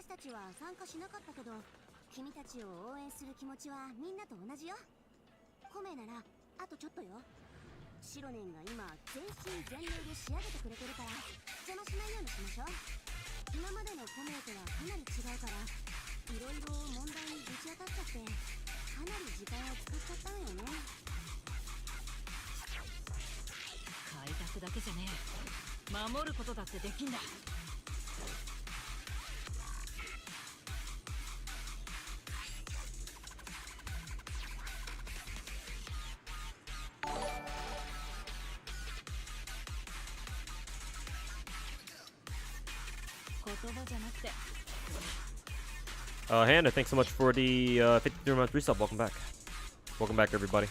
たちは参加しなかったけど、君たちを応援する気持ちはみんなと同じよ。コメならあとちょっとよ。シロネンが今全身全霊で仕上げてくれてるから邪魔しないようにしましょう。今までのコメとはかなり違うから、いろいろ問題にぶち当たっちゃってかなり時間を使っちゃったんよね。開拓だけじゃねえ、守ることだってできんだ。言葉じゃなくて。Hannah, thanks so much for the 53-month resub. Welcome back. Welcome back, everybody.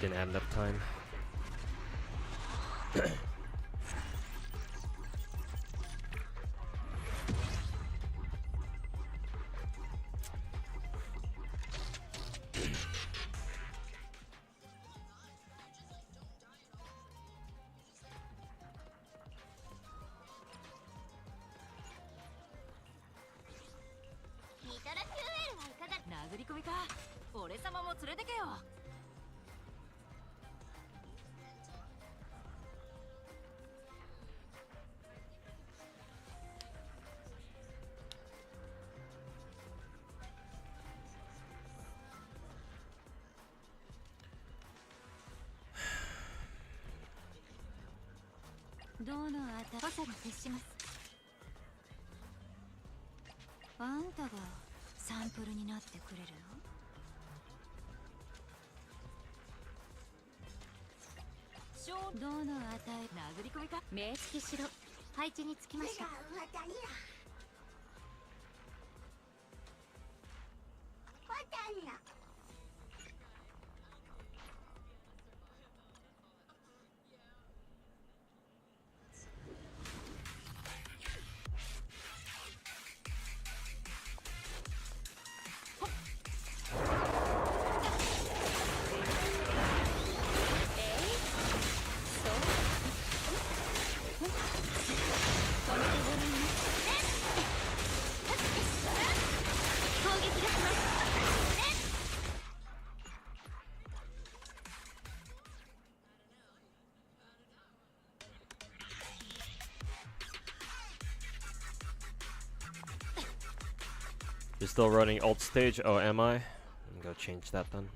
Didn't have enough time. 殴り込みか。俺様も連れてけよ。どのあた傘に徹します。あんたがサンプルになってくれるの？どの値殴り込みか。名付けしろ。配置につきました。You're still running alt stage? Oh, am I? I'm gonna change that then.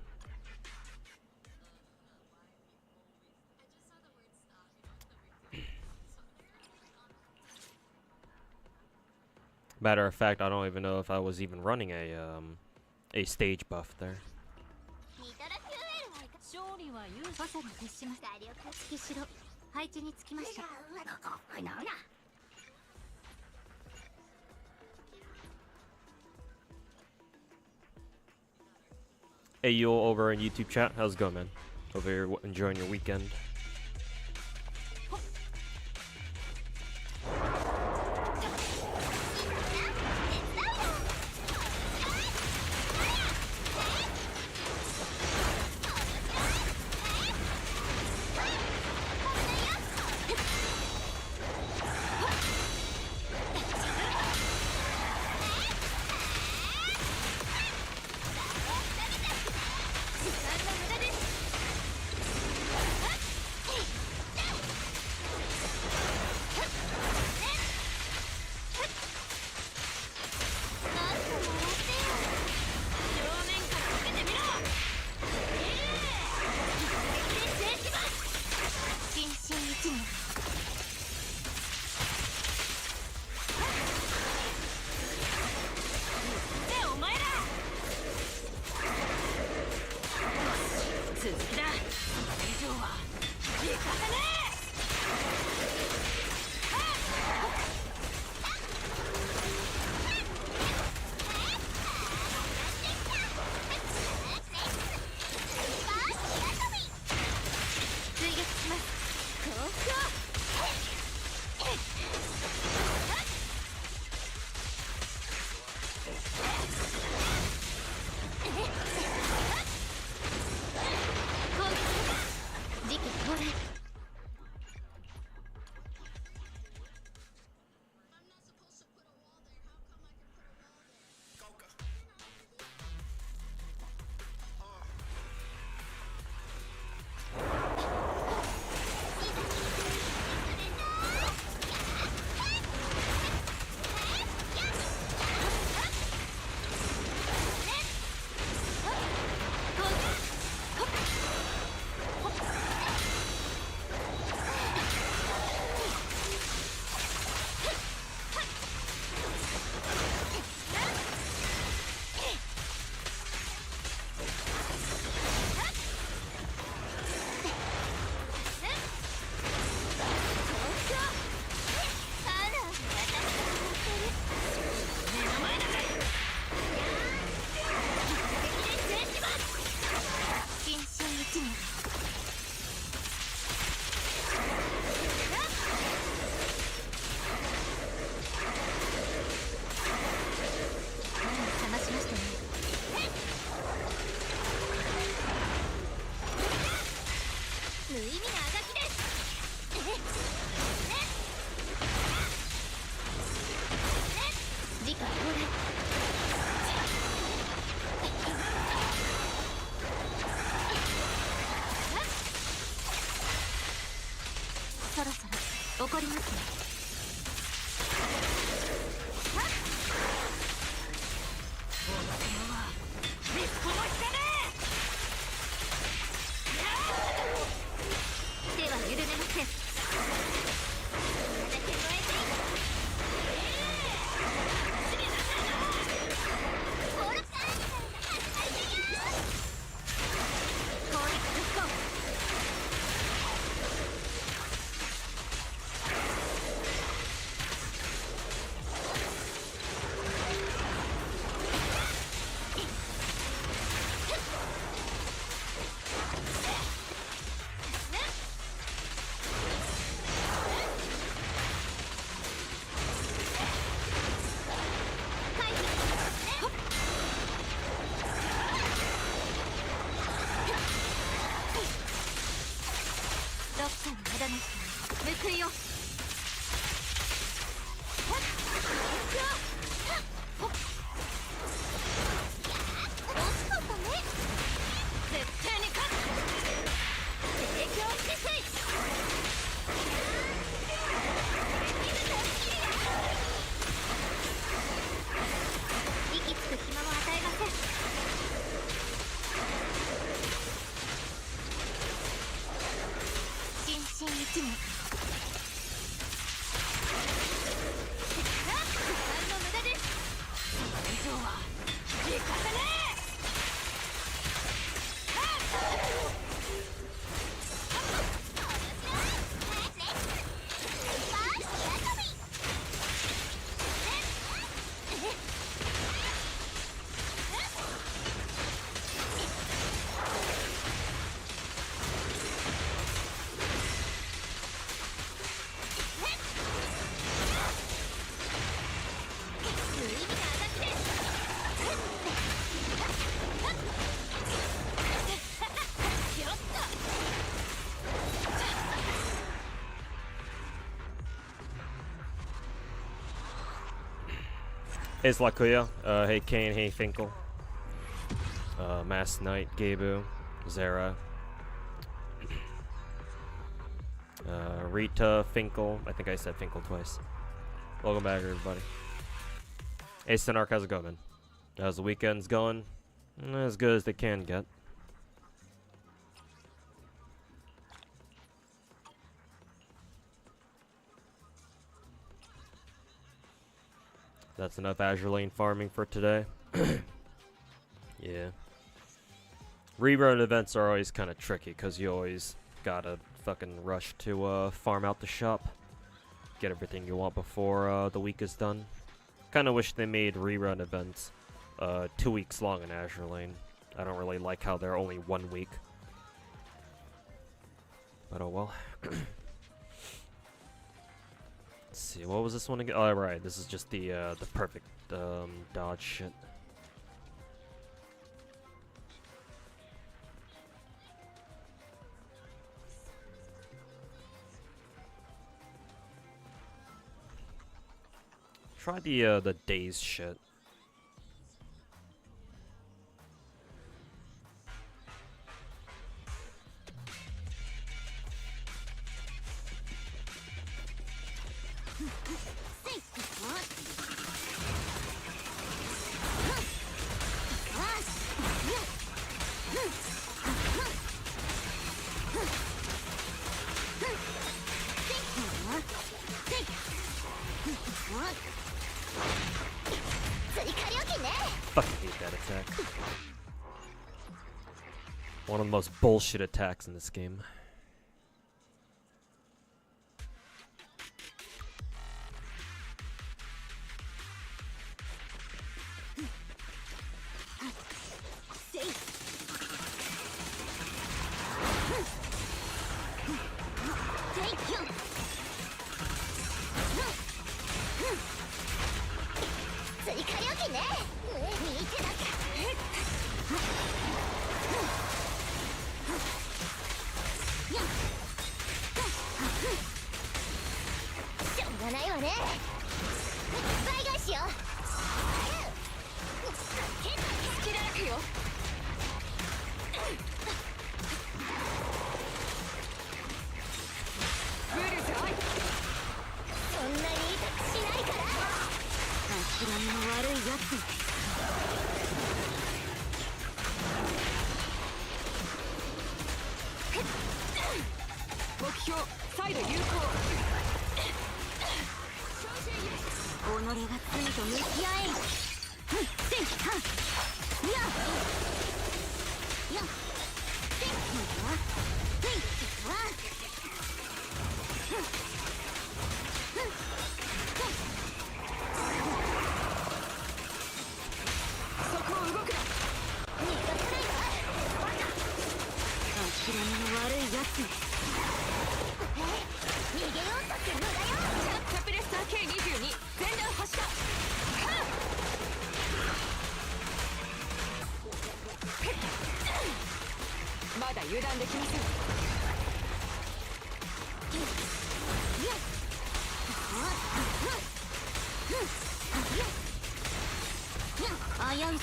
Matter of fact, I don't even know if I was even running a stage buff there. 勝利は勇者に徹します。付けしろ。配置につきました。Hey, you all over in YouTube chat, how's it going, man? Over here enjoying your weekend. そろそろ怒りますね。手は緩めません。どっかに無駄な人に報いを。息つく暇も与えません。心身一念。時間の無駄です。以上は時間だね。Hey, Slakuya. Hey, Kane. Hey, Finkel. Mass Knight, Gabu, Zara, Rita, Finkel. I think I said Finkel twice. Welcome back, everybody. Hey, Sinark, how's it going, man? How's the weekends going? As good as they can get. That's enough Azure Lane farming for today. Yeah. Rerun events are always kind of tricky because you always gotta fucking rush to farm out the shop. Get everything you want before the week is done. Kind of wish they made rerun events 2 weeks long in Azure Lane. I don't really like how they're only 1 week. But oh well. Let's see, what was this one again? Oh, right, this is just the perfect dodge shit. Try the daze shit. Fucking hate that attack. One of the most bullshit attacks in this game. 強再度有効。己が罪と向き合えん。ふんせんはんややせんはふいはふんふんせん。そこを動くな。逃がさないわバカ。諦めの悪いやつに。逃げようとするのだよ。キャピレスター K22 全弾発射。まだ油断できません。危うし。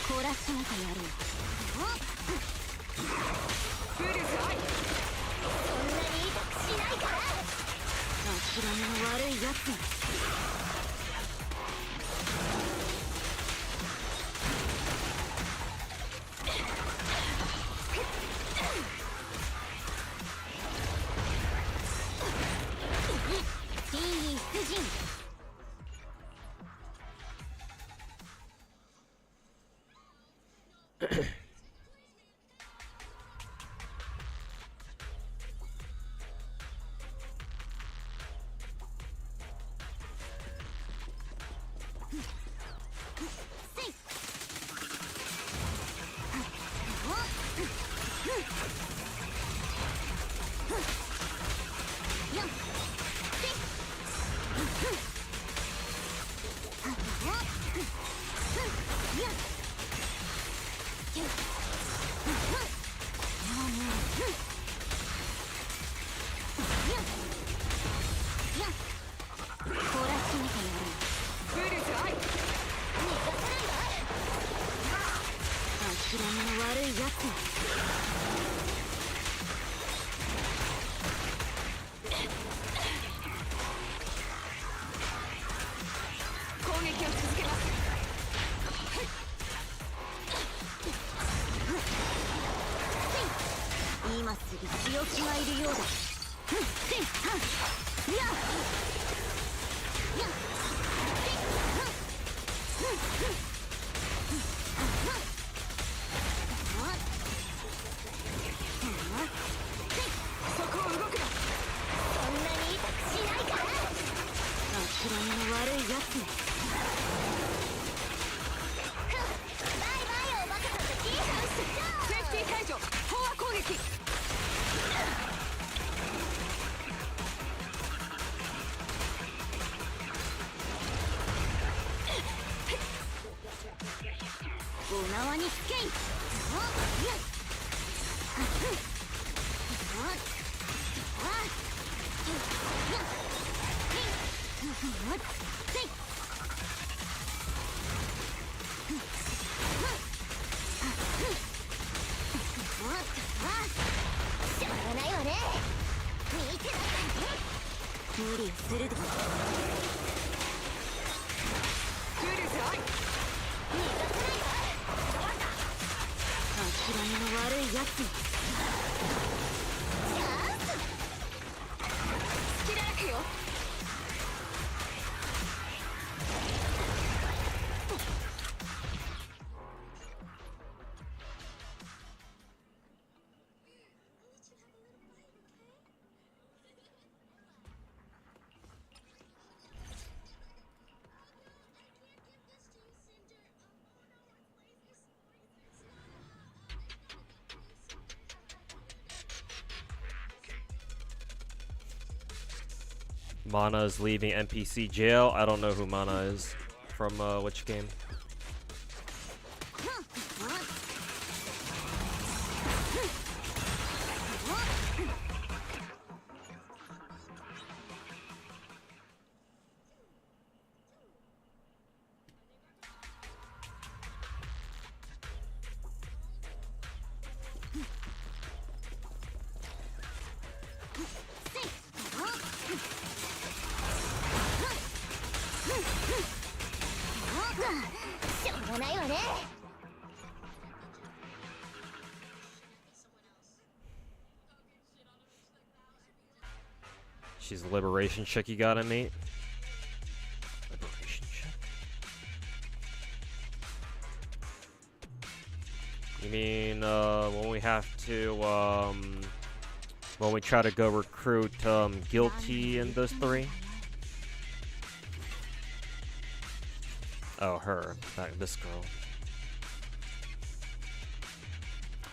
懲らしめてやる。ブルズアイ。そんなに痛くしないから。諦めの悪いやつに。いい夫人。ブルズアイ。諦めの悪いやつに。攻撃を続けます。今すぐ強気がいるようだ。ふんせんはんややせんはんふんふんそこを動くな。そんなに痛くしないから。諦めの悪いやつに。バイバイおバカさんたち。セーフティー解除。飽和攻撃。お縄につけい。しょうがないわね。見てなさいね。無理するで。ブルズアイ。諦めの悪いやつに。隙だらけよ。Mana is leaving NPC jail. I don't know who Mana is from which game. She's a liberation chick you gotta meet. Liberation chick? You mean, when we have to, when we try to go recruit, Guilty and those three? Oh, her. This girl.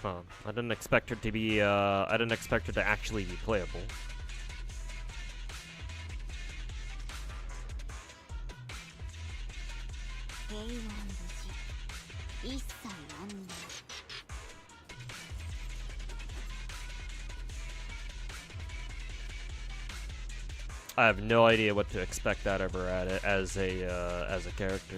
Huh. I didn't expect her to be, I didn't expect her to actually be playable. I have no idea what to expect out of her at it as a character.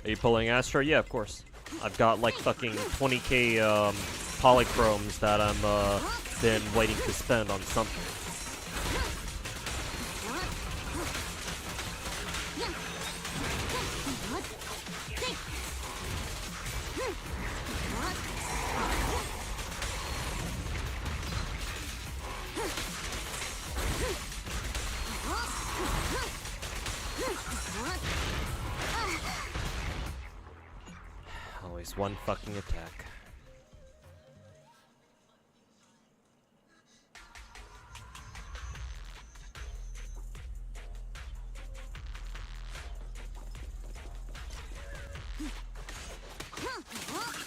Are you pulling Astra? Yeah, of course. I've got like fucking 20k polychromes that I'm been waiting to spend on something. Always one fucking attack.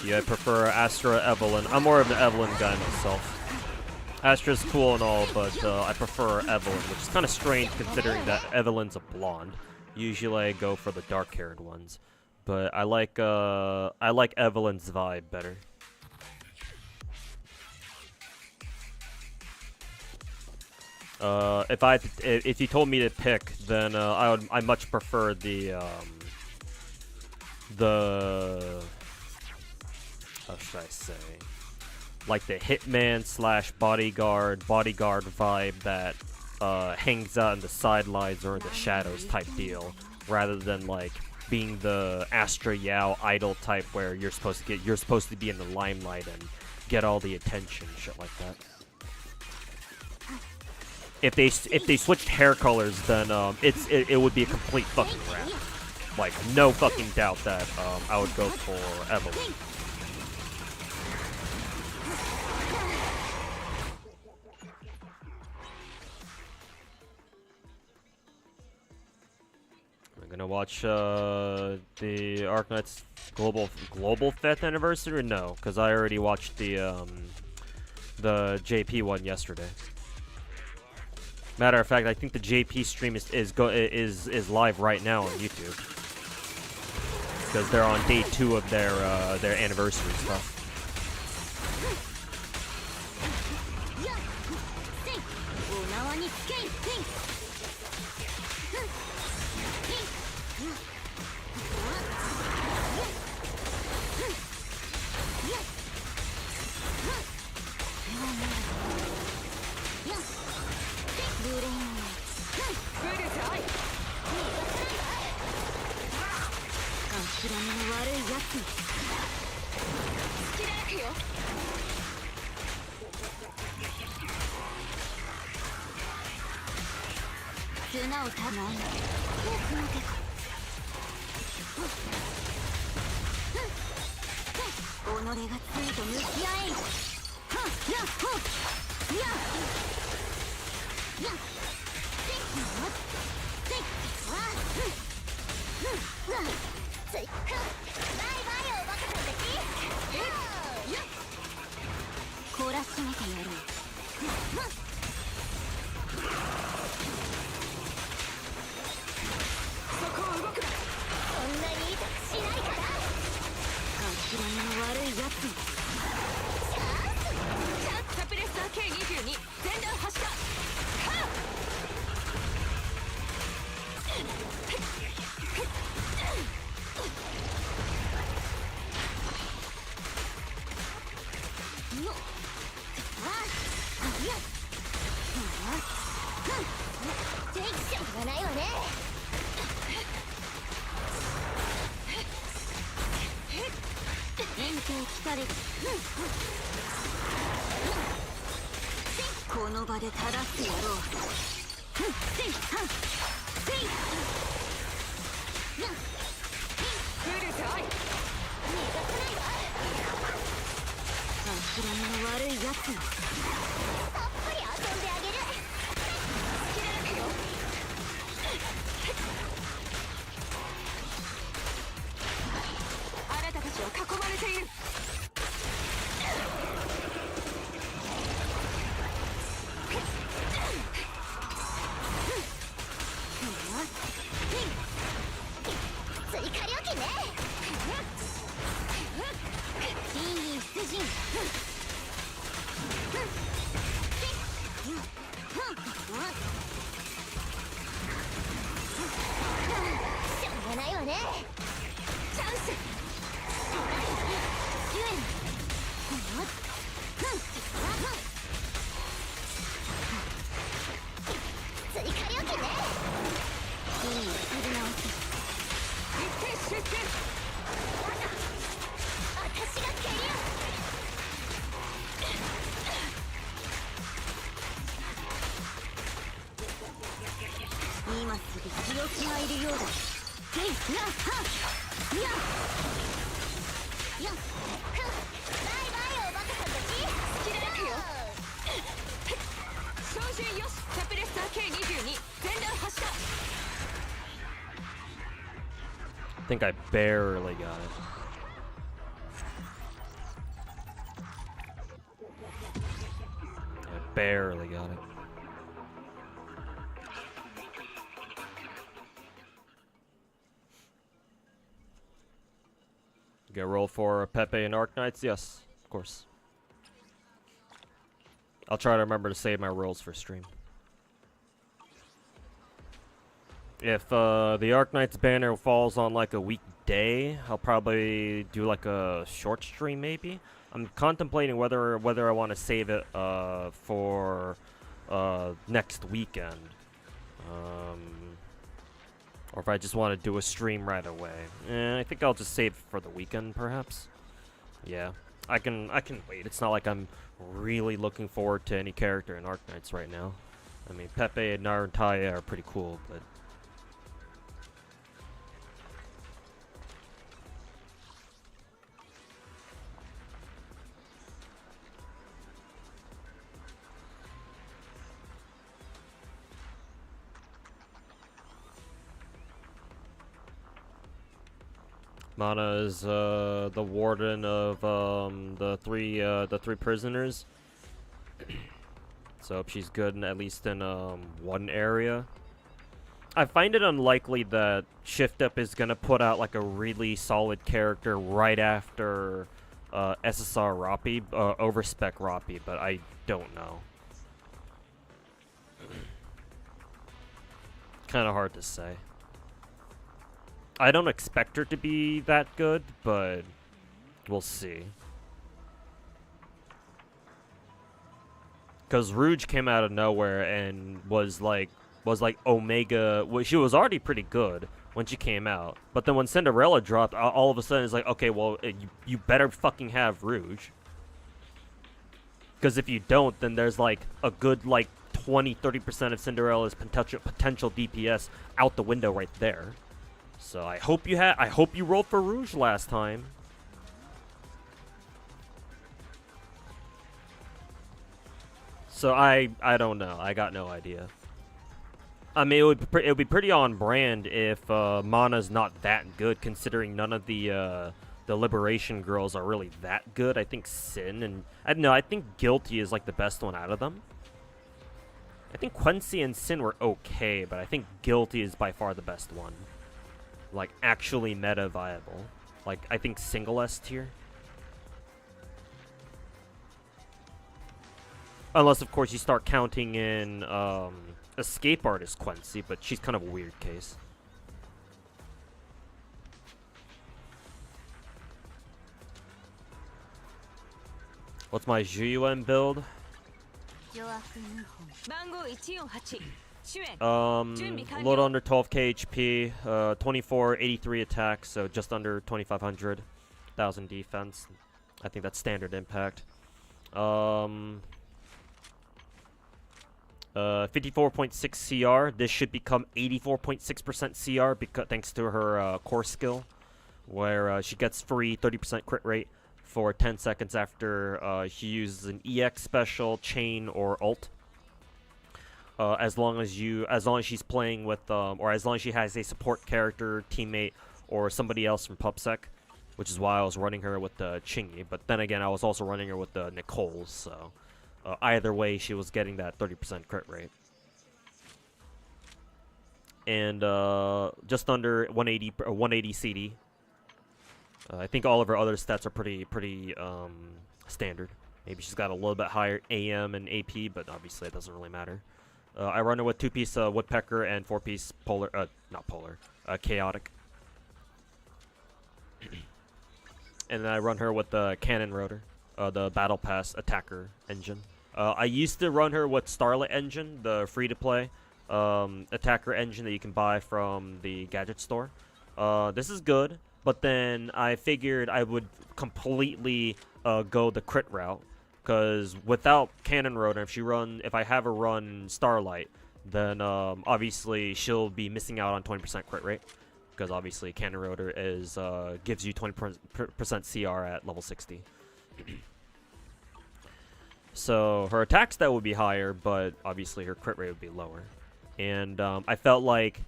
Yeah, I prefer Astra, Evelyn. I'm more of an Evelyn guy myself. Astra's cool and all, but I prefer Evelyn, which is kind of strange considering that Evelyn's a blonde. Usually I go for the dark-haired ones, but I like Evelyn's vibe better. If you told me to pick, then I much prefer the how should I say, like the hitman slash bodyguard vibe that hangs out in the sidelines or in the shadows type deal, rather than like being the Astra Yao idol type where you're supposed to be in the limelight and get all the attention, shit like that. If they switched hair colors, then it would be a complete fucking wrap. Like no fucking doubt that I would go for Evelyn. I'm gonna watch the Arknight's global 5th anniversary. No, because I already watched the JP one yesterday. Matter of fact, I think the JP stream is live right now on YouTube because they're on day 2 of their anniversary stuff. がないわね。遠征来たれ。この場で正すやろう。諦めの悪いやつよ。たっぷり遊んであげる。切れなくよ。あなたたちは囲まれている。追加料金ね。金銀出陣。しょうがないわね。チャンス。ジュエン。追加料金ね。金を取り直す。一点集中。私が蹴り合う。今すぐ強気がいるようだ。へいなはややバイバイおバカさんたち。切れなくよ。照準よし。キャプレスター K22 全弾発射。I think I barely got it. I barely got it. Get roll for Pepe and Arknights? Yes, of course. I'll try to remember to save my rolls for stream. If the Arknights banner falls on like a weekday, I'll probably do like a short stream maybe. I'm contemplating whether I want to save it for next weekend. Or if I just want to do a stream right away. I think I'll just save it for the weekend perhaps. Yeah. I can wait. It's not like I'm really looking forward to any character in Arknights right now. I mean, Pepe and Narantaya are pretty cool, but Mana is the warden of the three prisoners. So she's good in, at least in one area. I find it unlikely that Shift Up is gonna put out like a really solid character right after SSR Roppy, overspec Roppy, but I don't know. Kind of hard to say. I don't expect her to be that good, but we'll see. Because Rouge came out of nowhere and was like Omega. Well, she was already pretty good when she came out, but then when Cinderella dropped, all of a sudden it's like, okay, well, you better fucking have Rouge. Because if you don't, then there's like a good like 20-30% of Cinderella's potential DPS out the window right there. So I hope you rolled for Rouge last time. So I don't know. I got no idea. I mean, it would be pretty on brand if Mana's not that good, considering none of the Liberation girls are really that good. I think Sin and I don't know. I think Guilty is like the best one out of them. I think Quincy and Sin were okay, but I think Guilty is by far the best one. Like, actually meta viable. Like, I think single S tier. Unless, of course, you start counting in Escape Artist Quincy, but she's kind of a weird case. What's my Zhu Yuan build? 助悪2本番号148主演 A little under 12k HP, 2483 attack, so just under 2500, 1000 defense. I think that's standard impact. 54.6 CR. This should become 84.6% CR because thanks to her core skill, where she gets free 30% crit rate for 10 seconds after she uses an EX special, chain, or ult. As long as she's playing with, or as long as she has a support character, teammate, or somebody else from PubSec, which is why I was running her with the Chingy. But then again, I was also running her with the Nicole's, so either way, she was getting that 30% crit rate. And just under 180 CD. I think all of her other stats are pretty standard. Maybe she's got a little bit higher AM and AP, but obviously it doesn't really matter. I run her with 2-piece Woodpecker and 4-piece Polar, Chaotic. And then I run her with the Cannon Rotor, the Battle Pass Attacker engine. I used to run her with Starlight engine, the free-to-play Attacker engine that you can buy from the Gadget Store. This is good, but then I figured I would completely go the crit route. Because without Cannon Rotor, if I have her run Starlight, then obviously she'll be missing out on 20% crit rate. Because obviously Cannon Rotor gives you 20% CR at level 60. So her attack stat would be higher, but obviously her crit rate would be lower. And I felt like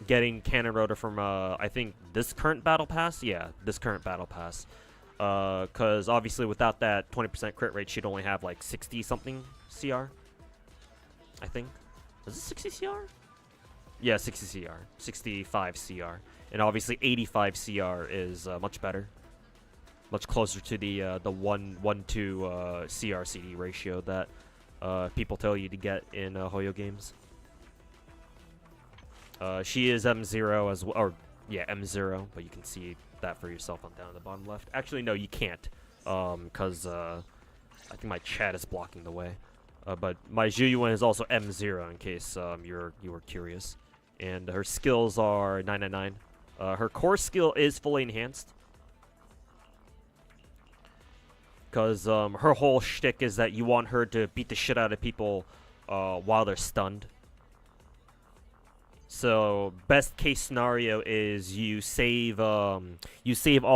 getting Cannon Rotor from I think this current battle pass. Yeah, this current battle pass. Because obviously without that 20% crit rate, she'd only have like 60 something CR. I think. Is it 60 CR? Yeah, 60 CR. 65 CR. And obviously 85 CR is much better. Much closer to the 1-1-2 CR CD ratio that people tell you to get in Hoyo games. She is M0 as well, or yeah, M0, but you can see that for yourself on down at the bottom left. Actually, no, you can't, because I think my chat is blocking the way. But my Zhu Yuan is also M0 in case you were curious. And her skills are 999. Her core skill is fully enhanced. Because her whole shtick is that you want her to beat the shit out of people while they're stunned. So best case scenario is you save all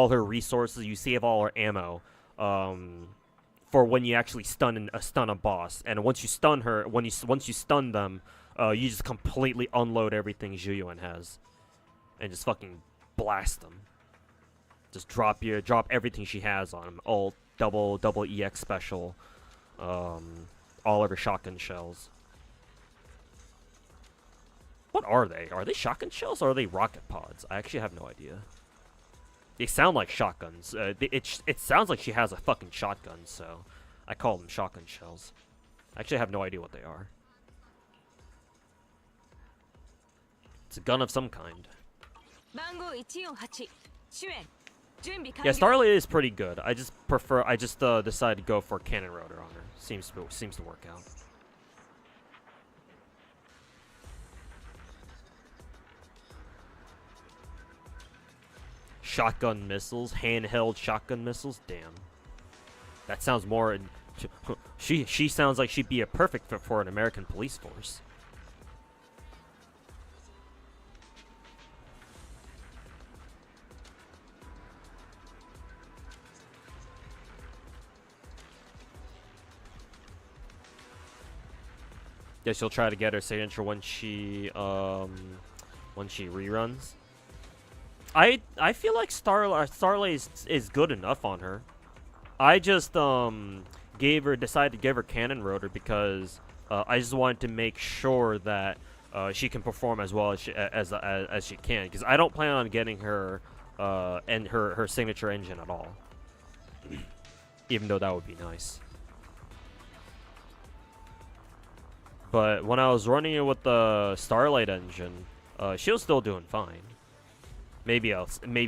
her resources, you save all her ammo for when you actually stun a boss. And once you stun her, once you stun them, you just completely unload everything Zhu Yuan has, and just fucking blast them. Just drop everything she has on him. Ult, double EX special, all of her shotgun shells. What are they? Are they shotgun shells or are they rocket pods? I actually have no idea. They sound like shotguns. It sounds like she has a fucking shotgun, so I call them shotgun shells. I actually have no idea what they are. It's a gun of some kind. Yeah, Starlight is pretty good. I just decided to go for Cannon Rotor on her. Seems to work out. Shotgun missiles, handheld shotgun missiles. Damn, that sounds more. She sounds like she'd be a perfect fit for an American police force. Guess you'll try to get her signature when she reruns. I feel like Starlight is good enough on her. I just decided to give her Cannon Rotor because I just wanted to make sure that she can perform as well as she can, because I don't plan on getting her and her signature engine at all. Even though that would be nice. But when I was running it with the Starlight engine, she was still doing fine. Maybe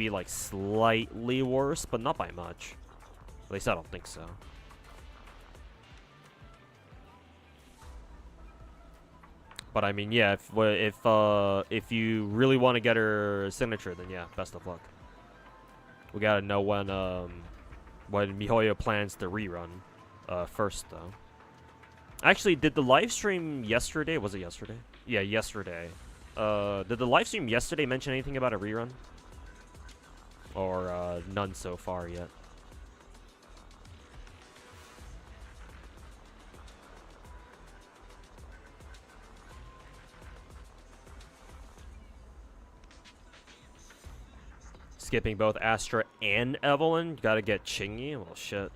like slightly worse, but not by much. At least I don't think so. But I mean, yeah, if you really want to get her signature, then yeah, best of luck. We gotta know when MiHoYo plans to rerun first, though. Actually, did the live stream yesterday? Was it yesterday? Yeah, yesterday. Did the live stream yesterday mention anything about a rerun? Or none so far yet? Skipping both Astra and Evelyn? Gotta get Chingy? Well, shit.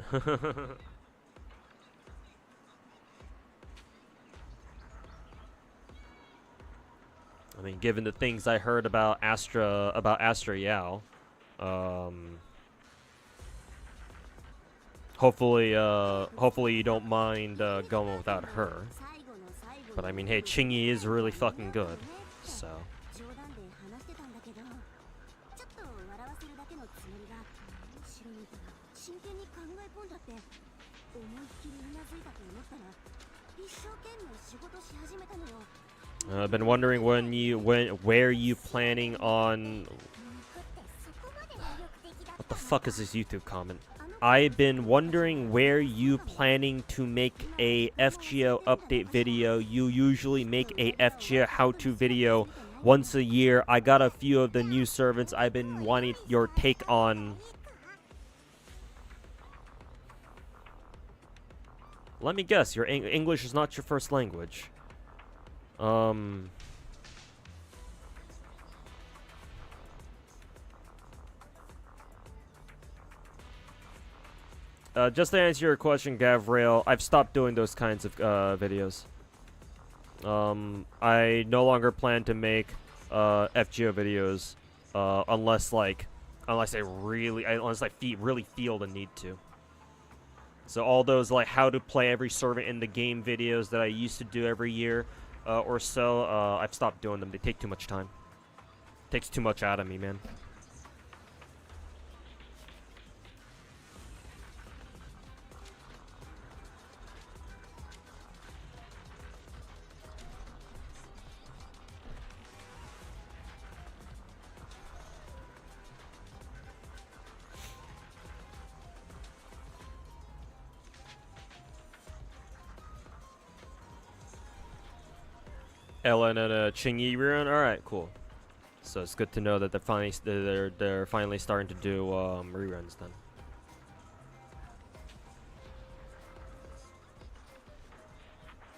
I mean, given the things I heard about Astra Yao, hopefully you don't mind going without her. But I mean, hey, Chingy is really fucking good, so. I've been wondering where you planning on. What the fuck is this YouTube comment? I've been wondering where you planning to make a FGO update video. You usually make a FGO how-to video once a year. I got a few of the new servants I've been wanting your take on. Let me guess, your English is not your first language. Just to answer your question, Gavrail, I've stopped doing those kinds of videos. I no longer plan to make FGO videos unless I really feel the need to. So all those like how to play every servant in the game videos that I used to do every year or so, I've stopped doing them. They take too much time. Takes too much out of me, man. Ellen and Chingy rerun. All right, cool. So it's good to know that they're finally starting to do reruns then.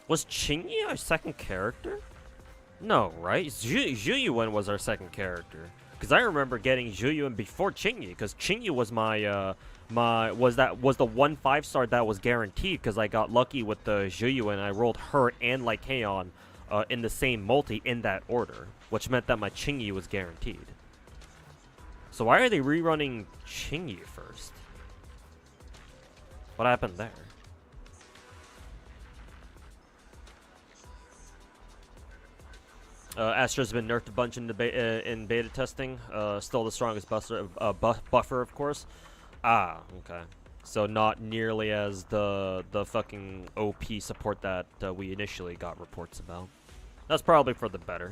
Was Chingy our second character? No, right? Zhu Yuan was our second character. Because I remember getting Zhu Yuan before Chingy. Because Chingy was was the 1 5-star that was guaranteed. Because I got lucky with the Zhu Yuan. I rolled her and Lycaon in the same multi in that order, which meant that my Chingy was guaranteed. So why are they rerunning Chingy first? What happened there? Astra's been nerfed a bunch in beta testing. Still the strongest buffer, of course. Ah, okay. So not nearly as the fucking OP support that we initially got reports about. That's probably for the better.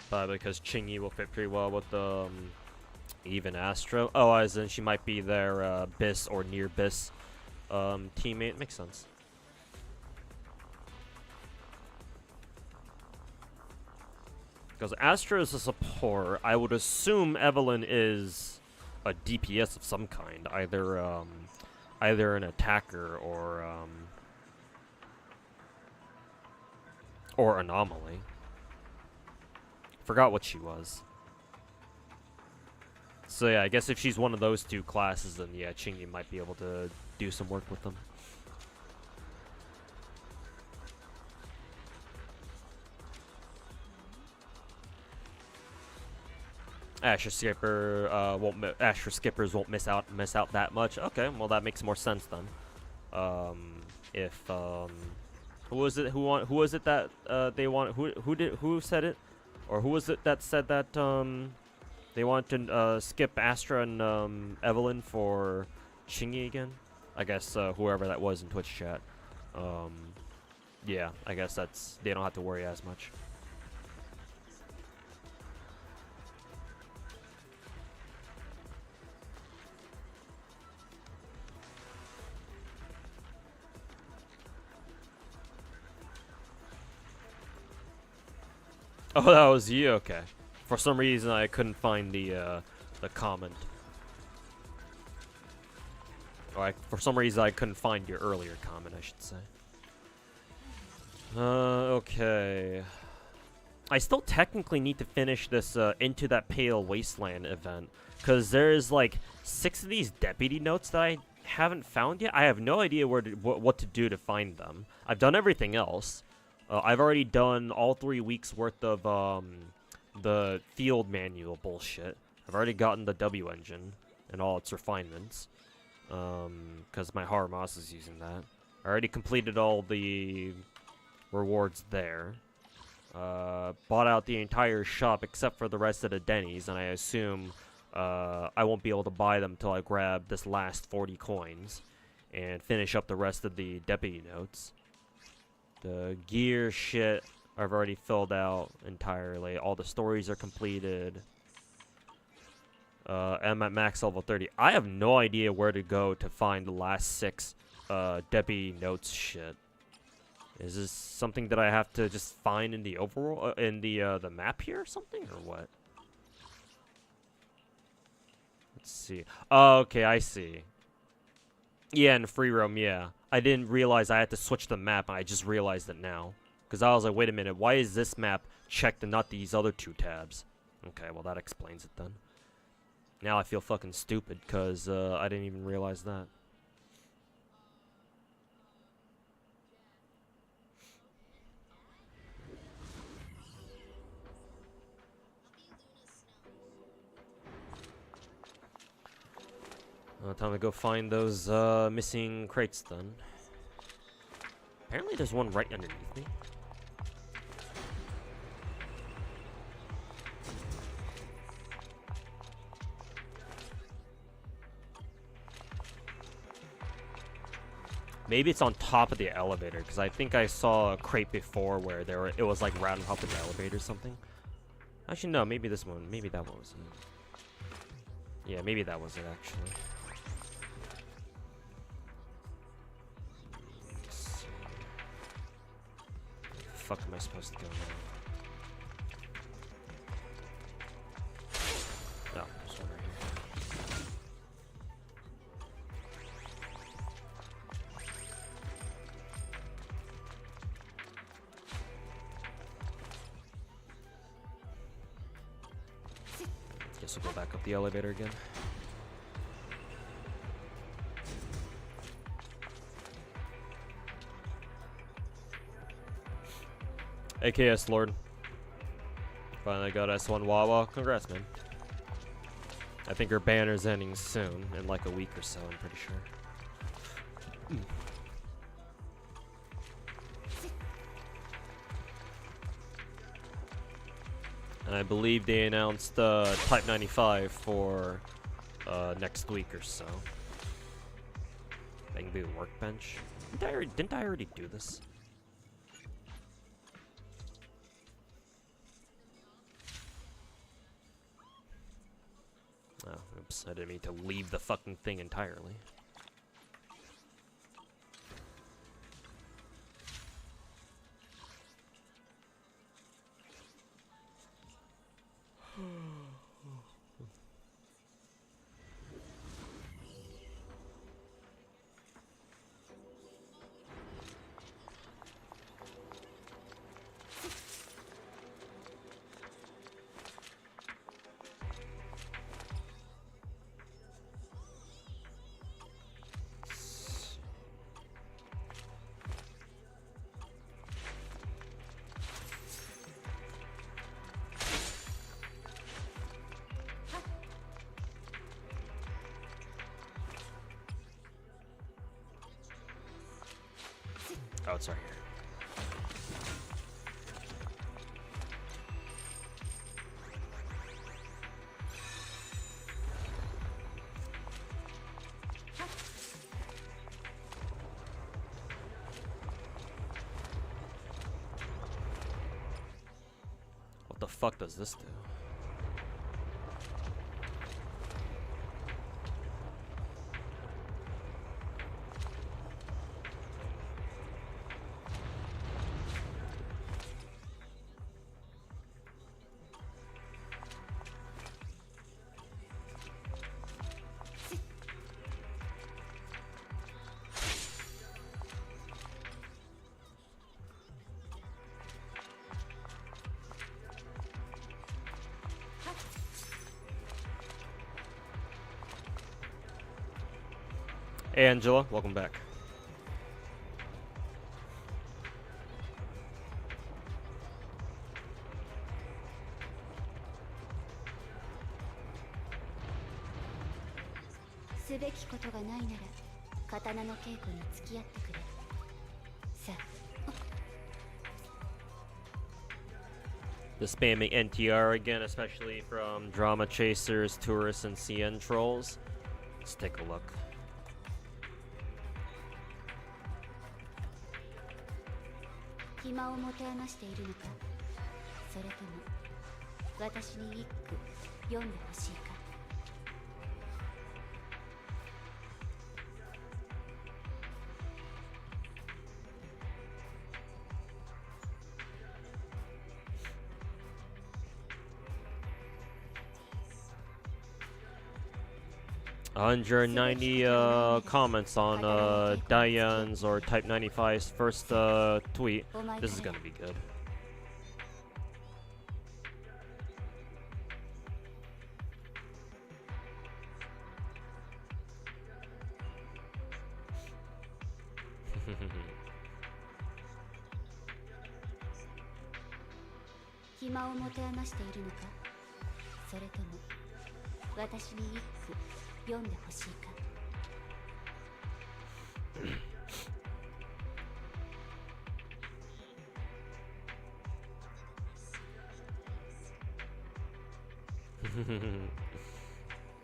Because Chingy will fit pretty well with even Astra. Oh, as in she might be their BIS or near BIS teammate. Makes sense. Because Astra is a support. I would assume Evelyn is a DPS of some kind, either an attacker or anomaly. Forgot what she was. So yeah, I guess if she's one of those two classes, then yeah, Chingy might be able to do some work with them. Astra skippers won't miss out that much. Okay, well that makes more sense then. Who was it that they want? Who said it? Or who was it that said that they want to skip Astra and Evelyn for Chingy again? I guess whoever that was in Twitch chat. Yeah, I guess that's, they don't have to worry as much. Oh, that was you. Okay. For some reason, I couldn't find the comment. Or for some reason, I couldn't find your earlier comment, I should say. Okay. I still technically need to finish this Into That Pale Wasteland event, because there's like 6 of these deputy notes that I haven't found yet. I have no idea where to, what to do to find them. I've done everything else. I've already done all 3 weeks worth of the field manual bullshit. I've already gotten the W engine and all its refinements, because my Haramas is using that. I already completed all the rewards there. Bought out the entire shop except for the rest of the Denny's, and I assume I won't be able to buy them until I grab this last 40 coins and finish up the rest of the deputy notes. The gear shit I've already filled out entirely. All the stories are completed. I'm at max level 30. I have no idea where to go to find the last 6 deputy notes shit. Is this something that I have to just find in the overall in the map here or something, or what? Let's see. Oh, okay, I see. Yeah, in free roam, yeah. I didn't realize I had to switch the map, and I just realized it now. Because I was like, wait a minute, why is this map checked and not these other 2 tabs? Okay, well that explains it then. Now I feel fucking stupid, because I didn't even realize that. Time to go find those missing crates then. Apparently there's one right underneath me. Maybe it's on top of the elevator, because I think I saw a crate before where it was like right on top of the elevator or something. Actually, no, maybe this one, maybe that one was it. Yeah, maybe that was it actually. Fuck am I supposed to go now? No, there's one right here. Guess we'll go back up the elevator again. AKS Lord. Finally got S1 Wawa. Congrats, man. I think her banner's ending soon, in like a week or so, I'm pretty sure. And I believe they announced Type 95 for next week or so. They can do the workbench. Didn't I already do this? Oh, oops, I didn't mean to leave the fucking thing entirely. Oh, it's right here. fuck does this do? Hey Angela, welcome back.すべきことがないなら刀の稽古に付き合ってくれ。さあ。 The spamming NTR again, especially from drama chasers, tourists, and CN trolls. Let's take a look. 暇を持て余しているのか、それとも私に一句読んでほしいか。190 comments on Diane's or Type 95's first tweet. This is gonna be good.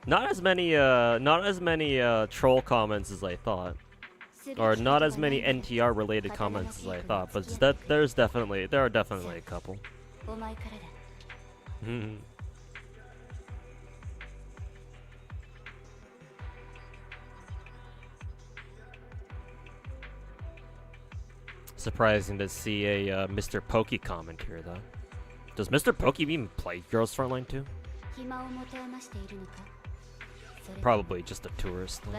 Not as many troll comments as I thought, or not as many NTR related comments as I thought, but there are definitely a couple. Surprising to see a Mr. Pokey comment here, though. Does Mr. Pokey even play Girls Frontline too? Probably just a tourist, though.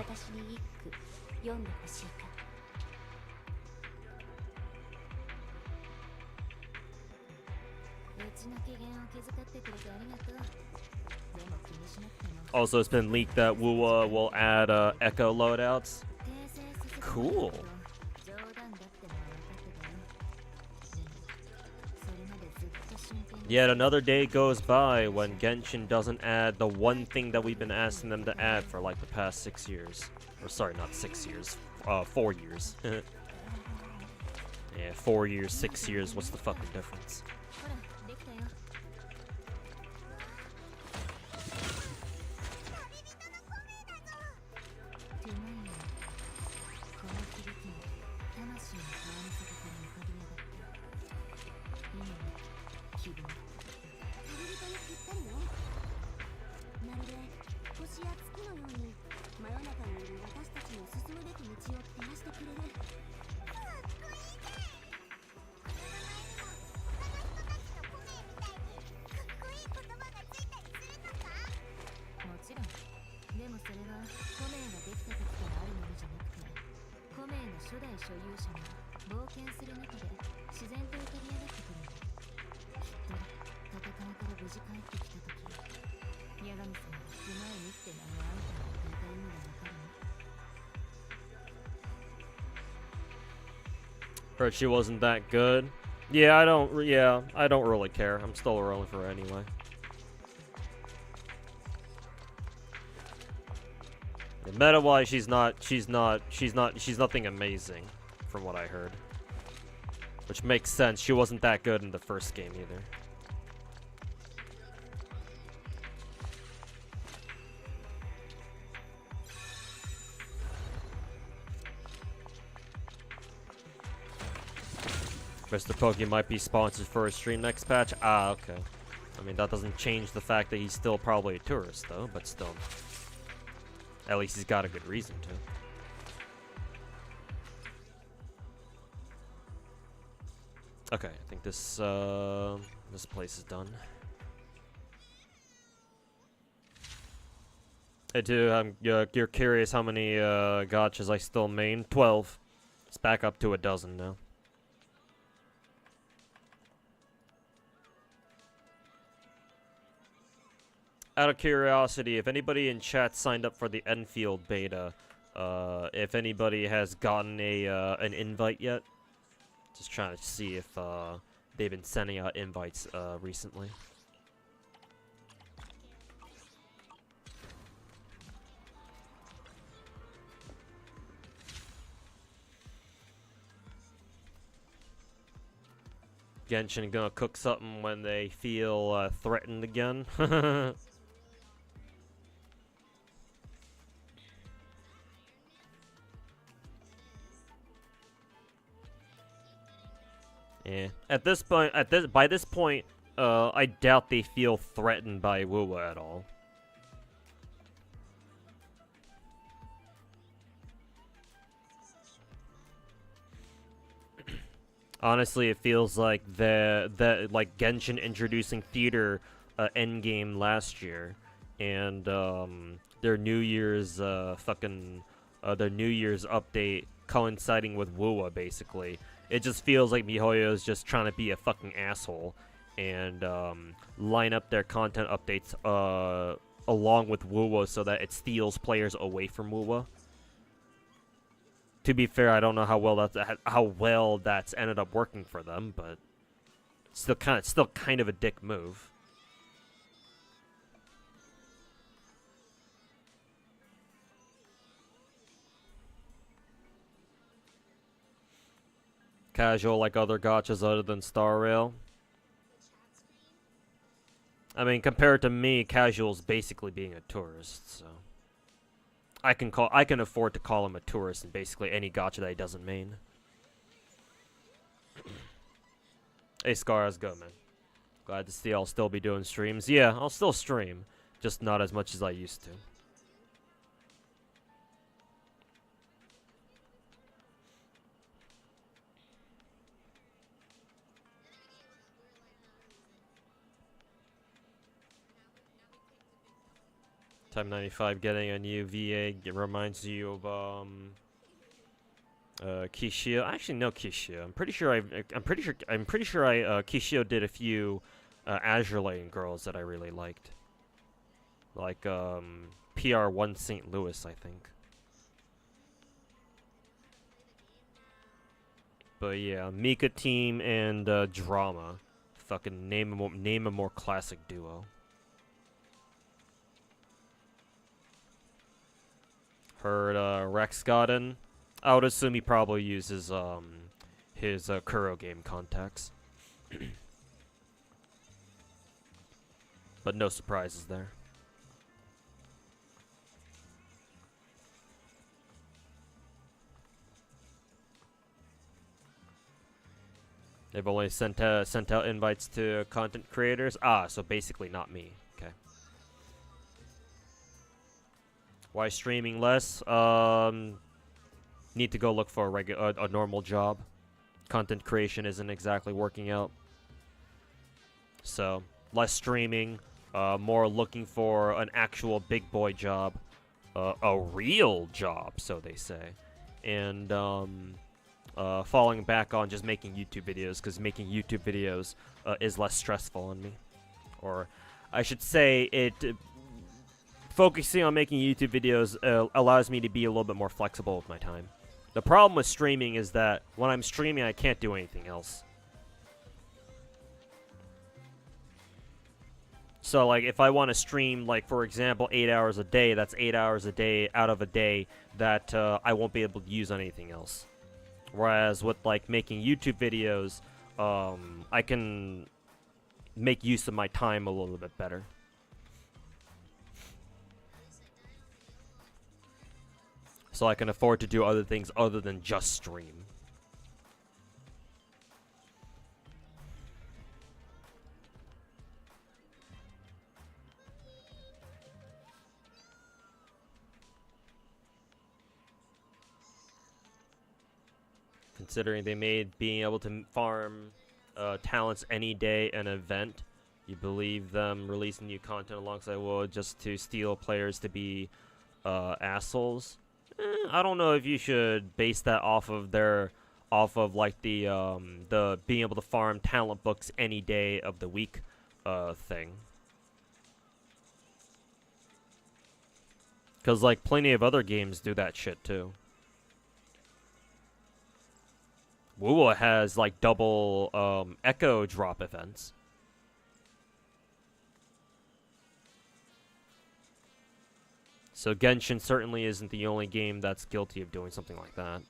Also, it's been leaked that Wuwa will add echo loadouts. Cool. Yet another day goes by when Genshin doesn't add the one thing that we've been asking them to add for like the past 6 years. Or sorry, not 6 years. 4 years. Yeah, 4 years, 6 years, what's the fucking difference? Heard she wasn't that good. Yeah, I don't really care. I'm still rolling for her anyway. Meta-wise, she's nothing amazing, from what I heard. Which makes sense. She wasn't that good in the first game either. Mr. Pokey might be sponsored for a stream next patch. Ah, okay. I mean, that doesn't change the fact that he's still probably a tourist, though, but still. At least he's got a good reason to. Okay, I think this this place is done. Hey, dude, you're curious how many gachas I still main? 12. It's back up to a dozen now. Out of curiosity, if anybody in chat signed up for the Enfield beta, if anybody has gotten a an invite yet, just trying to see if they've been sending out invites recently. Genshin gonna cook something when they feel threatened again. Yeah. At this point, by this point, I doubt they feel threatened by Wuwa at all. Honestly, it feels like like Genshin introducing theater endgame last year, and their New Year's their New Year's update coinciding with Wuwa, basically. It just feels like MiHoYo is just trying to be a fucking asshole and line up their content updates along with Wuwa so that it steals players away from Wuwa. To be fair, I don't know how well that's ended up working for them, but still kind of a dick move. Casual like other gachas other than Star Rail. I mean, compared to me, casual's basically being a tourist, so I can afford to call him a tourist in basically any gacha that he doesn't main. Hey Scar, how's it going, man? Glad to see I'll still be doing streams. Yeah, I'll still stream, just not as much as I used to. Time 95 getting a new VA reminds you of Kishio. I actually know Kishio. I'm pretty sure Kishio did a few Azure Lane girls that I really liked. Like PR1 St. Louis, I think. But yeah, Mika Team and Drama. Fucking name a more classic duo. Heard Rex got in. I would assume he probably uses his Kuro game contacts. But no surprises there. They've only sent out invites to content creators. Ah, so basically not me. Okay. Why streaming less? Need to go look for a normal job. Content creation isn't exactly working out. So, less streaming, more looking for an actual big boy job. A real job, so they say. And, falling back on just making YouTube videos, because making YouTube videos is less stressful on me. Or, I should say, focusing on making YouTube videos allows me to be a little bit more flexible with my time. The problem with streaming is that when I'm streaming, I can't do anything else. So, like, if I want to stream, like, for example, 8 hours a day, that's 8 hours a day out of a day that I won't be able to use on anything else. Whereas with, like, making YouTube videos, I can make use of my time a little bit better. So I can afford to do other things other than just stream. considering they made being able to farm talents any day an event. You believe them releasing new content alongside WoW just to steal players to be assholes? I don't know if you should base that off of like the being able to farm talent books any day of the week thing. Because like plenty of other games do that shit too. WoW has like double echo drop events. So Genshin certainly isn't the only game that's guilty of doing something like that.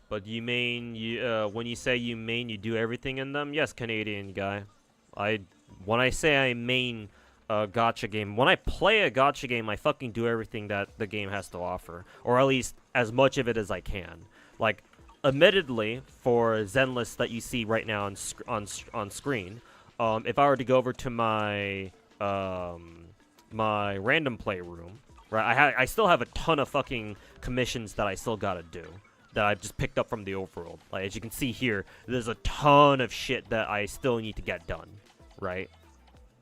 But you main, when you say you main, you do everything in them? Yes, Canadian guy. When I say I main a gacha game, when I play a gacha game, I fucking do everything that the game has to offer. Or at least as much of it as I can. Like, admittedly, for Zenless that you see right now on screen, if I were to go over to my, my random play room, right, I still have a ton of fucking commissions that I still gotta do. That I've just picked up from the overworld. Like, as you can see here, there's a ton of shit that I still need to get done, right?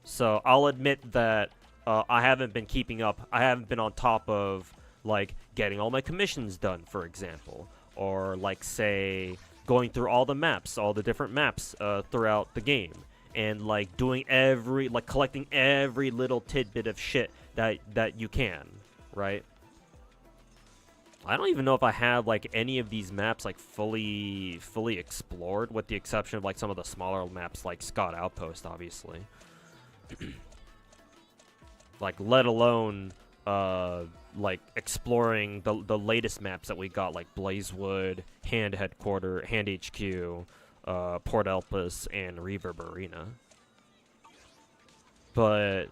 So, I'll admit that I haven't been keeping up. I haven't been on top of, like, getting all my commissions done, for example. Or, like, say, going through all the maps, all the different maps throughout the game. And, like, doing collecting every little tidbit of shit that you can, right? I don't even know if I have, like, any of these maps, like, fully explored, with the exception of, like, some of the smaller maps, like Scott Outpost, obviously. Like, let alone, like, exploring the latest maps that we got, like Blazewood, Hand Headquarter, Hand HQ, Port Elpis, and Reverb Arena. But,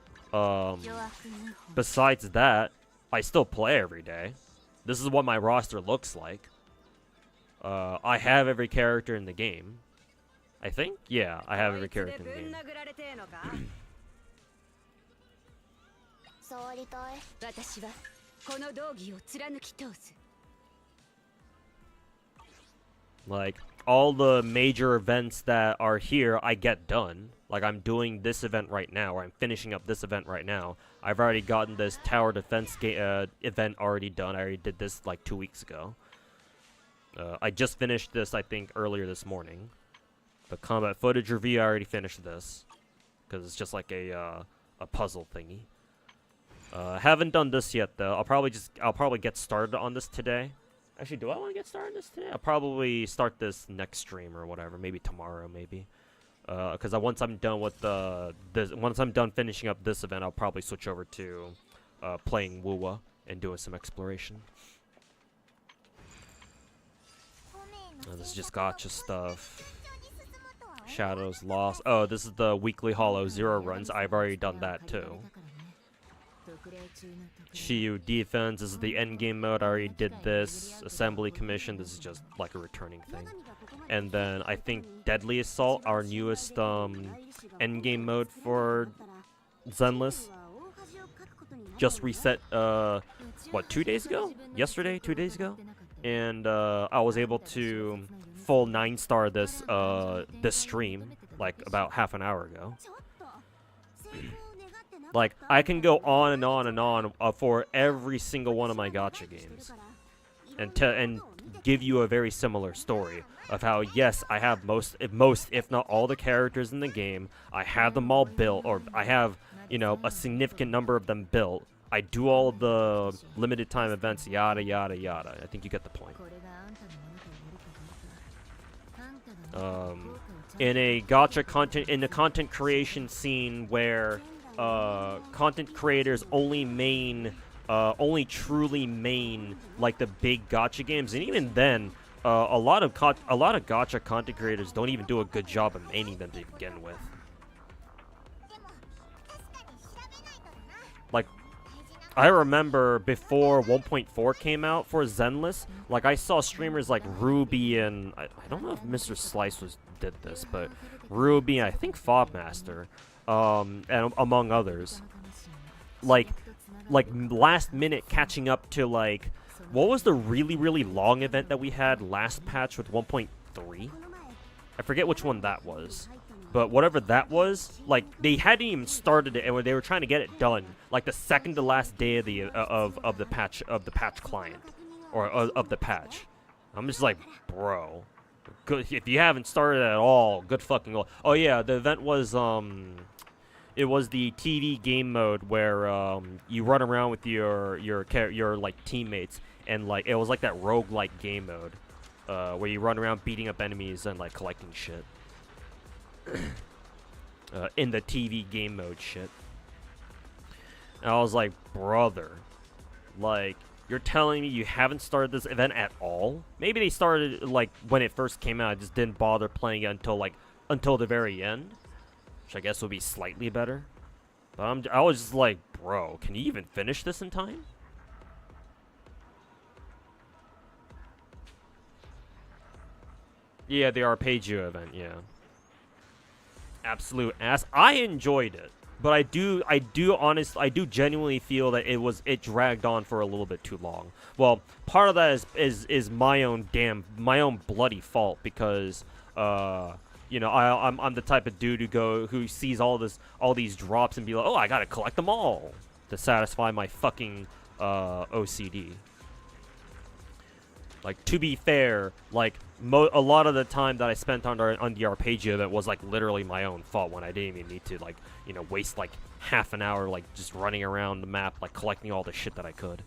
besides that, I still play every day. This is what my roster looks like. I have every character in the game. I think? Yeah, I have every character in the game. Like, all the major events that are here, I get done. Like, I'm doing this event right now, or I'm finishing up this event right now. I've already gotten this tower defense event already done. I already did this, like, 2 weeks ago. I just finished this, I think, earlier this morning. The combat footage review, I already finished this. Because it's just like a puzzle thingy. Haven't done this yet, though. I'll probably get started on this today. Actually, do I want to get started on this today? I'll probably start this next stream or whatever. Maybe tomorrow, maybe. Because once I'm done with once I'm done finishing up this event, I'll probably switch over to playing WoW and doing some exploration. This is just gacha stuff. Shadows Lost. Oh, this is the weekly Hollow Zero runs. I've already done that too. Shiyu Defense. This is the endgame mode. I already did this. Assembly Commission. This is just like a returning thing. And then I think Deadly Assault, our newest endgame mode for Zenless, just reset, what, 2 days ago? Yesterday, 2 days ago? And I was able to full 9-star this this stream, like about half an hour ago. Like, I can go on and on and on for every single one of my gacha games. And give you a very similar story of how, yes, I have most, if not all the characters in the game. I have them all built, or I have, you know, a significant number of them built. I do all the limited time events, yada, yada, yada. I think you get the point. In a gacha content, in the content creation scene where content creators only truly main like the big gacha games, and even then, a lot of gacha content creators don't even do a good job of maining them to begin with. Like, I remember before 1.4 came out for Zenless, like I saw streamers like Ruby and I don't know if Mr. Slice did this, but Ruby and I think Fobmaster, and among others, like last minute catching up to like what was the really long event that we had last patch with 1.3? I forget which one that was. But whatever that was, like they hadn't even started it, and they were trying to get it done, like the second to last day of the patch client, or of the patch. I'm just like, bro, good. If you haven't started at all, good fucking luck. Oh yeah, the event was it was the TV game mode where you run around with your like teammates, and like it was like that roguelike game mode, where you run around beating up enemies and like collecting shit. In the TV game mode shit. And I was like, brother, like, you're telling me you haven't started this event at all? Maybe they started, like, when it first came out, I just didn't bother playing it until the very end, which I guess would be slightly better. But I was just like, bro, can you even finish this in time? Yeah, the Arpeggio event, yeah. Absolute ass. I enjoyed it, but I do genuinely feel that it dragged on for a little bit too long. Well, part of that is my own bloody fault, because you know, I'm the type of dude who sees all these drops and be like, oh, I gotta collect them all to satisfy my fucking OCD. Like, to be fair, like, a lot of the time that I spent on the Arpeggio that was, like, literally my own fault, when I didn't even need to, like, you know, waste, like, half an hour, like, just running around the map, like, collecting all the shit that I could.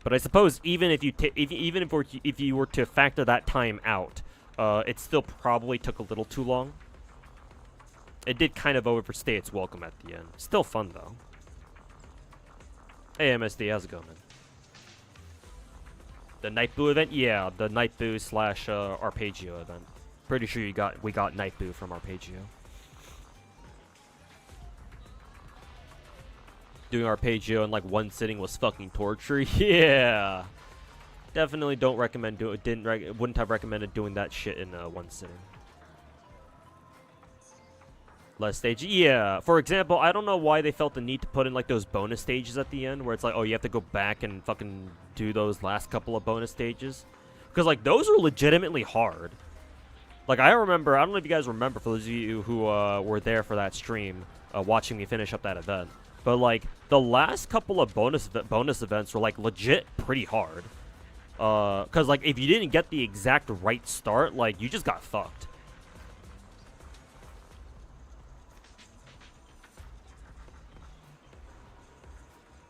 But I suppose even if you were to factor that time out, it still probably took a little too long. It did kind of overstay its welcome at the end. Still fun, though. Hey, MSD, how's it going, man? The Night Boo event? Yeah, the Night Boo / Arpeggio event. Pretty sure we got Night Boo from Arpeggio. Doing Arpeggio in like one sitting was fucking torture. Yeah. Definitely don't recommend wouldn't have recommended doing that shit in one sitting. Less stage. Yeah. For example, I don't know why they felt the need to put in like those bonus stages at the end, where it's like, oh, you have to go back and fucking do those last couple of bonus stages, because like those are legitimately hard. Like, I don't know if you guys remember, for those of you who were there for that stream, watching me finish up that event, but like the last couple of bonus events were like legit pretty hard, because like if you didn't get the exact right start, like you just got fucked.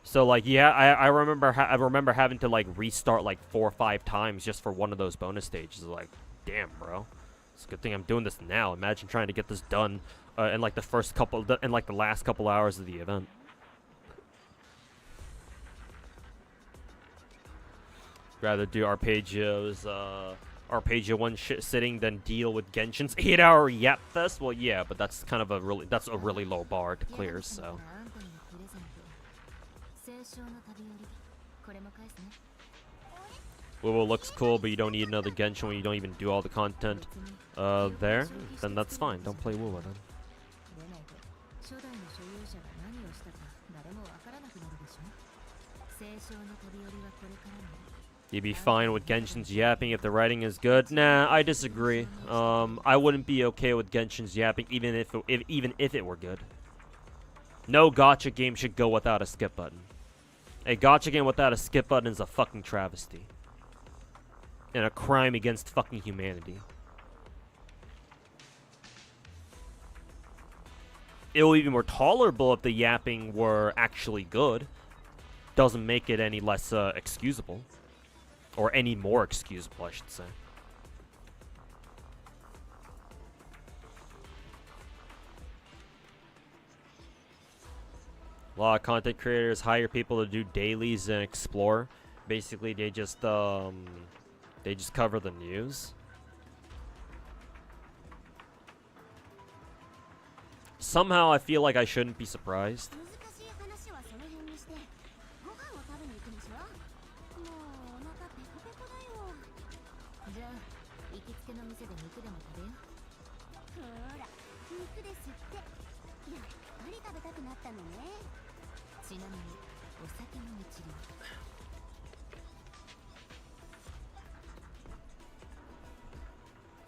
So like, yeah, I remember having to like restart like 4 or 5 times just for one of those bonus stages. Like, damn, bro, it's a good thing I'm doing this now. Imagine trying to get this done in like the last couple hours of the event. Rather do Arpeggio one sitting than deal with Genshin's 8-hour Yap Fest. Well, yeah, but that's kind of a really low bar to clear. So. Woo looks cool, but you don't need another Genshin when you don't even do all the content there. Then that's fine. Don't play Woo then. You'd be fine with Genshin's yapping if the writing is good. Nah, I disagree. I wouldn't be okay with Genshin's yapping even if it were good. No gacha game should go without a skip button. A gacha game without a skip button is a fucking travesty. And a crime against fucking humanity. It would be more tolerable if the yapping were actually good. Doesn't make it any less excusable. Or any more excusable, I should say. A lot of content creators hire people to do dailies and explore. Basically, they just cover the news. Somehow, I feel like I shouldn't be surprised. も食べよう。ほら肉ですって。やっぱり食べたくなったのね。ちなみにお酒も一流。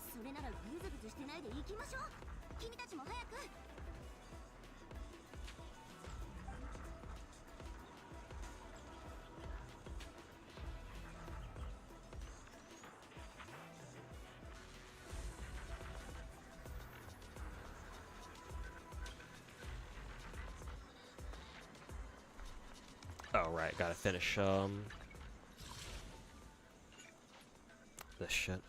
それならグズグズしてないで行きましょう。君たちも早く。Oh, right, gotta finish, this shit.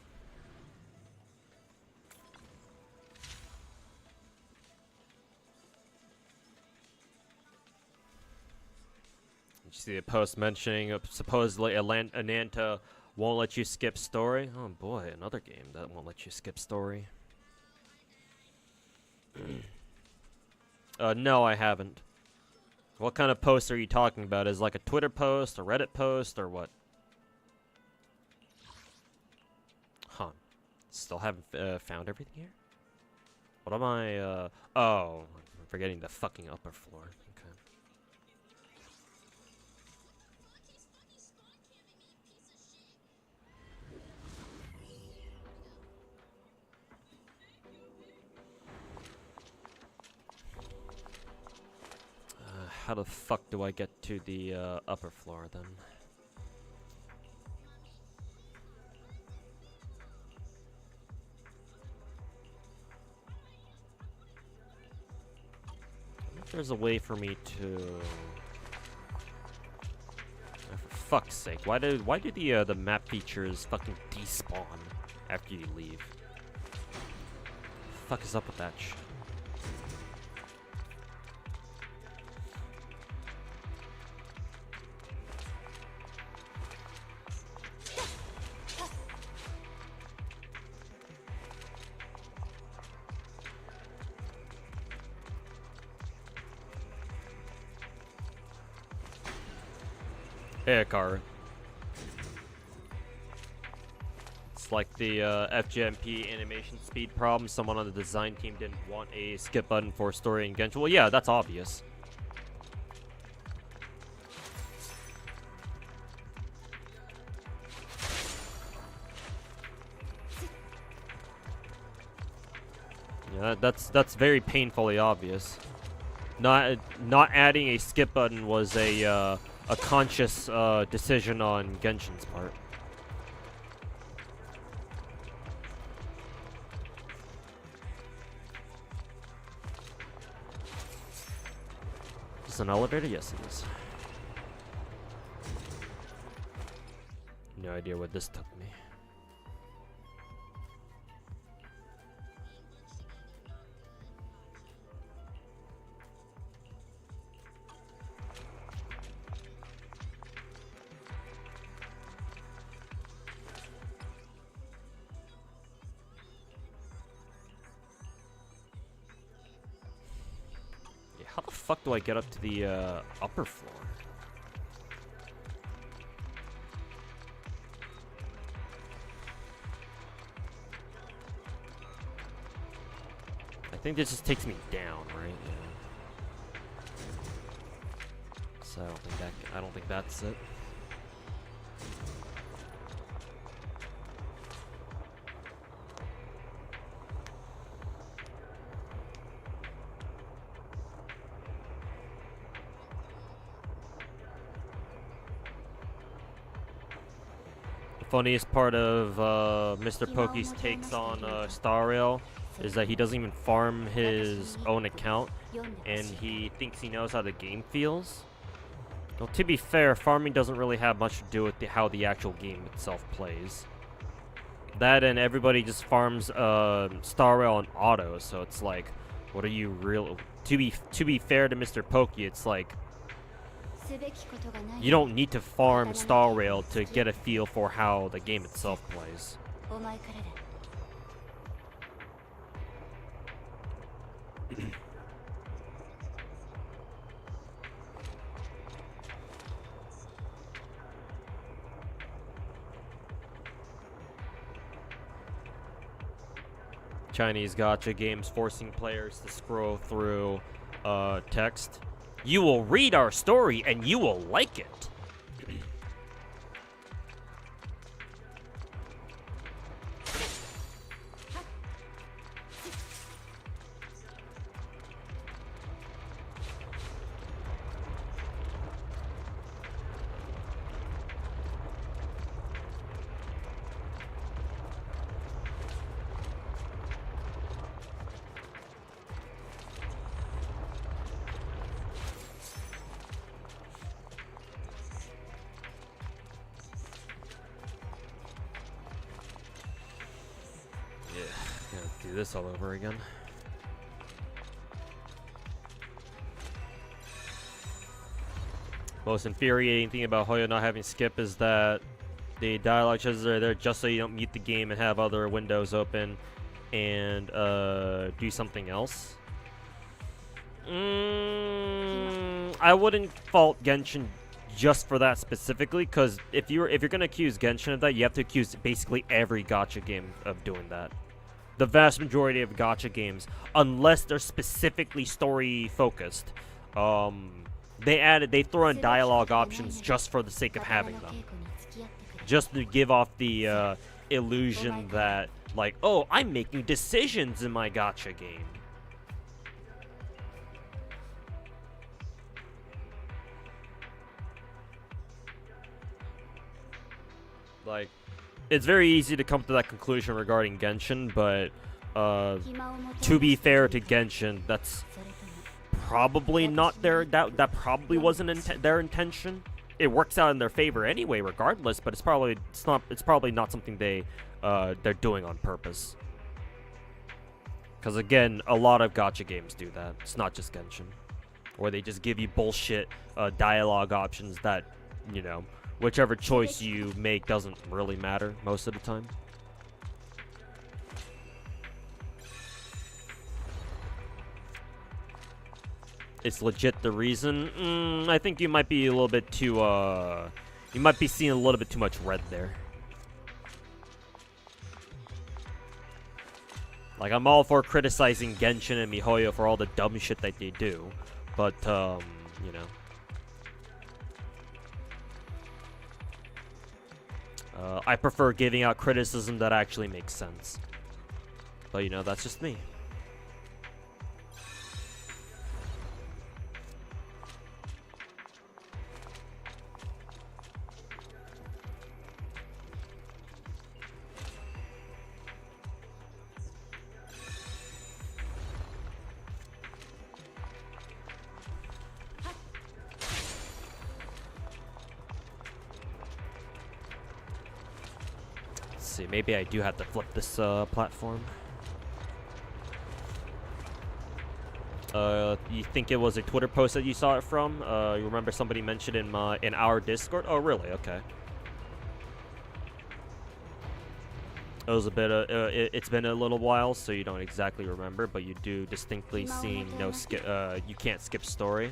Did you see a post mentioning supposedly Ananta won't let you skip story? Oh boy, another game that won't let you skip story. No, I haven't. What kind of post are you talking about? Is it like a Twitter post, a Reddit post, or what? Huh. Still haven't found everything here? What am I, oh, I'm forgetting the fucking upper floor. Okay. How the fuck do I get to the upper floor then? I think there's a way for me to. For fuck's sake, why do the map features fucking despawn after you leave? The fuck is up with that shit? Hey, Akara. It's like the FGMP animation speed problem. Someone on the design team didn't want a skip button for story and Genshin. Well, yeah, that's obvious. Yeah, that's very painfully obvious. Not adding a skip button was a conscious decision on Genshin's part. Is this an elevator? Yes, it is. No idea where this took me. How the fuck do I get up to the upper floor? I think this just takes me down, right? Yeah. So I don't think that's it. Funniest part of Mr. Pokey's takes on Star Rail is that he doesn't even farm his own account, and he thinks he knows how the game feels. Well, to be fair, farming doesn't really have much to do with how the actual game itself plays. That and everybody just farms Star Rail on auto, so it's like, what are you real? To be fair to Mr. Pokey, it's like, you don't need to farm Star Rail to get a feel for how the game itself plays. Chinese gacha games forcing players to scroll through text. You will read our story and you will like it. Do this all over again. Most infuriating thing about Hoyo not having skip is that the dialogue choices are there just so you don't mute the game and have other windows open and do something else. I wouldn't fault Genshin just for that specifically, because if you're gonna accuse Genshin of that, you have to accuse basically every gacha game of doing that. The vast majority of gacha games, unless they're specifically story focused, they throw in dialogue options just for the sake of having them, just to give off the illusion that, like, oh, I'm making decisions in my gacha game. Like, it's very easy to come to that conclusion regarding Genshin, but to be fair to Genshin, that's probably not that probably wasn't their intention. It works out in their favor anyway, regardless. But it's probably not something they're doing on purpose. Because again, a lot of gacha games do that. It's not just Genshin, where they just give you bullshit dialogue options that, you know, whichever choice you make doesn't really matter most of the time. It's legit the reason. I think you might be a little bit too, you might be seeing a little bit too much red there. Like, I'm all for criticizing Genshin and MiHoYo for all the dumb shit that they do, but, you know. I prefer giving out criticism that actually makes sense. But, you know, that's just me. See, maybe I do have to flip this platform. You think it was a Twitter post that you saw it from? You remember somebody mentioned in our Discord? Oh, really? Okay. It was a bit. It's been a little while, so you don't exactly remember, but you do distinctly seeing no skip. You can't skip story.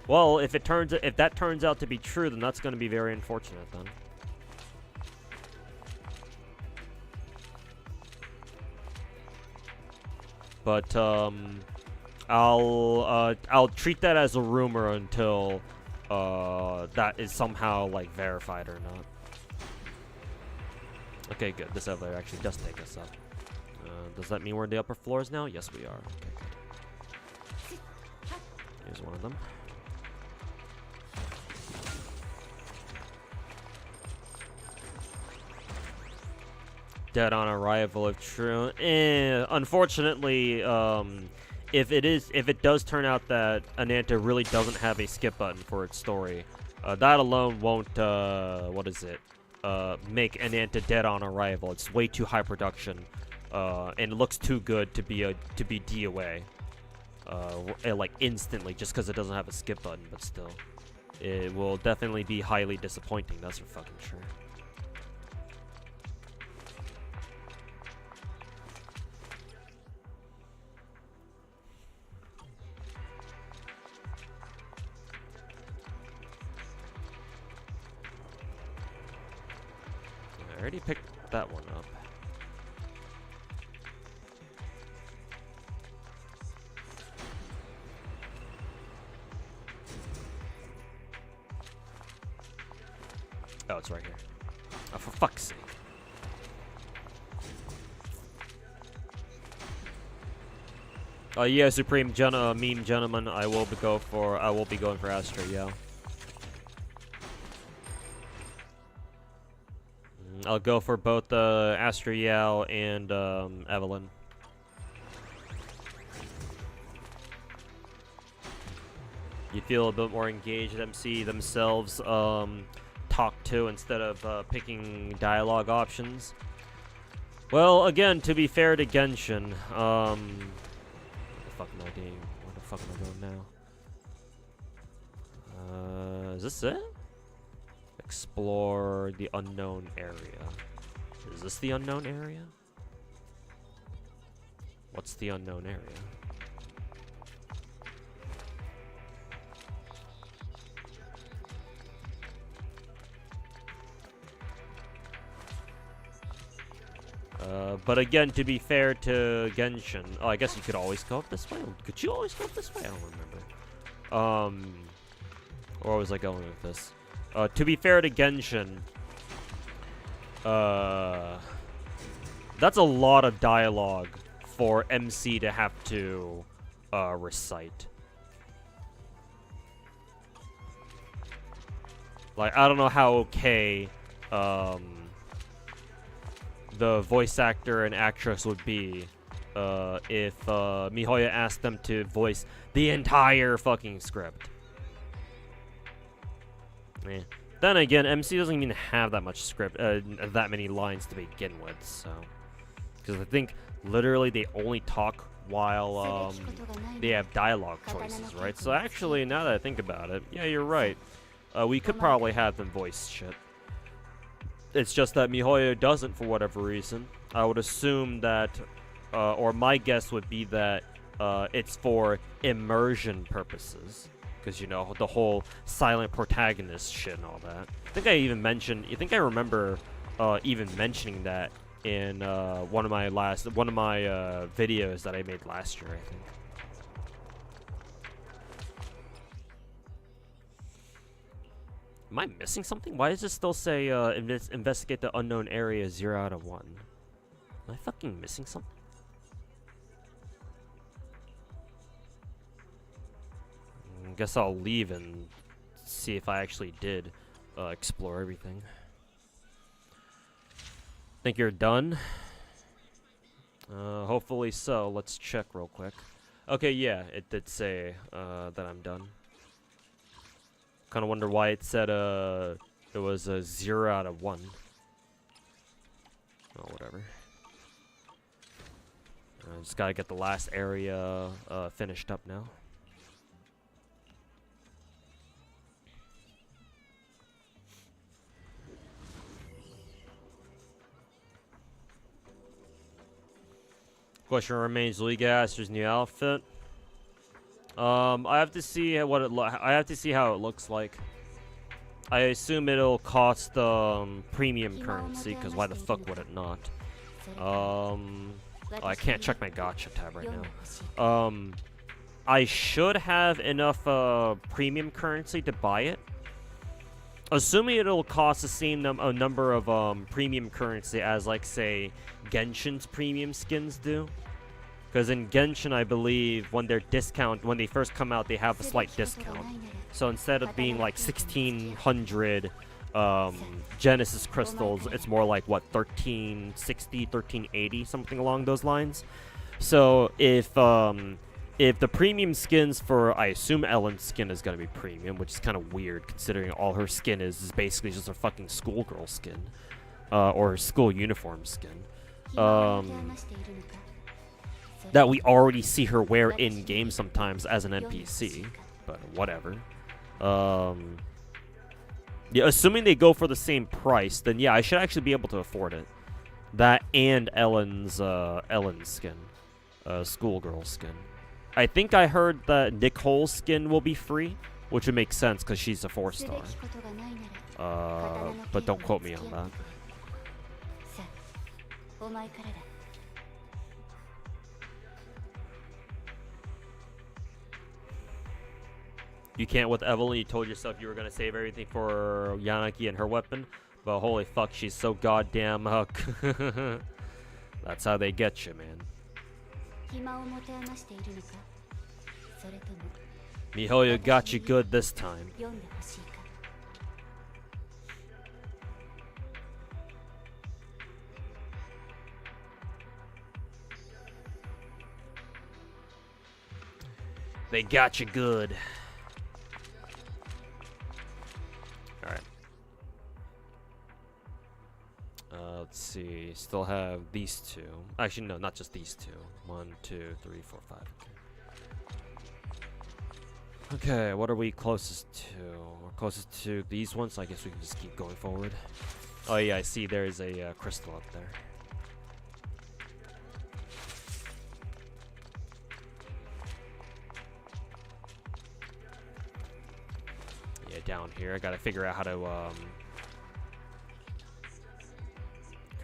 Well, if that turns out to be true, then that's going to be very unfortunate then. But I'll treat that as a rumor until that is somehow like verified or not. Okay, good. This elevator actually does take us up. Does that mean we're in the upper floors now? Yes, we are. Okay, good. Here's one of them. Dead on arrival if true. Unfortunately, if it does turn out that Ananta really doesn't have a skip button for its story, that alone won't make Ananta dead on arrival. It's way too high production, and it looks too good to be DOA, like instantly, just because it doesn't have a skip button. But still, it will definitely be highly disappointing. That's for fucking sure. I already picked that one up. Oh, it's right here. Oh, for fuck's sake. Yeah, Supreme Meme Gentleman, I will be going for Astra, yeah. I'll go for both Astriel and Evelyn. You feel a bit more engaged. Them see themselves talk to instead of picking dialogue options. Well, again, to be fair to Genshin, what the fuck am I doing? Where the fuck am I going now? Is this it? Explore the unknown area. Is this the unknown area? What's the unknown area? But again, to be fair to Genshin, oh, I guess you could always go up this way. Could you always go up this way? I don't remember. Where was I going with this? To be fair to Genshin, that's a lot of dialogue for MC to have to recite. Like, I don't know how okay the voice actor and actress would be if Mihoyo asked them to voice the entire fucking script. Then again, MC doesn't even have that much script, that many lines to begin with, so. Because I think literally they only talk while they have dialogue choices, right? So actually, now that I think about it, yeah, you're right. We could probably have them voice shit. It's just that Mihoyo doesn't for whatever reason. I would assume that, or my guess would be that it's for immersion purposes. Because, you know, the whole silent protagonist shit and all that. I think I even mentioned, I think I remember even mentioning that in one of my videos that I made last year, I think. Am I missing something? Why does it still say investigate the unknown area 0 out of 1? Am I fucking missing something? I guess I'll leave and see if I actually did explore everything. Think you're done? Hopefully so. Let's check real quick. Okay, yeah, it did say that I'm done. Kind of wonder why it said it was a 0 out of 1. Oh, whatever. Just gotta get the last area finished up now. Question remains: will you get Aster's new outfit? I have to see what I have to see how it looks like. I assume it'll cost premium currency, because why the fuck would it not? I can't check my gacha tab right now. I should have enough premium currency to buy it. Assuming it'll cost the same number of premium currency as, like, say, Genshin's premium skins do. Because in Genshin, I believe, when they first come out, they have a slight discount. So instead of being like 1,600 Genesis crystals, it's more like, what, 1,360, 1,380, something along those lines. So if the premium skins for, I assume Ellen's skin is going to be premium, which is kind of weird considering all her skin is basically just a fucking schoolgirl skin. Or her school uniform skin. That we already see her wear in-game sometimes as an NPC. But whatever. Yeah, assuming they go for the same price, then yeah, I should actually be able to afford it. That and Ellen's skin. Schoolgirl skin. I think I heard that Nicole's skin will be free, which would make sense because she's a 4-star. But don't quote me on that. You can't with Evelyn. You told yourself you were gonna save everything for Yanaki and her weapon, but holy fuck, she's so goddamn That's how they get you, man. 暇を持て余しているのか、それとも Mihoyo got you good this time. 読んでほしいか。 They got you good. Alright. Let's see. Still have these two. Actually, no, not just these two. 1, 2, 3, 4, 5. Okay, what are we closest to? We're closest to these ones, so I guess we can just keep going forward. Oh yeah, I see there's a crystal up there. Yeah, down here. I gotta figure out how to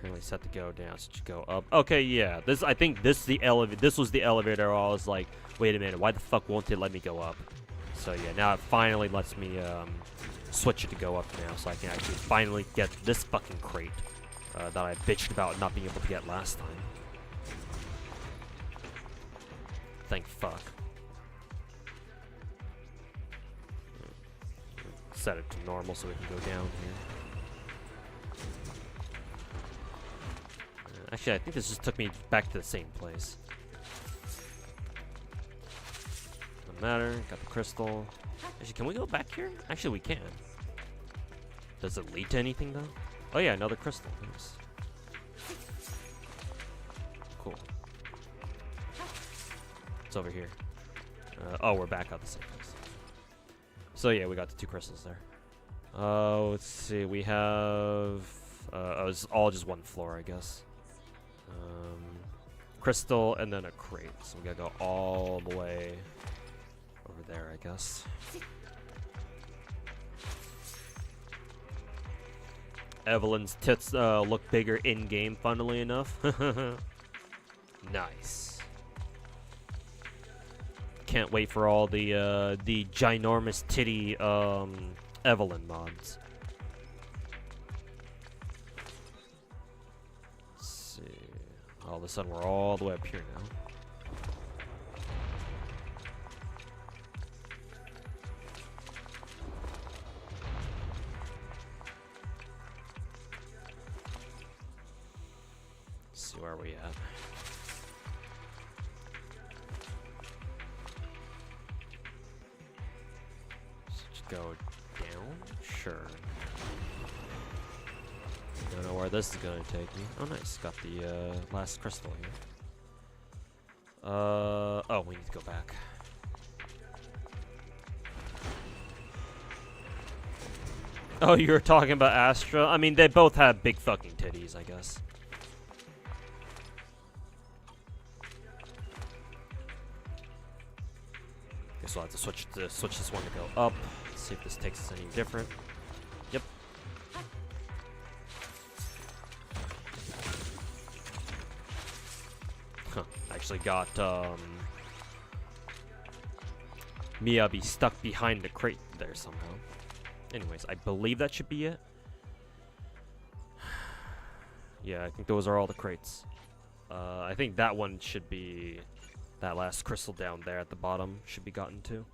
currently set the go down, so just go up. Okay, yeah. I think this was the elevator. I was like, wait a minute, why the fuck won't it let me go up? So yeah, now it finally lets me switch it to go up now, so I can actually finally get this fucking crate that I bitched about not being able to get last time. Thank fuck. Set it to normal so we can go down here. Actually, I think this just took me back to the same place. Doesn't matter. Got the crystal. Actually, can we go back here? Actually, we can. Does it lead to anything, though? Oh, yeah, another crystal. Nice. Cool. It's over here. Oh, we're back at the same place. So, yeah, we got the 2 crystals there. Let's see. We have... oh, it's all just 1 floor, I guess. Crystal and then a crate. So we gotta go all the way over there, I guess. Evelyn's tits look bigger in-game, funnily enough. Nice. Can't wait for all the ginormous titty Evelyn mods. All of a sudden, we're all the way up here now. Let's see where we at. Just go down? Sure. Don't know where this is gonna take me. Oh, nice. Got the last crystal here. Oh, we need to go back. Oh, you were talking about Astra? I mean, they both have big fucking titties, I guess. Guess we'll have to switch this one to go up. Let's see if this takes us any different. Yep. Actually got Miyabi stuck behind the crate there somehow. Anyways, I believe that should be it. Yeah, I think those are all the crates. I think that one should be that last crystal down there at the bottom should be gotten to.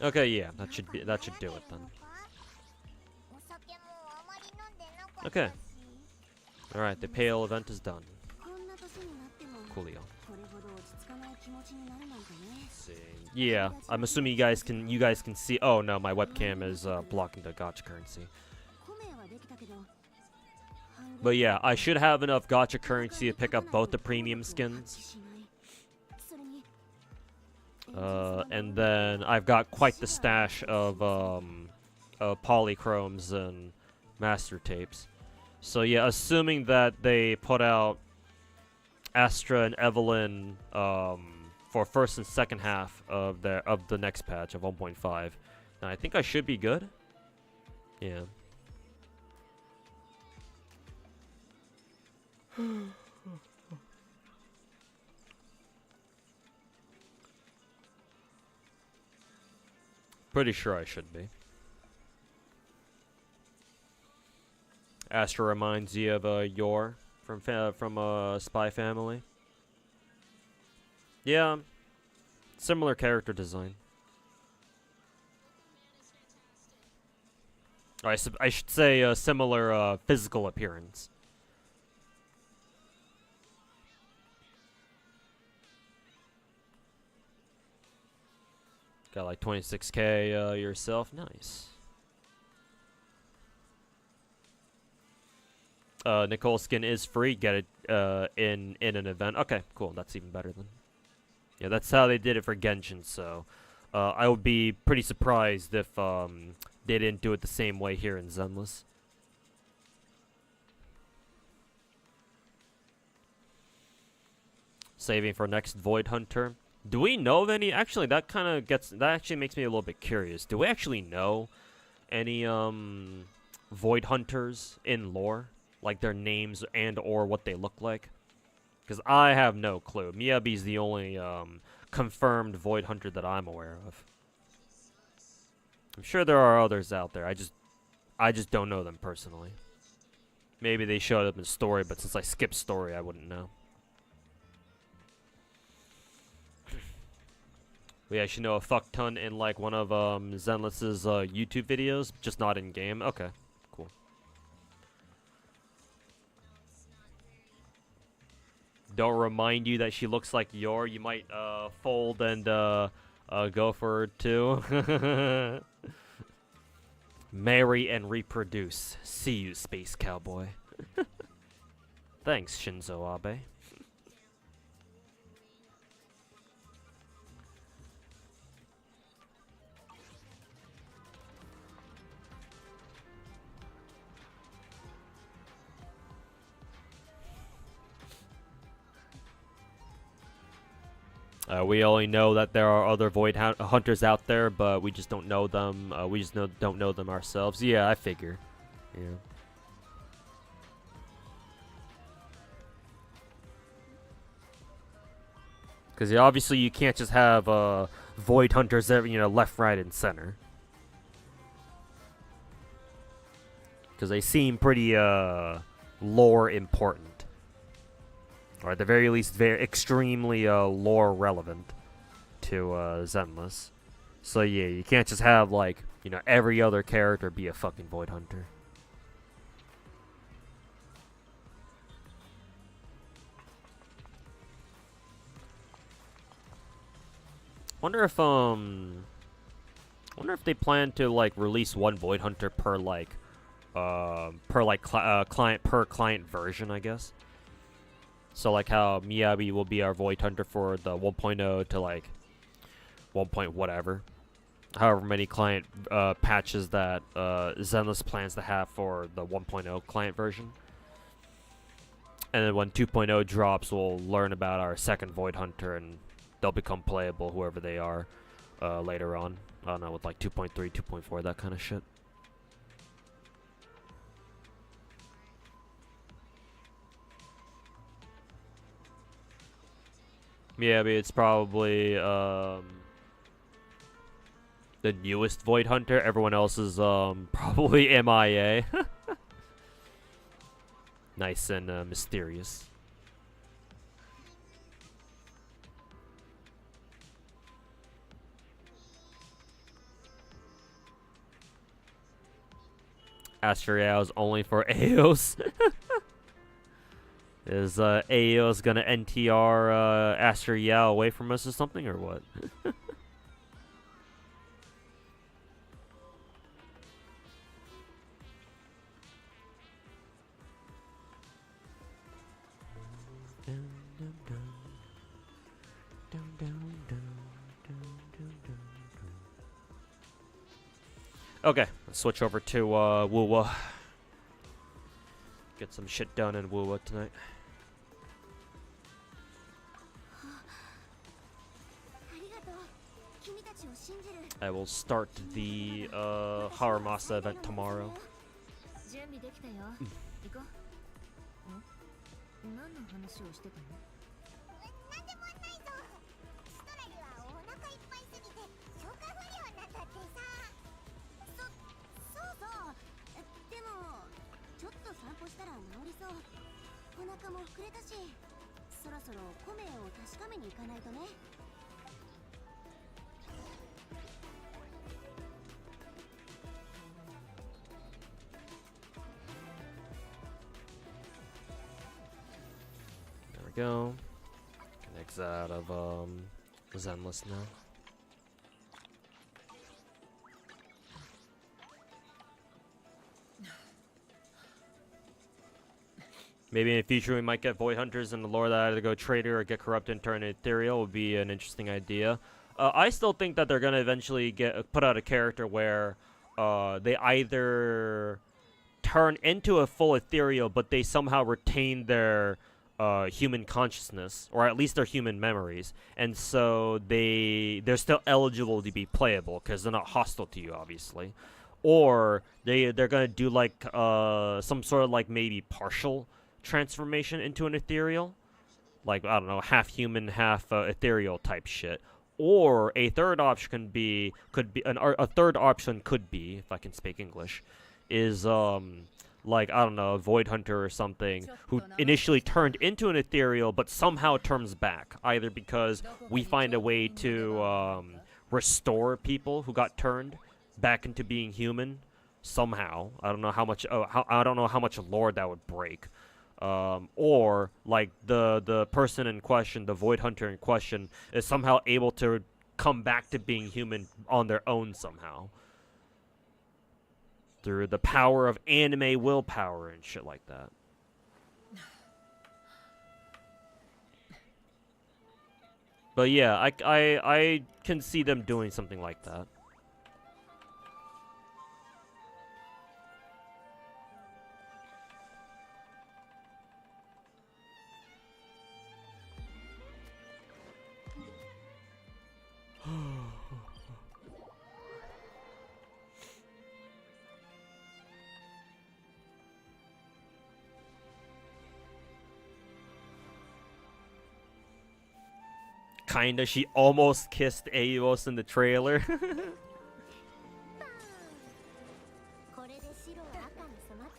Okay, yeah, that should do it then. Okay. Alright, the pale event is done. Coolio. See. Yeah, I'm assuming you guys can see. Oh no, my webcam is blocking the gacha currency. But yeah, I should have enough gacha currency to pick up both the premium skins. And then I've got quite the stash of polychromes and master tapes. So yeah, assuming that they put out Astra and Evelyn for first and second half of the next patch of 1.5, I think I should be good. Yeah. Pretty sure I should be. Astra reminds you of Yor from Spy Family. Yeah, similar character design. I should say similar physical appearance. Got like 26k yourself. Nice. Nicole skin is free. Get it in an event. Okay, cool. That's even better then. Yeah, that's how they did it for Genshin. So I would be pretty surprised if they didn't do it the same way here in Zenless. Saving for next Void Hunter. Do we know of any? Actually, that actually makes me a little bit curious. Do we actually know any Void Hunters in lore? Like their names and or what they look like? Because I have no clue. Miyabi's the only confirmed Void Hunter that I'm aware of. I'm sure there are others out there. I just don't know them personally. Maybe they showed up in story, but since I skipped story, I wouldn't know. We actually know a fuck ton in like one of Zenless's YouTube videos, just not in game. Okay, cool. Don't remind you that she looks like Yor. You might fold and go for her too. Marry and reproduce. See you, space cowboy. Thanks, Shinzo Abe. We only know that there are other Void Hunters out there, but we just don't know them. We just don't know them ourselves. Yeah, I figure. Yeah. Because obviously you can't just have Void Hunters, left, right, and center. Because they seem pretty lore important. Or at the very least, very extremely lore relevant to Zenless. So yeah, you can't just have like, every other character be a fucking Void Hunter. Wonder if they plan to like release one Void Hunter per client version, I guess. So like how Miyabi will be our Void Hunter for the 1.0 to like 1. Whatever. However many client patches that Zenless plans to have for the 1.0 client version. And then when 2.0 drops, we'll learn about our second Void Hunter and they'll become playable, whoever they are, later on. I don't know, with like 2.3, 2.4, that kind of shit. Yeah, but it's probably the newest Void Hunter. Everyone else is probably MIA. Nice and mysterious. Astriao is only for Aeos. Is Aeos gonna NTR Astriao away from us or something, or what? Okay, let's switch over to Wuwa. Get some shit done in Wuwa tonight. I will start the Haramasa event tomorrow. 準備できたよ。行こう。何の話をしてたの？なんでもないぞ。ストラリはお腹いっぱいすぎて消化不良になったってさ。そうそう。でもちょっと散歩したら治りそう。お腹も膨れたし、そろそろコメを確かめに行かないとね。There we go. Can exit out of Zenless now. Maybe in the future we might get Void Hunters in the lore that either go Trader or get corrupted and turn Ethereal would be an interesting idea. I still think that they're gonna eventually put out a character where they either turn into a full Ethereal, but they somehow retain their human consciousness, or at least their human memories, and so they're still eligible to be playable because they're not hostile to you, obviously. Or they're gonna do like some sort of like maybe partial transformation into an ethereal, like I don't know, half human, half ethereal type shit. Or a third option a third option could be, if I can speak English, is like I don't know, a Void Hunter or something who initially turned into an ethereal but somehow turns back, either because we find a way to restore people who got turned back into being human somehow. I don't know how much. I don't know how much lore that would break. Or like the person in question, the Void Hunter in question, is somehow able to come back to being human on their own somehow through the power of anime willpower and shit like that. But yeah, I can see them doing something like that. Kinda, she almost kissed Aeos in the trailer. これで白は赤に染まっ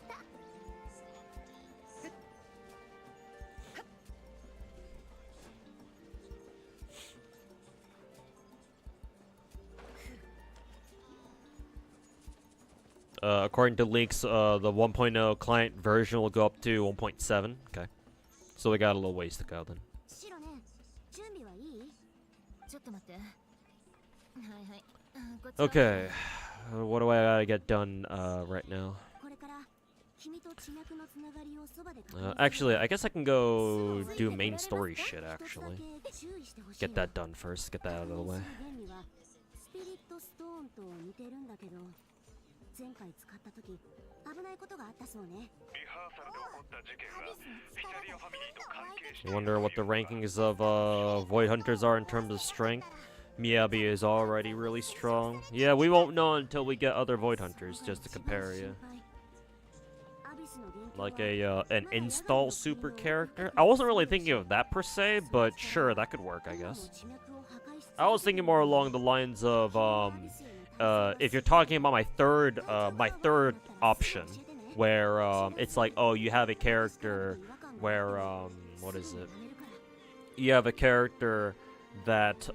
た。According to leaks, the 1.0 client version will go up to 1.7. Okay. So we got a little ways to go then. 白ね、準備はいい？ちょっと待って。はいはい。こっちは Okay. What do I gotta get done right now? これから君と血脈のつながりをそばで確認する。 Actually, I guess I can go do main story shit, actually. Get that done first. Get that out of the way. スピリットストーンと似てるんだけど、前回使った時危ないことがあったそうね。 You wonder what the rankings of Void Hunters are in terms of strength? Miyabi is already really strong. Yeah, we won't know until we get other Void Hunters, just to compare, yeah. Like an install super character? I wasn't really thinking of that per se, but sure, that could work, I guess. I was thinking more along the lines of, if you're talking about my third option, where it's like, oh, you have a character where what is it? You have a character that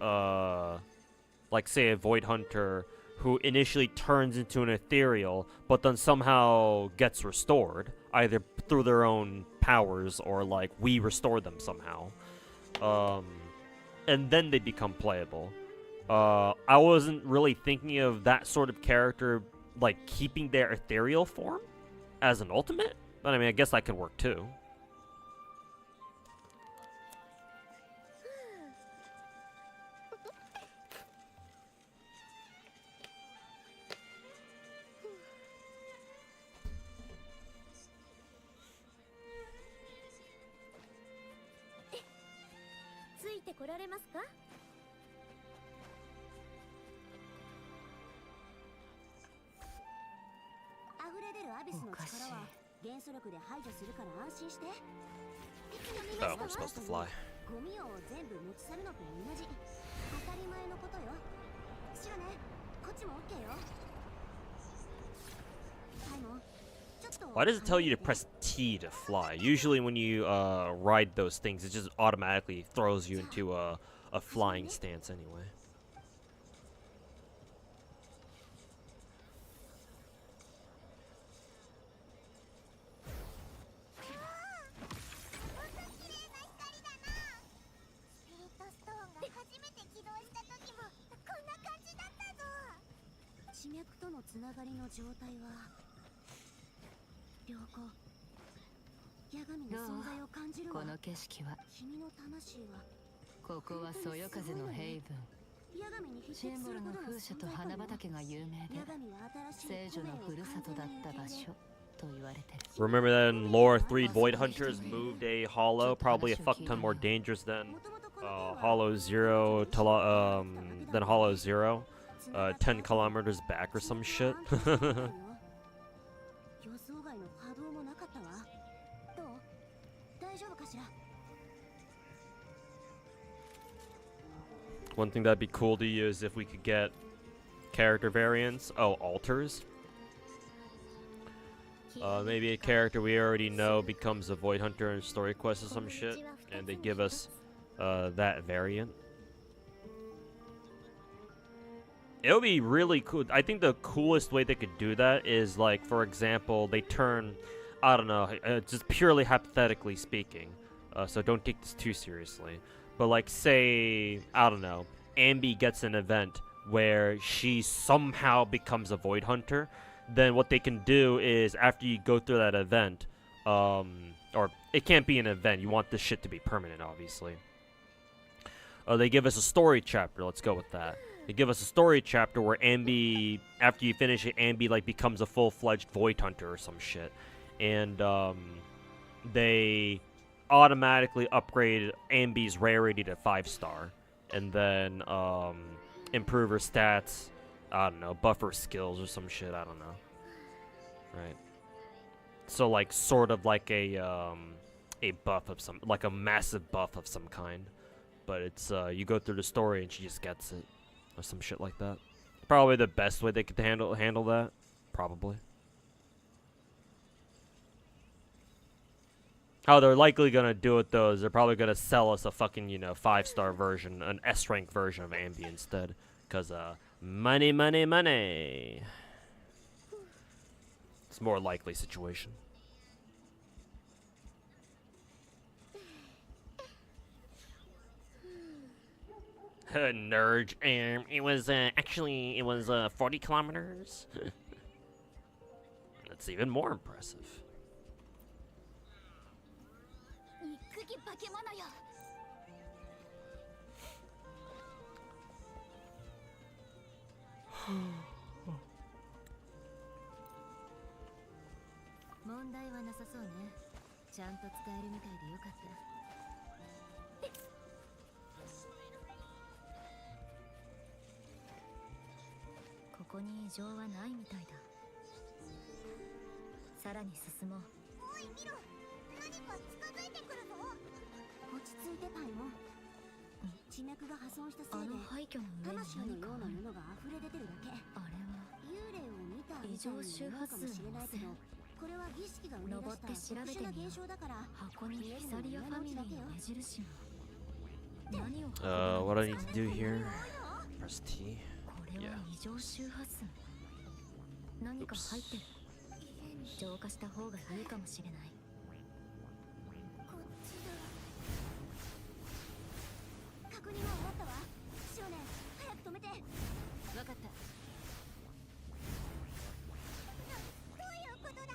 like say a Void Hunter who initially turns into an ethereal, but then somehow gets restored, either through their own powers or like we restore them somehow, and then they become playable. I wasn't really thinking of that sort of character like keeping their ethereal form as an ultimate, but I mean, I guess that could work too. ついてこられますか？ All 元素力で排除するから安心して。 Oh, I'm supposed to fly. ゴミを全部持ち去るのと同じ当たり前のことよ。シロネ、こっちも OK よ。タイモン、ちょっと Why does it tell you to press T to fly? Usually when you ride those things, it just automatically throws you into a flying stance anyway. 地脈とのつながりの状態は良好。ヤガミの存在を感じるわ。この景色は。君の魂はここはそよ風のヘイブン。ヤガミに匹シンボル敵するほどのの風車と存在感よ。花畑が有名でヤガミは新しい聖女のふるさとだった場所と言われてる。 Remember that in lore, 3 Void Hunters moved a Hollow, probably a fuck ton more dangerous than Hollow Zero, than Hollow Zero, 10 kilometers back or some shit. 予想外の波動もなかったわ。どう？大丈夫かしら？ One thing that'd be cool to use if we could get character variants. Oh, alters. Maybe a character we already know becomes a Void Hunter in Story Quest or some shit, and they give us that variant. It would be really cool. I think the coolest way they could do that is, like, for example, they turn, I don't know, just purely hypothetically speaking, so don't take this too seriously. But, like, say, I don't know, Ambi gets an event where she somehow becomes a Void Hunter, then what they can do is, after you go through that event, or it can't be an event, you want this shit to be permanent, obviously. They give us a story chapter, let's go with that. They give us a story chapter where Ambi, after you finish it, Ambi, like, becomes a full-fledged Void Hunter or some shit. And, they automatically upgrade Ambi's rarity to 5-star. And then, improve her stats, I don't know, buff her skills or some shit, I don't know. Right. So, like, sort of like a buff of some, like a massive buff of some kind. But it's, you go through the story and she just gets it. Or some shit like that. Probably the best way they could handle that. Probably. How they're likely gonna do it though is they're probably gonna sell us a fucking, you know, 5-star version, an S-rank version of Ambi instead. Cause money, money, money. It's a more likely situation. Nerd. It was actually 40 kilometers. That's even more impressive. 問題はなさそうね。ちゃんと使えるみたいでよかった。ここに異常はないみたいだ。さらに進もう。おい、見ろ。何か近づいてくるぞ。落ち着いてたいもん。地脈が破損したせいで、魂のようなものが溢れ出てるだけ。あれは幽霊を見たみたいに思うかもしれないけど、これは儀式が生み出した特殊な現象だから。箱にヒサリアファミリーの目印が。What I need to do here? Press T. これは異常周波数。何か入ってる。浄化した方がいいかもしれない。こっちだ。確認は終わったわ。少年、早く止めて。わかった。どういうことだ？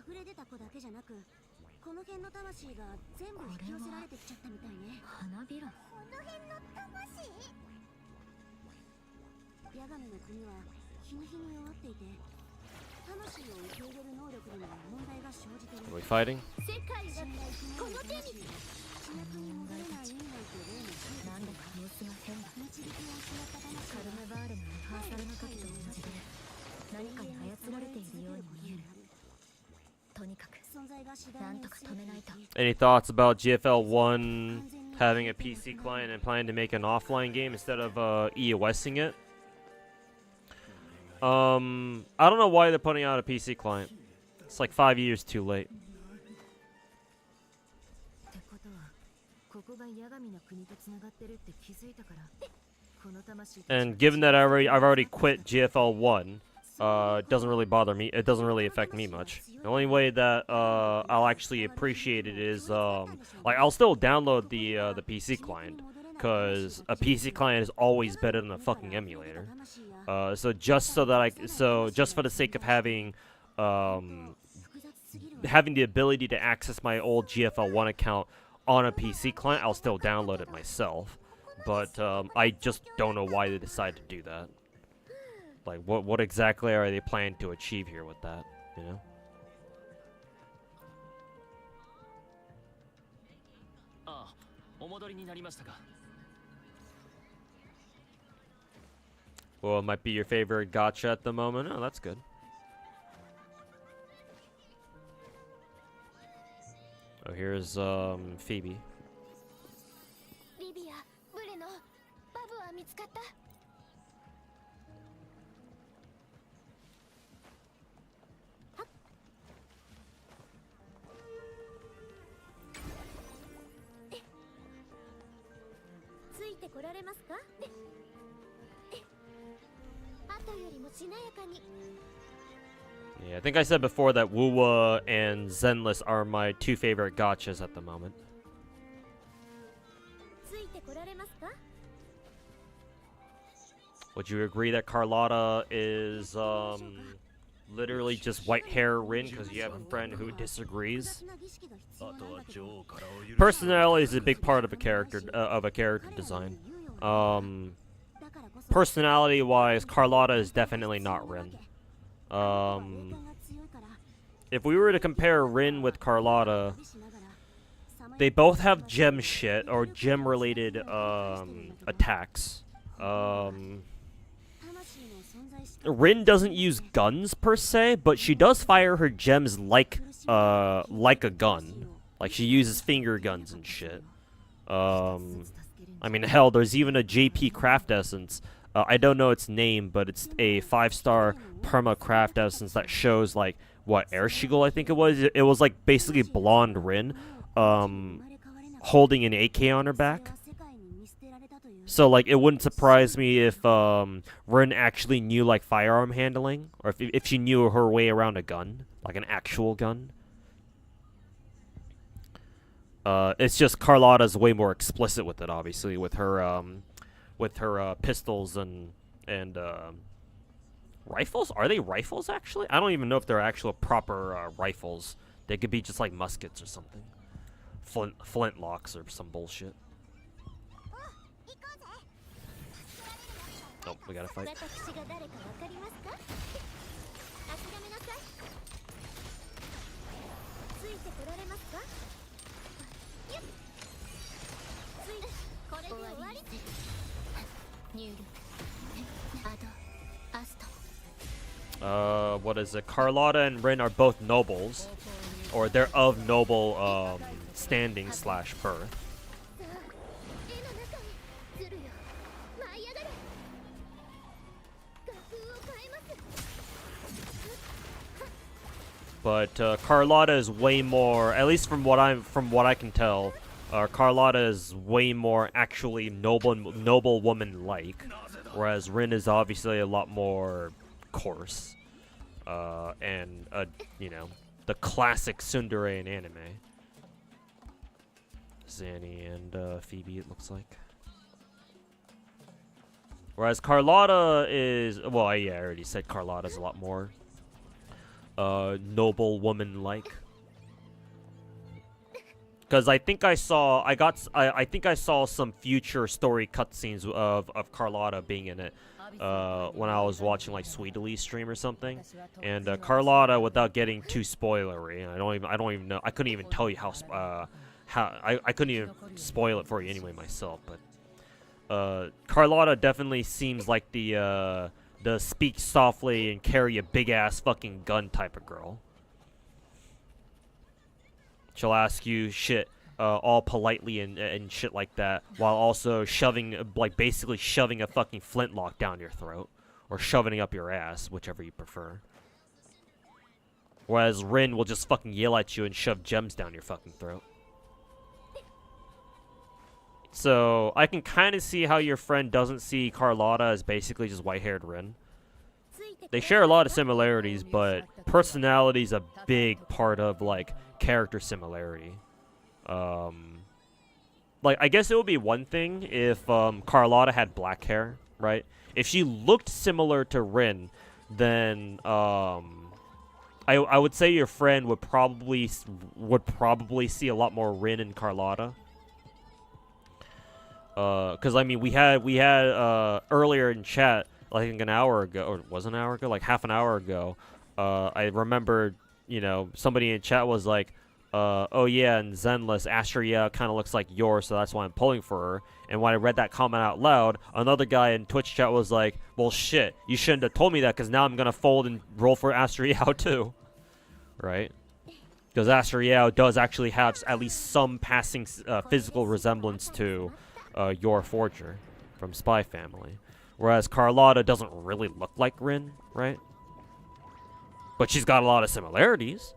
溢れ出た子だけじゃなく、この辺の魂が全部引き寄せられてきちゃったみたいね。花びら。この辺の魂？ヤガミの国は日に日に弱っていて、魂を受け入れる能力にも問題が生じている。Are we fighting? 世界がこの手に。地脈に戻れない意味なんて例のシーン。なんだか様子が変だ。導きを失った魂。カルメバーレのリハーサルの時と同じで、何かに操られているように見える。とにかくなんとか止めないと。 Any thoughts about GFL 1 having a PC client and planning to make an offline game instead of EOSing it? I don't know why they're putting out a PC client. It's like 5 years too late. And given that I've already quit GFL 1, it doesn't really bother me. It doesn't really affect me much. The only way that I'll actually appreciate it is like I'll still download the PC client, because a PC client is always better than a fucking emulator. So just for the sake of having the ability to access my old GFL 1 account on a PC client, I'll still download it myself. But I just don't know why they decided to do that. Like, what exactly are they planning to achieve here with that, you know? Well, it might be your favorite gacha at the moment. Oh, that's good. Oh, here's Phoebe. リビア、ブレノ、バブは見つかった？ついてこられますか？後よりもしなやかに。 Yeah, I think I said before that Wuwa and Zenless are my two favorite gachas at the moment. Would you agree that Carlotta is literally just white hair Rin because you have a friend who disagrees? Personality is a big part of a character design. Personality-wise, Carlotta is definitely not Rin. If we were to compare Rin with Carlotta, they both have gem shit or gem-related attacks. Rin doesn't use guns per se, but she does fire her gems like a gun. Like she uses finger guns and shit. I mean, hell, there's even a JP craft essence. I don't know its name, but it's a 5-star perma craft essence that shows like what Air Shiggle I think it was. It was like basically blonde Rin, holding an AK on her back. So like it wouldn't surprise me if Rin actually knew like firearm handling, or if she knew her way around a gun, like an actual gun. It's just Carlotta's way more explicit with it, obviously, with her pistols and rifles. Are they rifles actually? I don't even know if they're actual proper rifles. They could be just like muskets or something, flintlocks or some bullshit. Oh, we gotta fight. What is it? Carlotta and Rin are both nobles, or they're of noble standing slash birth. But Carlotta is way more, at least from what I can tell, Carlotta is way more actually noble woman like, whereas Rin is obviously a lot more coarse, and you know, the classic tsundere in anime. Zanny and Phoebe, it looks like. Whereas Carlotta is, well, yeah, I already said Carlotta's a lot more noble woman like. Because I think I saw some future story cutscenes of Carlotta being in it when I was watching like Sweetely's stream or something. And Carlotta, without getting too spoilery, I don't even know. I couldn't even tell you how I couldn't even spoil it for you anyway myself. But Carlotta definitely seems like the the speak softly and carry a big ass fucking gun type of girl. She'll ask you shit all politely and shit like that, while also shoving, like, basically shoving a fucking flintlock down your throat. Or shoving it up your ass, whichever you prefer. Whereas Rin will just fucking yell at you and shove gems down your fucking throat. So, I can kind of see how your friend doesn't see Carlotta as basically just white-haired Rin. They share a lot of similarities, but personality is a big part of, like, character similarity. Like, I guess it would be one thing if Carlotta had black hair, right? If she looked similar to Rin, then I would say your friend would probably see a lot more Rin and Carlotta. Because I mean, we had earlier in chat, like an hour ago, or was it an hour ago, like half an hour ago. I remember, you know, somebody in chat was like, oh yeah, and Zenless, Astria kind of looks like yours, so that's why I'm pulling for her. And when I read that comment out loud, another guy in Twitch chat was like, well shit, you shouldn't have told me that, because now I'm going to fold and roll for Astria too. Right? Because Astria does actually have at least some passing physical resemblance to your Forger from Spy Family. Whereas Carlotta doesn't really look like Rin, right? But she's got a lot of similarities.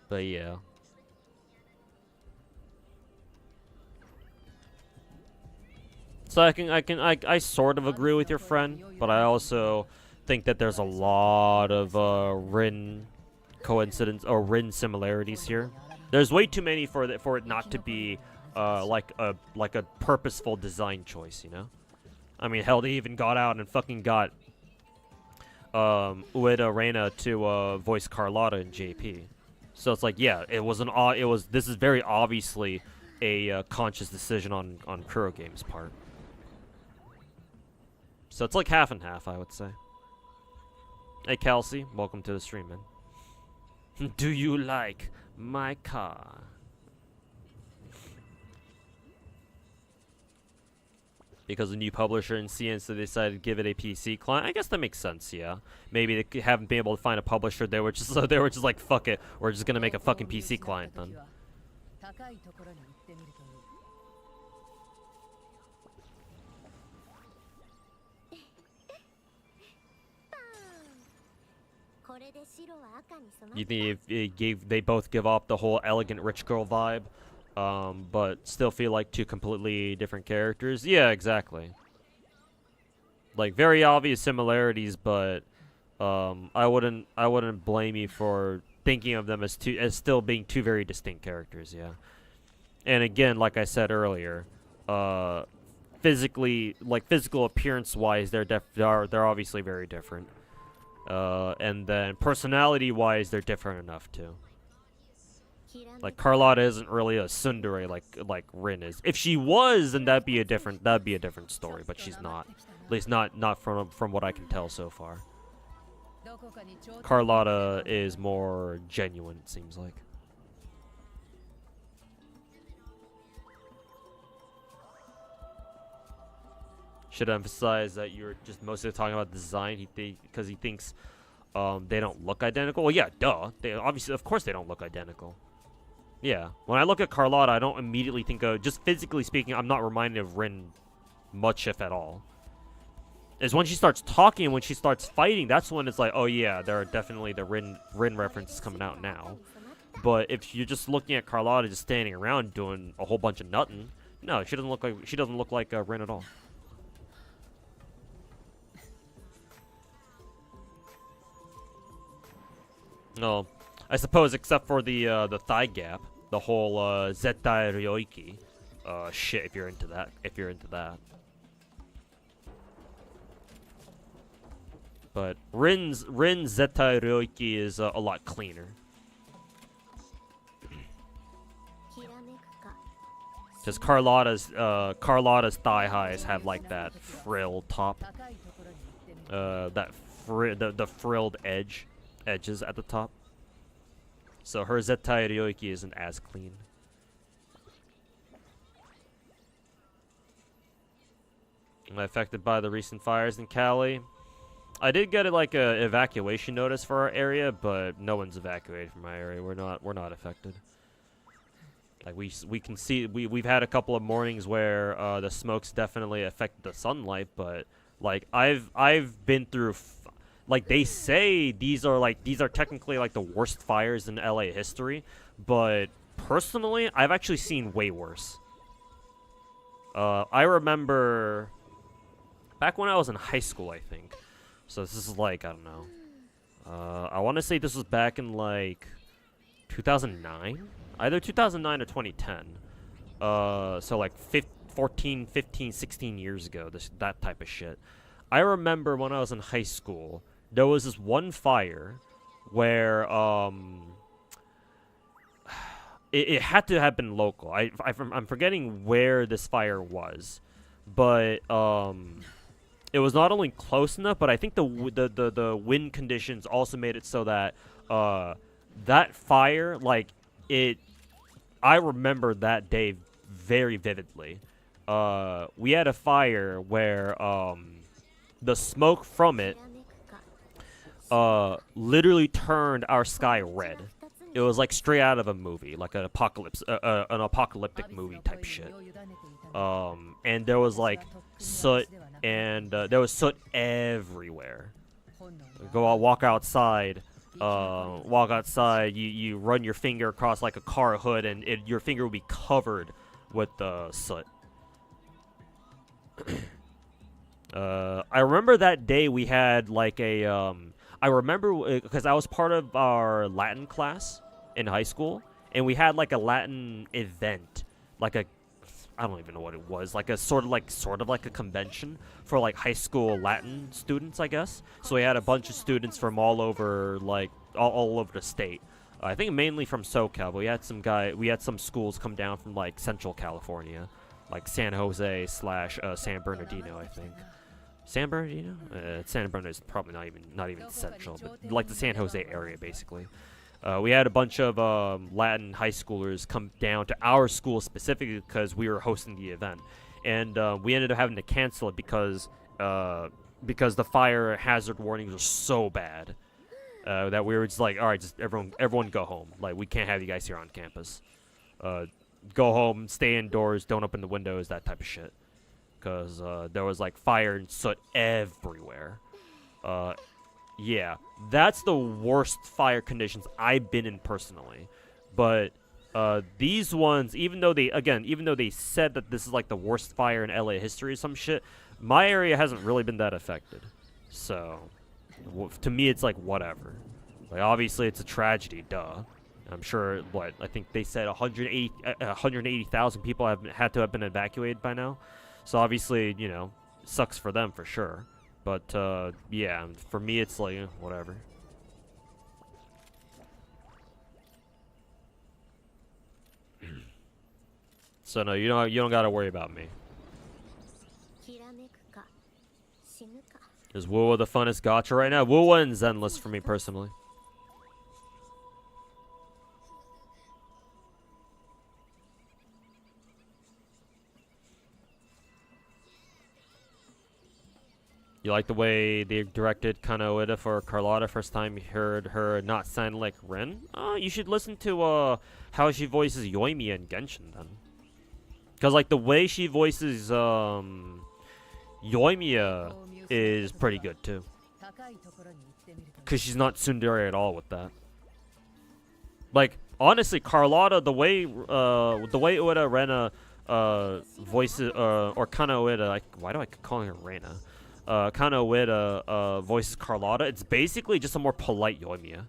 But yeah. So I sort of agree with your friend, but I also think that there's a lot of Rin coincidence or Rin similarities here. There's way too many for it not to be like a purposeful design choice, you know? I mean, hell, they even got out and fucking got Ueda Reina to voice Carlotta in JP. So it's like, yeah, this is very obviously a conscious decision on Kuro Games' part. So it's like half and half, I would say. Hey, Kelsey, welcome to the stream, man. Do you like my car? Because a new publisher in CN, so they decided to give it a PC client. I guess that makes sense, yeah. Maybe they haven't been able to find a publisher. They were just like, fuck it, we're just gonna make a fucking PC client then. You think they both give off the whole elegant rich girl vibe? But still feel like two completely different characters. Yeah, exactly. Like very obvious similarities, but I wouldn't blame you for thinking of them as still being two very distinct characters. Yeah. And again, like I said earlier, physical appearance wise, they're obviously very different. And then personality wise, they're different enough too. Like Carlotta isn't really a tsundere like Rin is. If she was, then that'd be a different story. But she's not. At least not from what I can tell so far. Carlotta is more genuine, it seems like. Should emphasize that you're just mostly talking about design. Because he thinks they don't look identical. Well, yeah, duh. They obviously, of course, they don't look identical. Yeah, when I look at Carlotta, I don't immediately think of, just physically speaking, I'm not reminded of Rin much, if at all. It's when she starts talking and when she starts fighting, that's when it's like, oh yeah, there are definitely the Rin references coming out now. But if you're just looking at Carlotta just standing around doing a whole bunch of nothing, no, she doesn't look like Rin at all. No. I suppose, except for the thigh gap, the whole Zettai Ryoiki shit. If you're into that, But Rin's Zettai Ryoiki is a lot cleaner. Because Carlotta's thigh highs have like that frill top, the frilled edges at the top. So her Zettai Ryoiki isn't as clean. Am I affected by the recent fires in Cali? I did get like a evacuation notice for our area, but no one's evacuated from my area. We're not affected. Like we can see we've had a couple of mornings where the smokes definitely affect the sunlight, but like I've been through like they say these are technically like the worst fires in LA history, but personally I've actually seen way worse. I remember back when I was in high school, I think. So this is like, I don't know. I want to say this was back in like 2009? Either 2009 or 2010. So like 14, 15, 16 years ago, that type of shit. I remember when I was in high school, there was this one fire where it had to have been local. I'm forgetting where this fire was, but it was not only close enough, but I think the wind conditions also made it so that that fire, like I remember that day very vividly. We had a fire where the smoke from it literally turned our sky red. It was like straight out of a movie, like an apocalyptic movie type shit. And there was like soot, and there was soot everywhere. Go out, walk outside. You run your finger across like a car hood, and your finger will be covered with soot. I remember that day we had like a I remember because I was part of our Latin class in high school, and we had like a Latin event, like I don't even know what it was, like a sort of like a convention for like high school Latin students, I guess. So we had a bunch of students from all over, like all over the state. I think mainly from SoCal, but we had some schools come down from like Central California, like San Jose / San Bernardino, I think. San Bernardino? San Bernardino is probably not even central, but like the San Jose area, basically. We had a bunch of Latin high schoolers come down to our school specifically because we were hosting the event, and we ended up having to cancel it because the fire hazard warnings were so bad that we were just like, all right, just everyone go home. Like, we can't have you guys here on campus. Go home, stay indoors, don't open the windows, that type of shit. Because there was like fire and soot everywhere. Yeah, that's the worst fire conditions I've been in personally. But these ones, even though they said that this is like the worst fire in LA history or some shit, my area hasn't really been that affected. So, to me, it's like whatever. Like, obviously, it's a tragedy, duh. I'm sure, I think they said 180,000 people had to have been evacuated by now. So, obviously, sucks for them for sure. But, yeah, for me, it's like, whatever. So, no, you don't gotta worry about me. Is Wuwa the funnest gacha right now? Wuwa and Zenless for me, personally. You like the way they directed Kanoeda for Carlotta? First time you heard her not sound like Rin? You should listen to how she voices Yoimiya in Genshin then. Because like the way she voices Yoimiya is pretty good too. Because she's not tsundere at all with that. Like honestly, Carlotta, the way Ueda Rena voices or Kanoeda, why do I keep calling her Rena? Kanoeda voices Carlotta, it's basically just a more polite Yoimiya.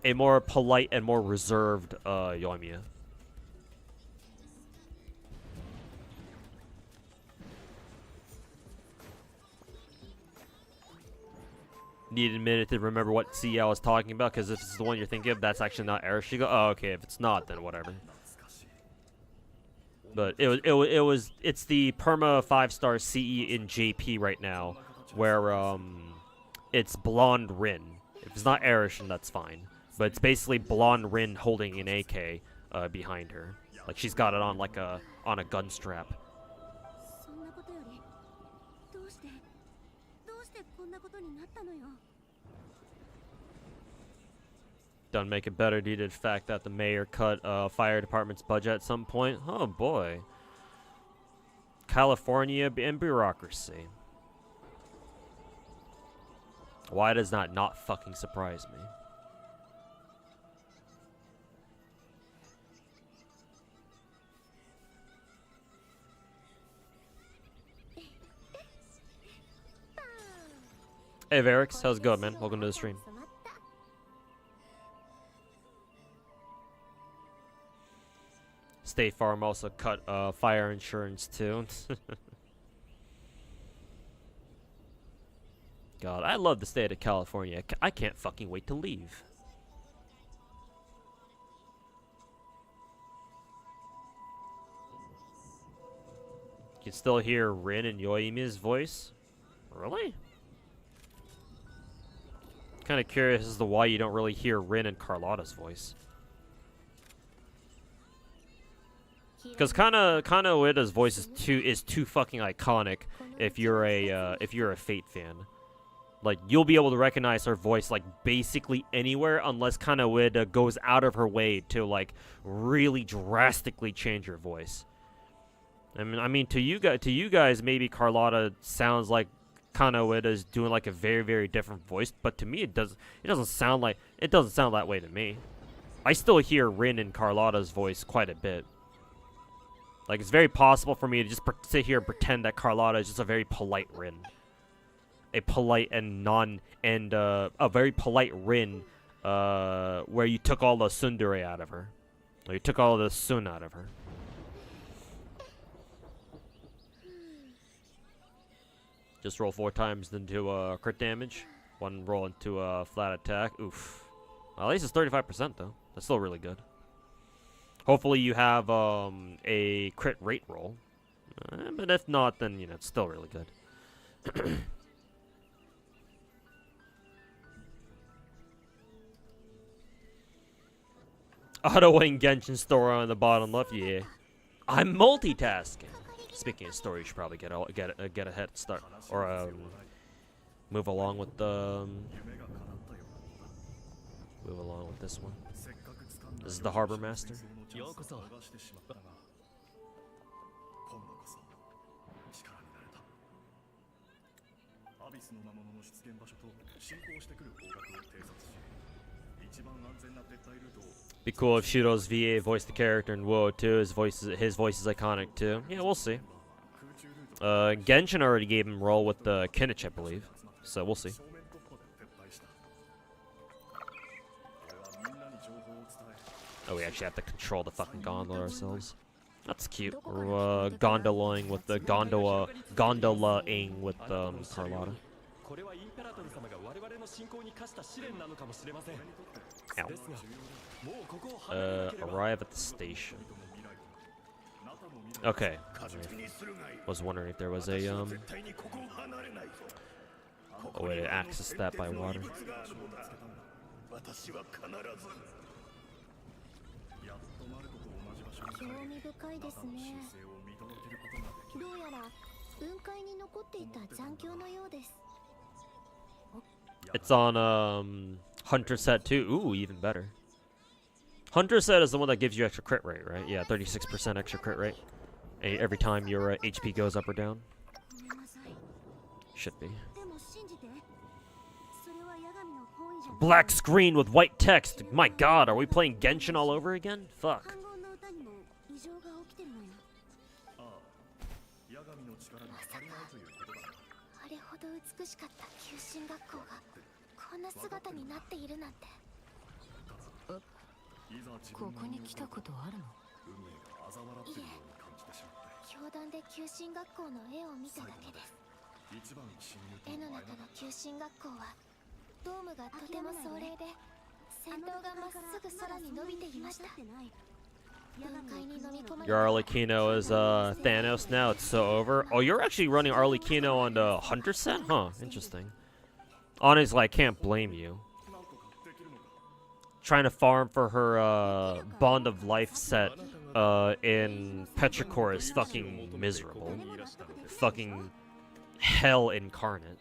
A more polite and more reserved Yoimiya. Need a minute to remember what CE I was talking about, because if it's the one you're thinking of, that's actually not Arashiga. Oh, okay, if it's not, then whatever. But it's the perma 5-star CE in JP right now, where it's blonde Rin. If it's not Arishin, that's fine. But it's basically blonde Rin holding an AK behind her. Like she's got it on like on a gun strap. そんなことよりどうしてこんなことになったのよ。 Doesn't make it better due to the fact that the mayor cut fire department's budget at some point. Oh boy. California and bureaucracy. Why does that not fucking surprise me? Hey Varix, how's it going, man? Welcome to the stream. State Farm also cut fire insurance too. God, I love the state of California. I can't fucking wait to leave. You can still hear Rin and Yoimi's voice? Really? Kind of curious as to why you don't really hear Rin and Carlotta's voice. Because kind of Ueda's voice is too fucking iconic if you're a Fate fan. Like you'll be able to recognize her voice like basically anywhere unless kind of Ueda goes out of her way to like really drastically change her voice. I mean to you guys maybe Carlotta sounds like kind of Ueda's doing like a very, very different voice, but to me it doesn't sound that way to me. I still hear Rin and Carlotta's voice quite a bit. Like, it's very possible for me to just sit here and pretend that Carlotta is just a very polite Rin. A polite and a very polite Rin, where you took all the tsundere out of her. Or you took all the sun out of her. Just roll 4 times into crit damage. 1 roll into a flat attack. Oof. Well, at least it's 35% though. That's still really good. Hopefully you have a crit rate roll. But if not, then, you know, it's still really good. Auto-wing Genshin story on the bottom left, yeah. I'm multitasking. Speaking of story, you should probably get a head start. Or, move along with the... move along with this one. This is the Harbor Master. Be cool if Shudo's VA voiced the character in WoW too. His voice is iconic too. Yeah, we'll see. Genshin already gave him a role with the Kinnich, I believe. So we'll see. Oh, we actually have to control the fucking gondola ourselves. That's cute. We're gondolaing with the gondola-ing with Carlotta. Ow. Arrive at the station. Okay. Was wondering if there was a way to access that by water. 興味深いですね。どうやら雲海に残っていた残響のようです。 It's on Hunter set too. Ooh, even better. Hunter set is the one that gives you extra crit rate, right? Yeah, 36% extra crit rate every time your HP goes up or down. Should be. Black screen with white text. My God, are we playing Genshin all over again? Fuck. 美しかった求心学校がこんな姿になっているなんて。ここに来たことあるの？いえ、教団で求心学校の絵を見ただけです。絵の中の求心学校はドームがとても壮麗で先頭がまっすぐ空に伸びていました。 Your Arlecchino is Thanos now. It's so over. Oh, you're actually running Arlecchino on the Hunter set? Huh, interesting. Honestly, I can't blame you. Trying to farm for her Bond of Life set in Petrichor is fucking miserable. Fucking hell incarnate.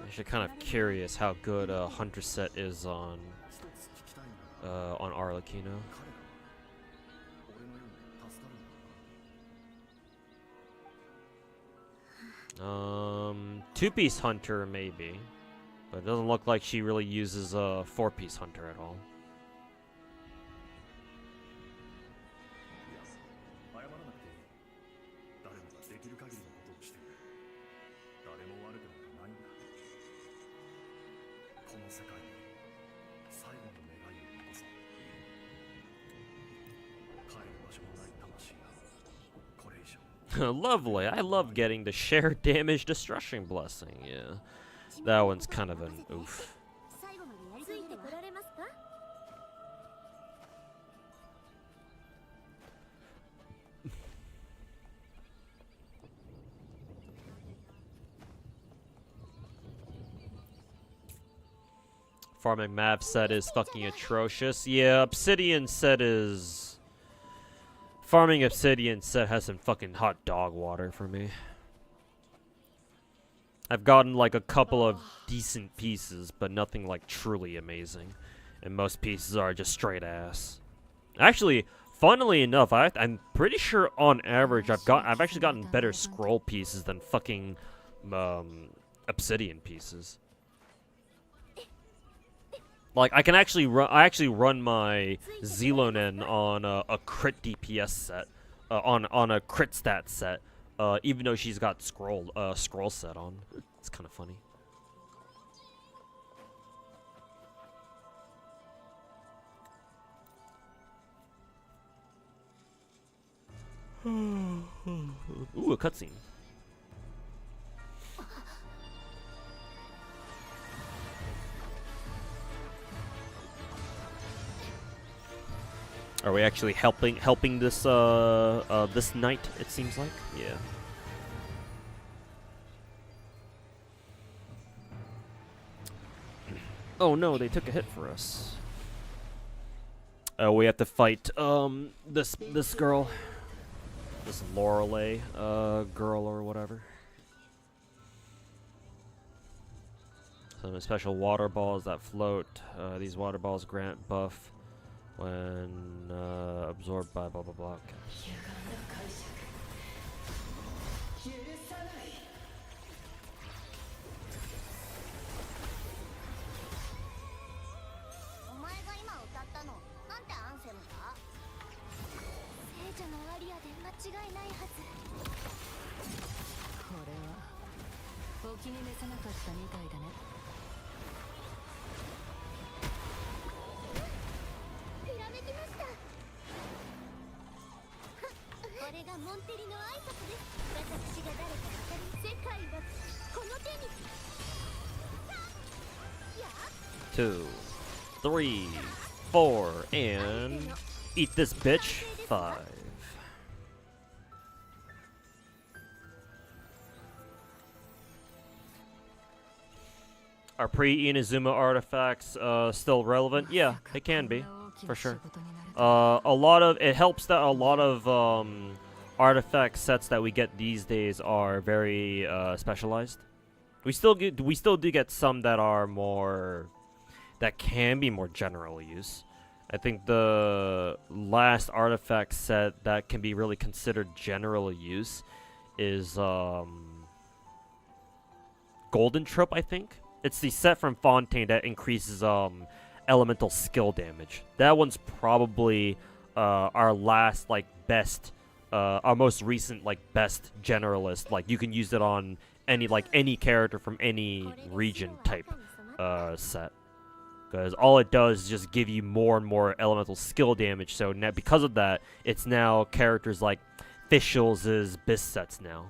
Actually, kind of curious how good Hunter Set is on Arlecchino. Two-piece Hunter maybe, but it doesn't look like she really uses a four-piece Hunter at all. Lovely. I love getting the shared damage destruction blessing. Yeah, that one's kind of an oof. Farming Mav set is fucking atrocious. Yeah, Obsidian set is... Farming Obsidian set has some fucking hot dog water for me. I've gotten like a couple of decent pieces, but nothing like truly amazing. And most pieces are just straight ass. Actually, funnily enough, I'm pretty sure on average I've actually gotten better scroll pieces than fucking Obsidian pieces. Like, I actually run my Zelonen on a crit DPS set, on a crit stat set, even though she's got scroll set on. It's kind of funny. Ooh, a cutscene. Are we actually helping this this knight? It seems like, yeah. Oh no, they took a hit for us. Oh, we have to fight this girl, this Lorelei girl or whatever. Some special water balls that float. These water balls grant buff when absorbed by blah blah blah. Okay. Two, 3, 4, and eat this bitch. 5. Are pre-Inazuma artifacts still relevant? Yeah, it can be, for sure. It helps that a lot of artifact sets that we get these days are very specialized. We still do get some that are more, that can be more general use. I think the last artifact set that can be really considered general use is Golden Trope, I think. It's the set from Fontaine that increases elemental skill damage. That one's probably our last like best, our most recent like best generalist. Like you can use it on any character from any region type set. Because all it does is just give you more and more elemental skill damage. So now, because of that, it's now characters like Fischl's bis sets now.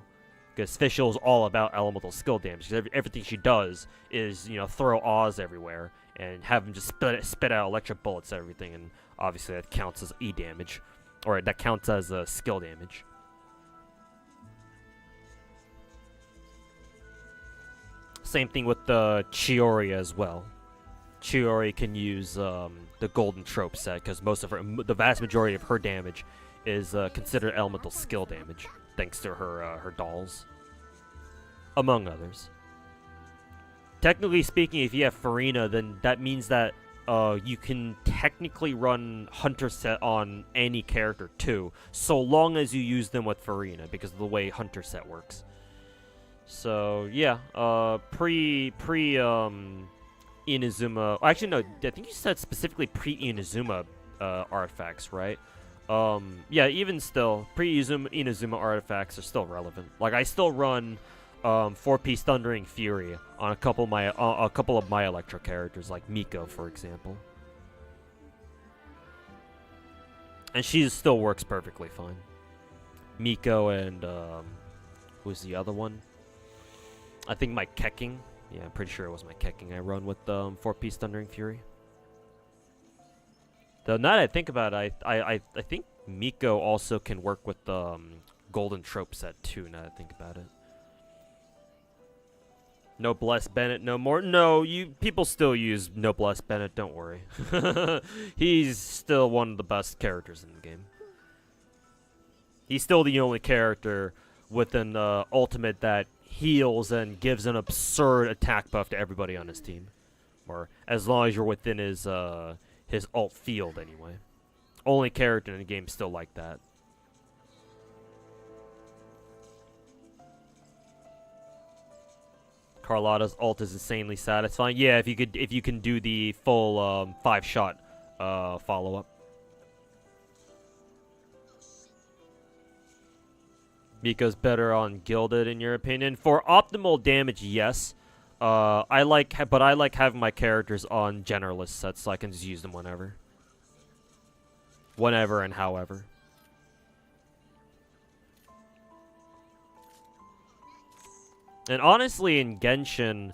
Because Fischl's all about elemental skill damage. Everything she does is, you know, throw Oz everywhere and have them just spit out electric bullets and everything. And obviously that counts as E damage. Or that counts as skill damage. Same thing with the Chiori as well. Chiori can use the golden trope set because the vast majority of her damage is considered elemental skill damage, thanks to her dolls, among others. Technically speaking, if you have Farina, then that means that you can technically run Hunter set on any character too, so long as you use them with Farina, because of the way Hunter set works. So yeah, Inazuma. Actually, no. I think you said specifically pre-Inazuma artifacts, right? Yeah. Even still, pre-Inazuma artifacts are still relevant. Like I still run 4-piece Thundering Fury on a couple of my Electro characters, like Miko, for example, and she still works perfectly fine. Miko and who's the other one? I think my Kecking. Yeah, I'm pretty sure it was my Kecking I run with 4-piece Thundering Fury. Though now that I think about it, I think Miko also can work with the Golden Trope set too, now that I think about it. Noblesse Bennett no more. No, people still use Noblesse Bennett, don't worry. He's still one of the best characters in the game. He's still the only character with an ultimate that heals and gives an absurd attack buff to everybody on his team, or as long as you're within his ult field anyway. Only character in the game still like that. Carlotta's ult is insanely satisfying. Yeah, if you can do the full 5-shot follow up. Miko's better on Gilded, in your opinion? For optimal damage, yes. I like having my characters on generalist sets, so I can just use them whenever and however. And honestly, in Genshin,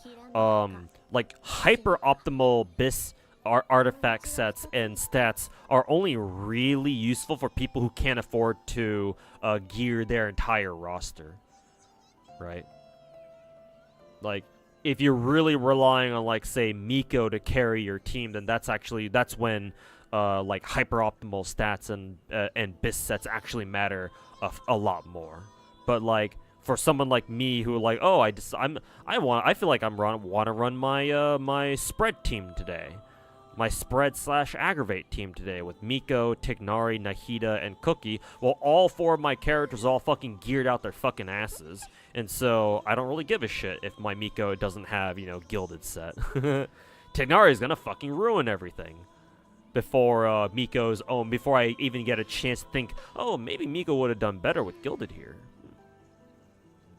like hyper optimal bis artifact sets and stats are only really useful for people who can't afford to gear their entire roster, right? Like, if you're really relying on, like, say, Miko to carry your team, then that's when like hyper optimal stats and bis sets actually matter a lot more. But like for someone like me who like, oh, I feel like I want to run my spread team today. My spread/aggravate team today with Miko, Tignari, Nahida, and Cookie. Well, all 4 of my characters all fucking geared out their fucking asses. And so, I don't really give a shit if my Miko doesn't have, you know, Gilded set. Tignari is gonna fucking ruin everything. Before before I even get a chance to think, oh, maybe Miko would have done better with Gilded here.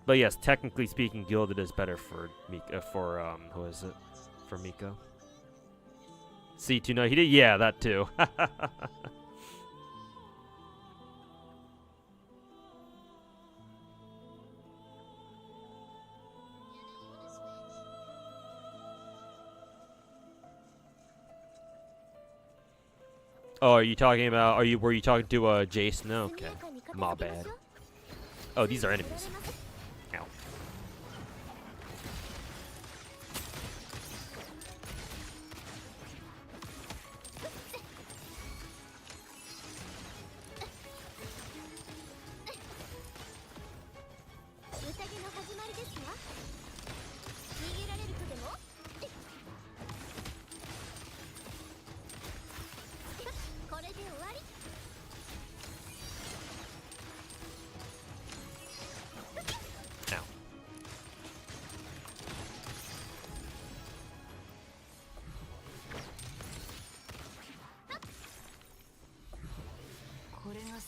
But yes, technically speaking, Gilded is better for Miko, who is it? For Miko. C2, no, he did. Yeah, that too. Oh, are you talking about? Were you talking to Jason? No, okay, my bad. Oh, these are enemies. Ow.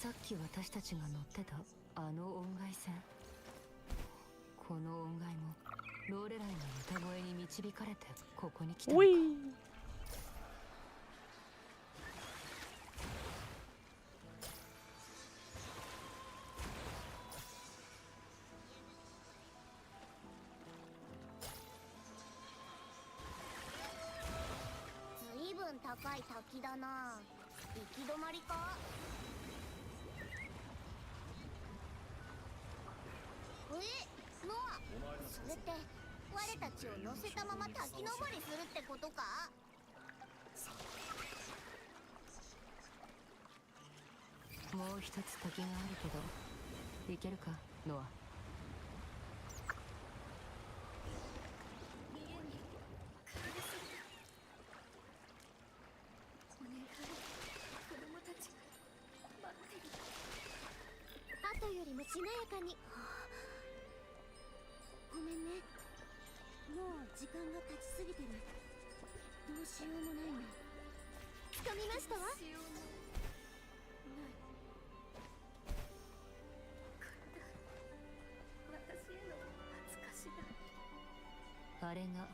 さっき私たちが乗ってたあの音外線。この音外もローレライの歌声に導かれてここに来たのか。ずいぶん高い滝だな。行き止まりか。ノア、それって我たちを乗せたまま滝登りするってことか。もう一つ滝があるけど行けるかノア。後よりもしなやかに。ごめんね、もう時間が経ちすぎてる。どうしようもないね。掴みましたわ。あれが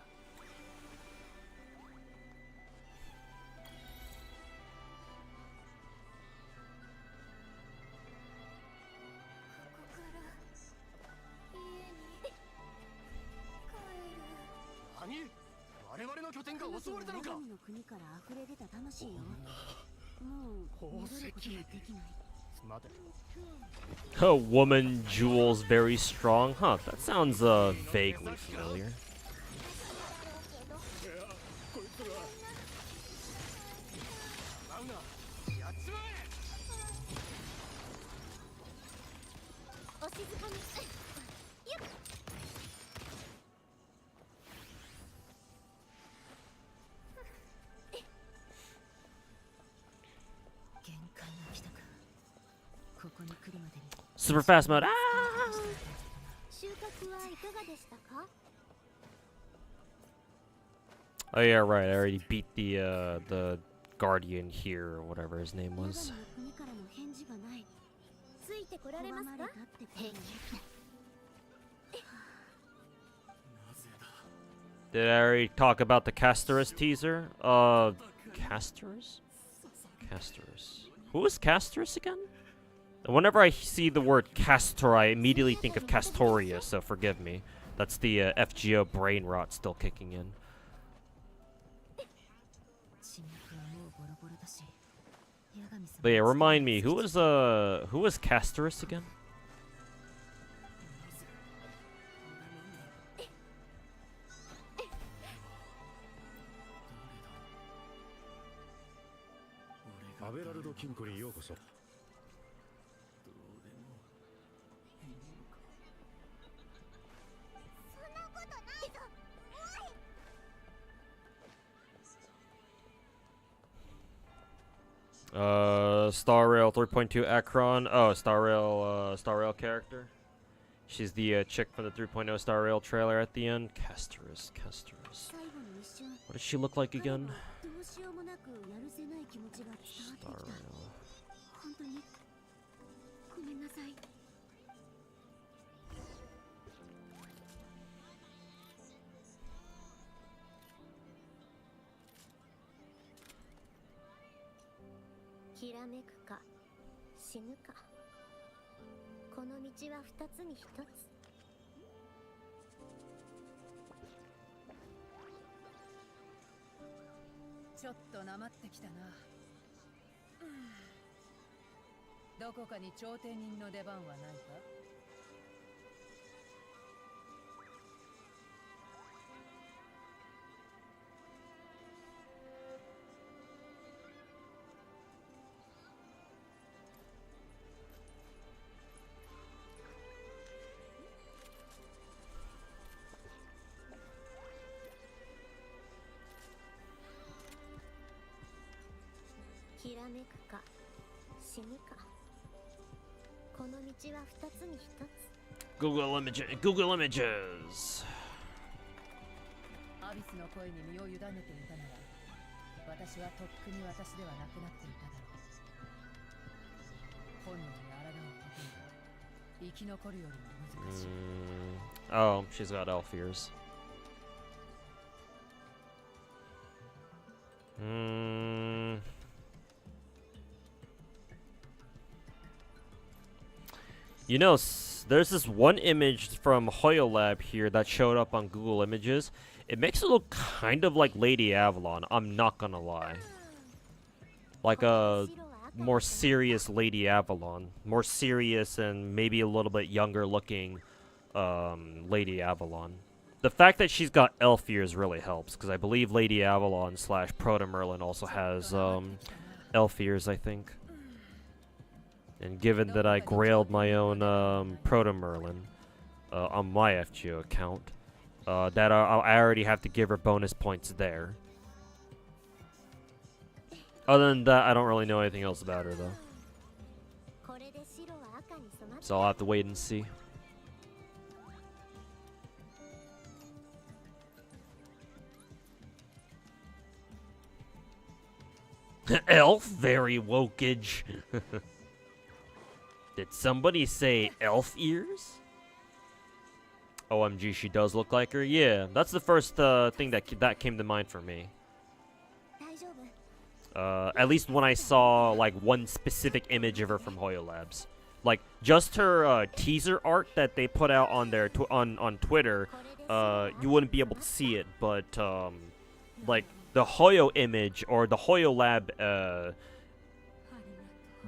我々の拠点が襲われたのか。神の国から溢れ出た魂よ。もう戻ることができない。 Oh, woman jewels very strong. Huh, that sounds vaguely familiar. お静かに。よっ。限界が来たか。ここに来るまでに Super fast mode. Ah! 収穫はいかがでしたか。 Oh yeah, right. I already beat the guardian here or whatever his name was. 国からの返事がない。ついてこられますか。Did I already talk about the Castorus teaser? Castorus? Castorus. Who is Castorus again? Whenever I see the word Castor, I immediately think of Castoria, so forgive me. That's the FGO brain rot still kicking in. But yeah, remind me, who was Castorus again? Star Rail 3.2 Akron. Oh, Star Rail character. She's the chick from the 3.0 Star Rail trailer at the end. Castorus. What does she look like again? Star Rail. きらめくか死ぬか。この道は二つに一つ。ちょっとなまってきたな。どこかに頂点人の出番はないか。きらめくか死ぬか。この道は二つに一つ。 Google Images. アビスの声に身を委ねていたなら、私はとっくに私ではなくなっていただろう。Oh, she's got elf ears. You know, there's this one image from Hoyolab here that showed up on Google Images. It makes it look kind of like Lady Avalon, I'm not gonna lie. Like a more serious Lady Avalon. More serious and maybe a little bit younger looking Lady Avalon. The fact that she's got elf ears really helps, because I believe Lady Avalon / Proto Merlin also has elf ears, I think. And given that I grailed my own Proto Merlin on my FGO account, that I already have to give her bonus points there. Other than that, I don't really know anything else about her, though. So I'll have to wait and see. Elf? Very wokage. Did somebody say elf ears? OMG, she does look like her? Yeah, that's the first thing that came to mind for me. At least when I saw, like, one specific image of her from Hoyo Labs. Like, just her teaser art that they put out on their on Twitter, you wouldn't be able to see it, but, like, the Hoyo image, or the Hoyo Lab,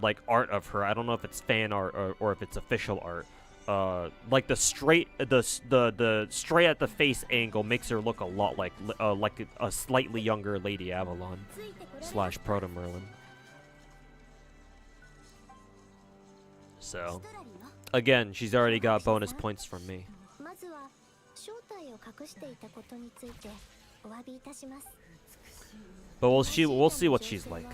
like, art of her, I don't know if it's fan art or if it's official art, like, the straight at the face angle makes her look a lot like a slightly younger Lady Avalon / Proto Merlin. So, again, she's already got bonus points from me. But we'll see what she's like.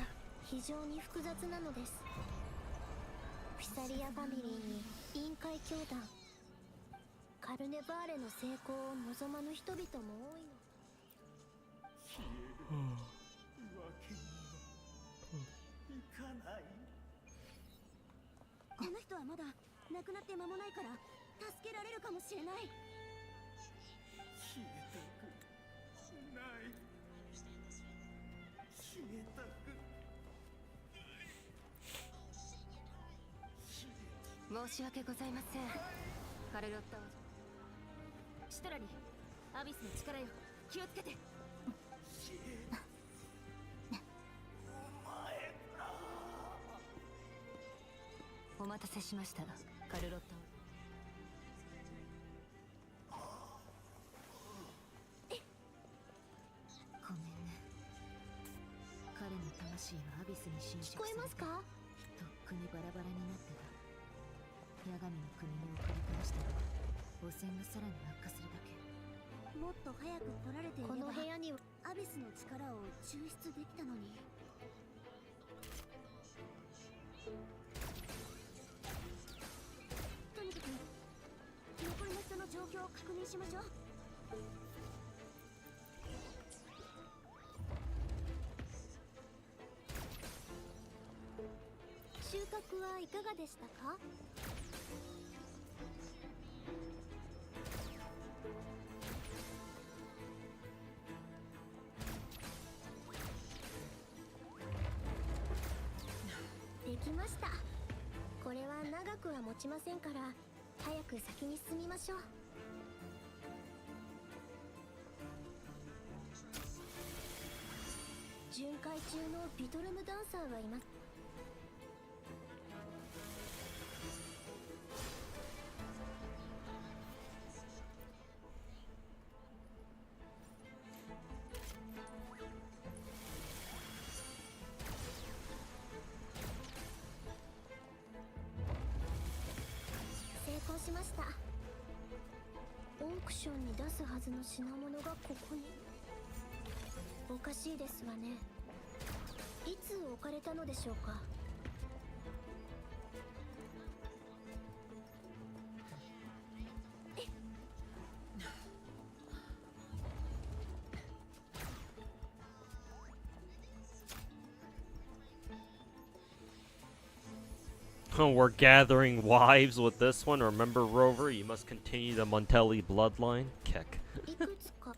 We're gathering wives with this one. Remember, Rover, you must continue the Montelli bloodline. Kick. いくつか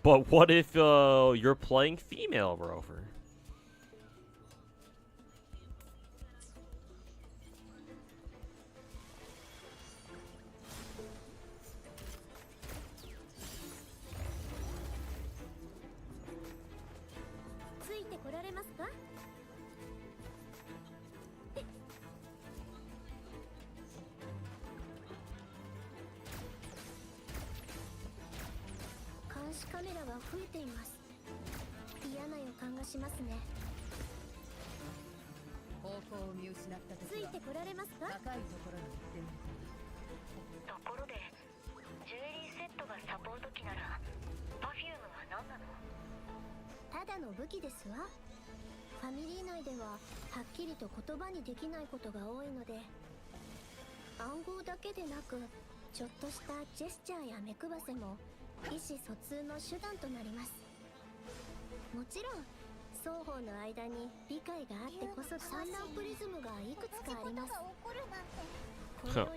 But what if you're playing female, Rover?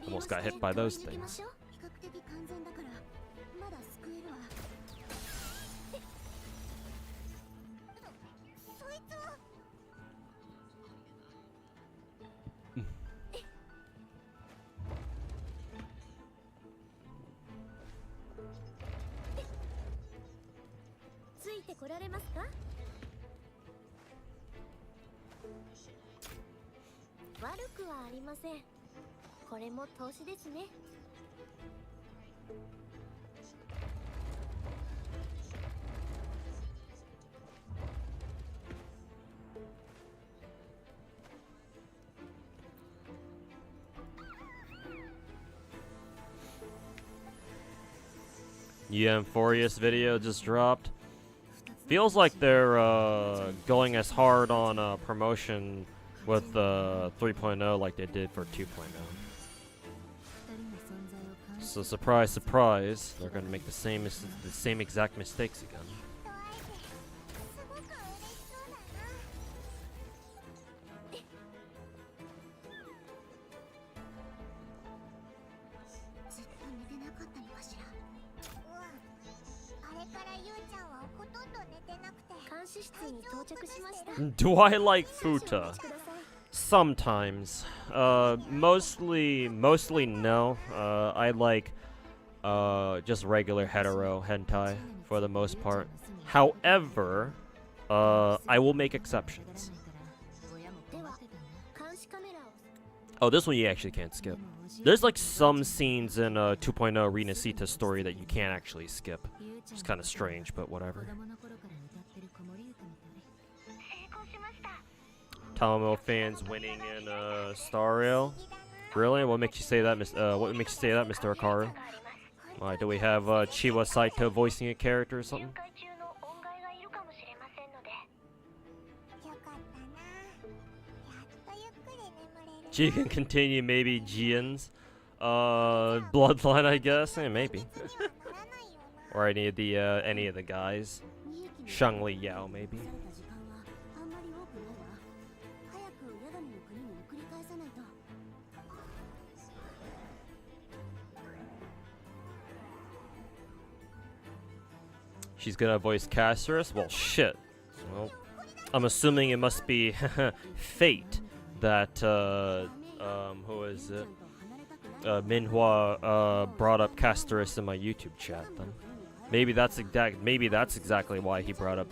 Almost got hit by those things. 比較的完全だからまだ救えるわ。そいつはついてこられますか？悪くはありません。これも投資ですね。Euphorious video just dropped. Feels like they're going as hard on promotion with 3.0 like they did for 2.0. So surprise, surprise, they're gonna make the same exact mistakes again. Do I like Futa? Sometimes. Mostly no. I like just regular hetero hentai for the most part. However, I will make exceptions. Oh, this one you actually can't skip. There's like some scenes in 2.0 rinascita story that you can't actually skip. It's kind of strange, but whatever. Talamo fans winning in Star Rail. Really? What makes you say that, what makes you say that, Mr. Akaru? Alright, do we have Chiwa Saito voicing a character or something? She can continue maybe Jian's bloodline, I guess. Maybe. Or any of the guys. Shangli Yao, maybe. She's gonna voice Casterus? Well, shit. Well, I'm assuming it must be fate that, who is it? Minhua, brought up Casterus in my YouTube chat, then. Maybe that's exactly why he brought up,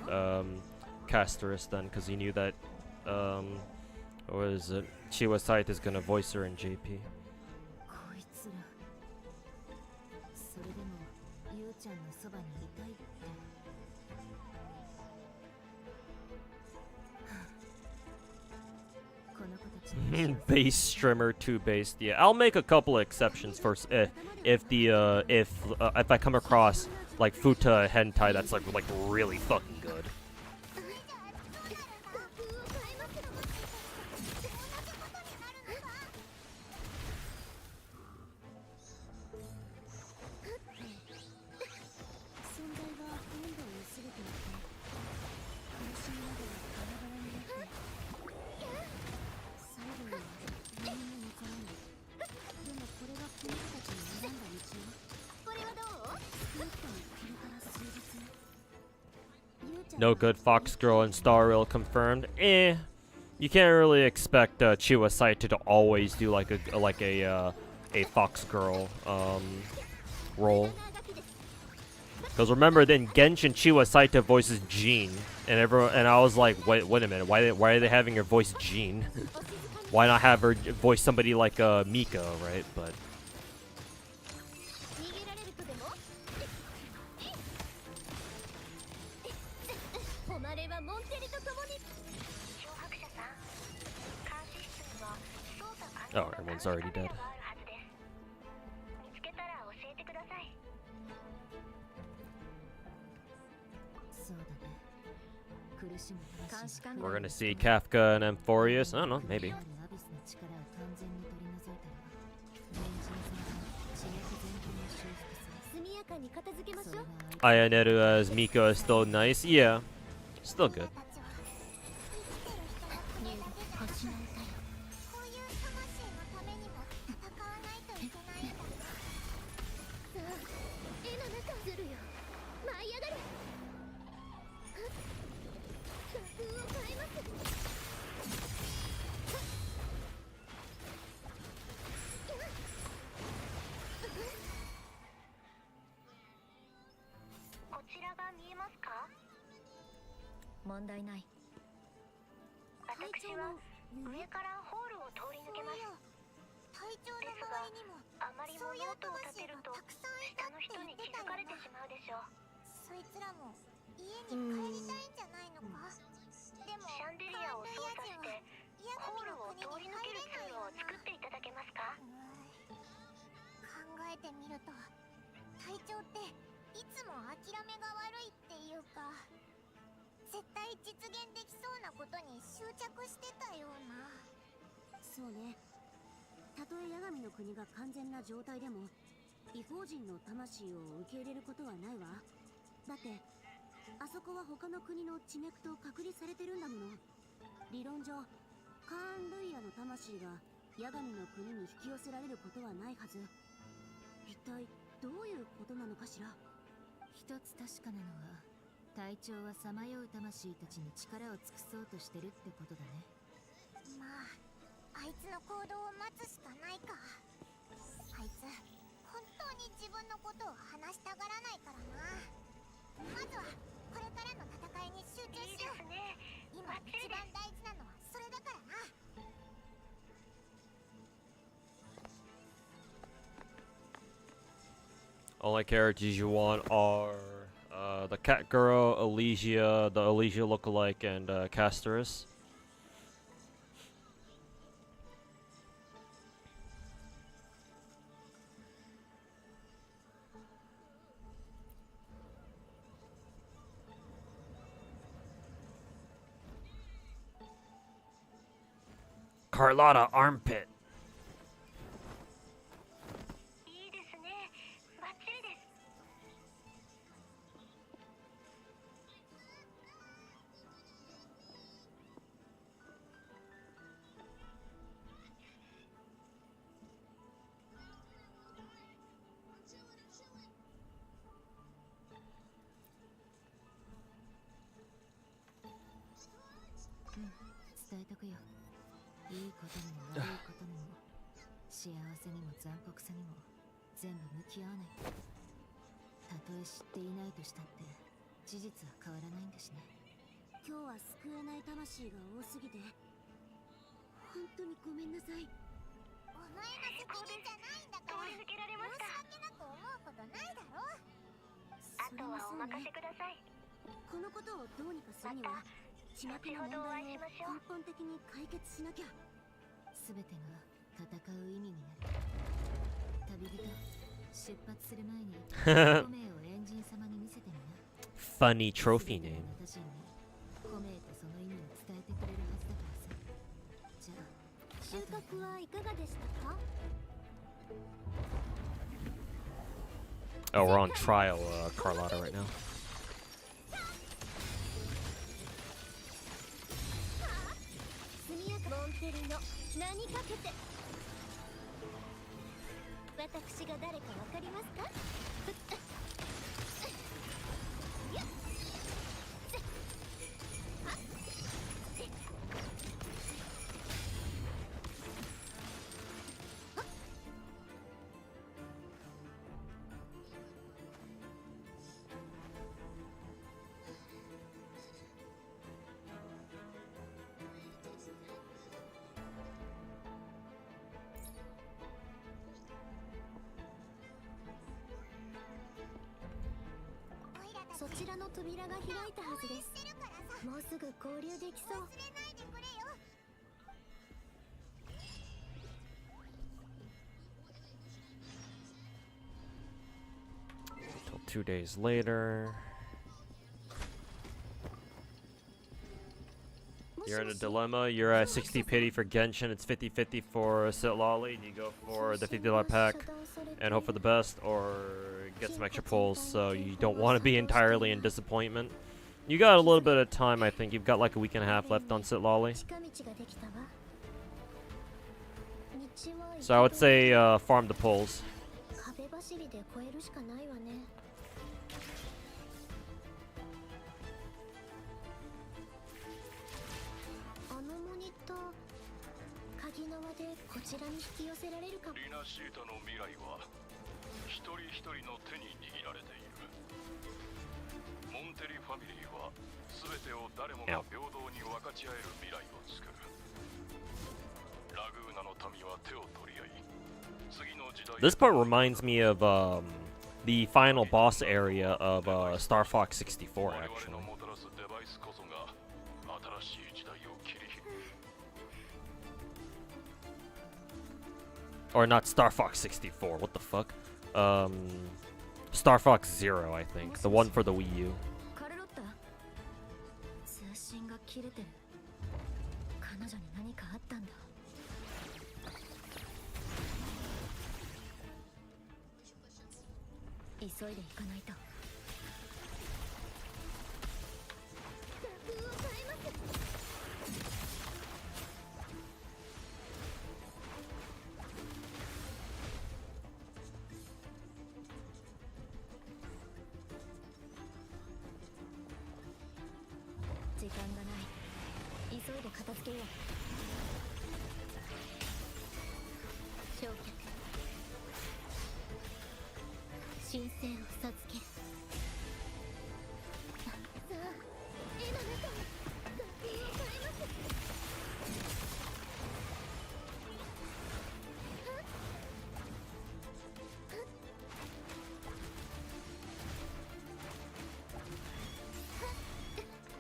Casterus, then, because he knew that, what is it? Chiwa Saito is gonna voice her in JP. Base streamer too based. Yeah, I'll make a couple of exceptions first if I come across like Futa hentai that's like really fucking good. No good Fox Girl and Star Rail confirmed. You can't really expect Chiwa Saito to always do like a Fox Girl role. Because remember, then Genshin Chiwa Saito voices Jean, and I was like, wait a minute, why are they having her voice Jean? Why not have her voice somebody like Mika, right? But oh, everyone's already dead. We're gonna see Kafka and Amphorius. I don't know, maybe. Ayaneru as Miko is still nice. Yeah, still good.そうね。たとえ八神の国が完全な状態でも、異邦人の魂を受け入れることはないわ。だって、あそこは他の国の地脈と隔離されてるんだもの。理論上、カーン・ルイヤの魂が八神の国に引き寄せられることはないはず。一体どういうことなのかしら。一つ確かなのは、隊長はさまよう魂たちに力を尽くそうとしてるってことだね。まあ、あいつの行動を待つしかないか。あいつ、本当に自分のことを話したがらないからな。まずは、これからの戦いに集中しよう。今一番大事なのはそれだからな。Only characters you want are the Cat Girl, Elysia, the Elysia lookalike, and Casterus. Carlotta Armpit. Funny trophy name. Oh, we're on trial, Carlotta, right now. ちらの扉が開いたはずです。もうすぐ合流できそう。 2 days later. You're in a dilemma. You're at 60 pity for Genshin. It's 50-50 for Sitlali. Do you go for the $50 pack and hope for the best, or get some extra pulls so you don't want to be entirely in disappointment? You got a little bit of time, I think. You've got like a week and a half left on Sitlali. So I would say farm the pulls. こちらに引き寄せられるかも。リナシータの未来は一人一人の手に握られている。モンテリファミリーは全てを誰もが平等に分かち合える未来を作る。ラグーナの民は手を取り合い、次の時代。 This part reminds me of the final boss area of Star Fox 64, actually. Or not Star Fox 64, what the fuck? Star Fox 0, I think. The one for the Wii U. 通信が切れてる。彼女に何かあったんだ。急いで行かないと。時間がない。急いで片付けよう。焼却。神聖を授ける。さあ、絵の中に学園を変えます。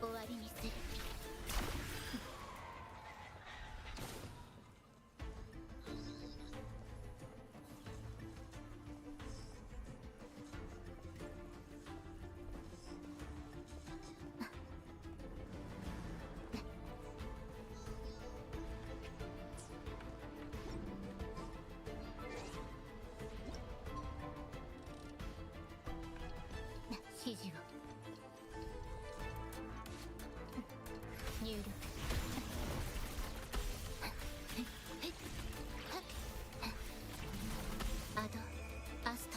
終わりにする。指示を入力。アドアスト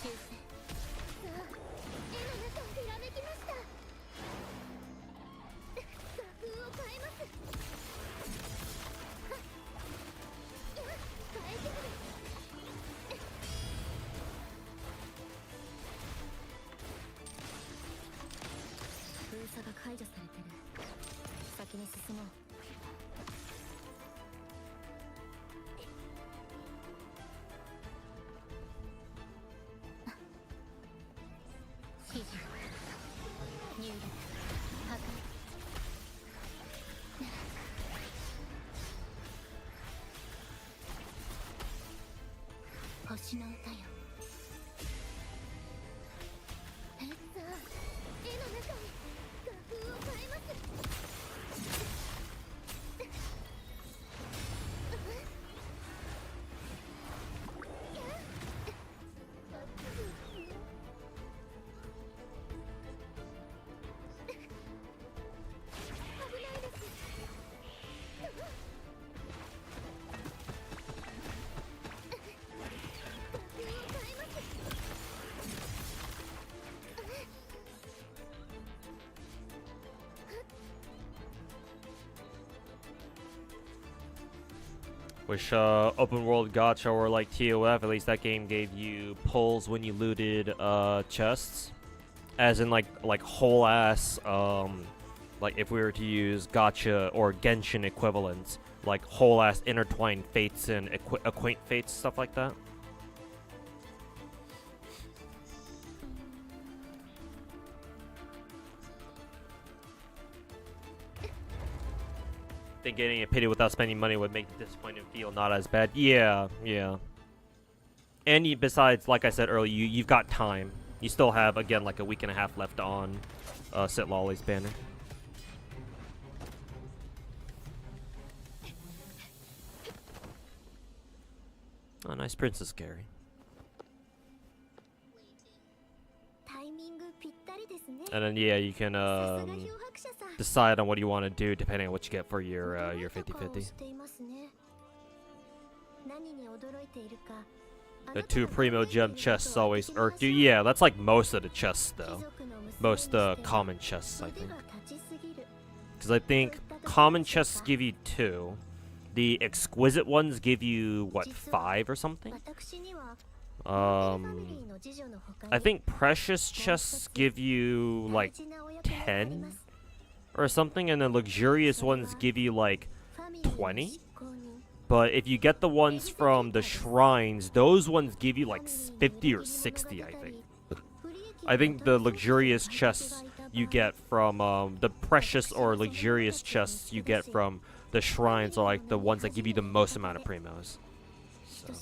修正。さあ、絵の中をひらめきました。画風を変えます。変えてみる。封鎖が解除されてる。先に進もう。指示入力破壊。星の歌よ。さあ、絵の中に画風を変えます。危ないです。画風を変えます。Wish open world gacha or like TOF, at least that game gave you pulls when you looted chests, as in like whole ass like if we were to use gacha or Genshin equivalents, like whole ass intertwined fates and acquaint fates, stuff like that. think getting a pity without spending money would make the disappointment feel not as bad. Yeah, yeah. And besides, like I said earlier, you've got time. You still have, again, like a week and a half left on Sit Lolly's banner. Oh, nice Princess Gary. And then, yeah, you can decide on what you want to do depending on what you get for your 50-50. The 2 primo gem chests always irk you. Yeah, that's like most of the chests, though. Most common chests, I think. Because I think common chests give you 2. The exquisite ones give you, what, 5 or something? I think precious chests give you, like, 10 or something, and then luxurious ones give you, like, 20. But if you get the ones from the shrines, those ones give you, like, 50 or 60, I think. I think the luxurious chests you get from, the precious or luxurious chests you get from the shrines are, like, the ones that give you the most amount of primos. So.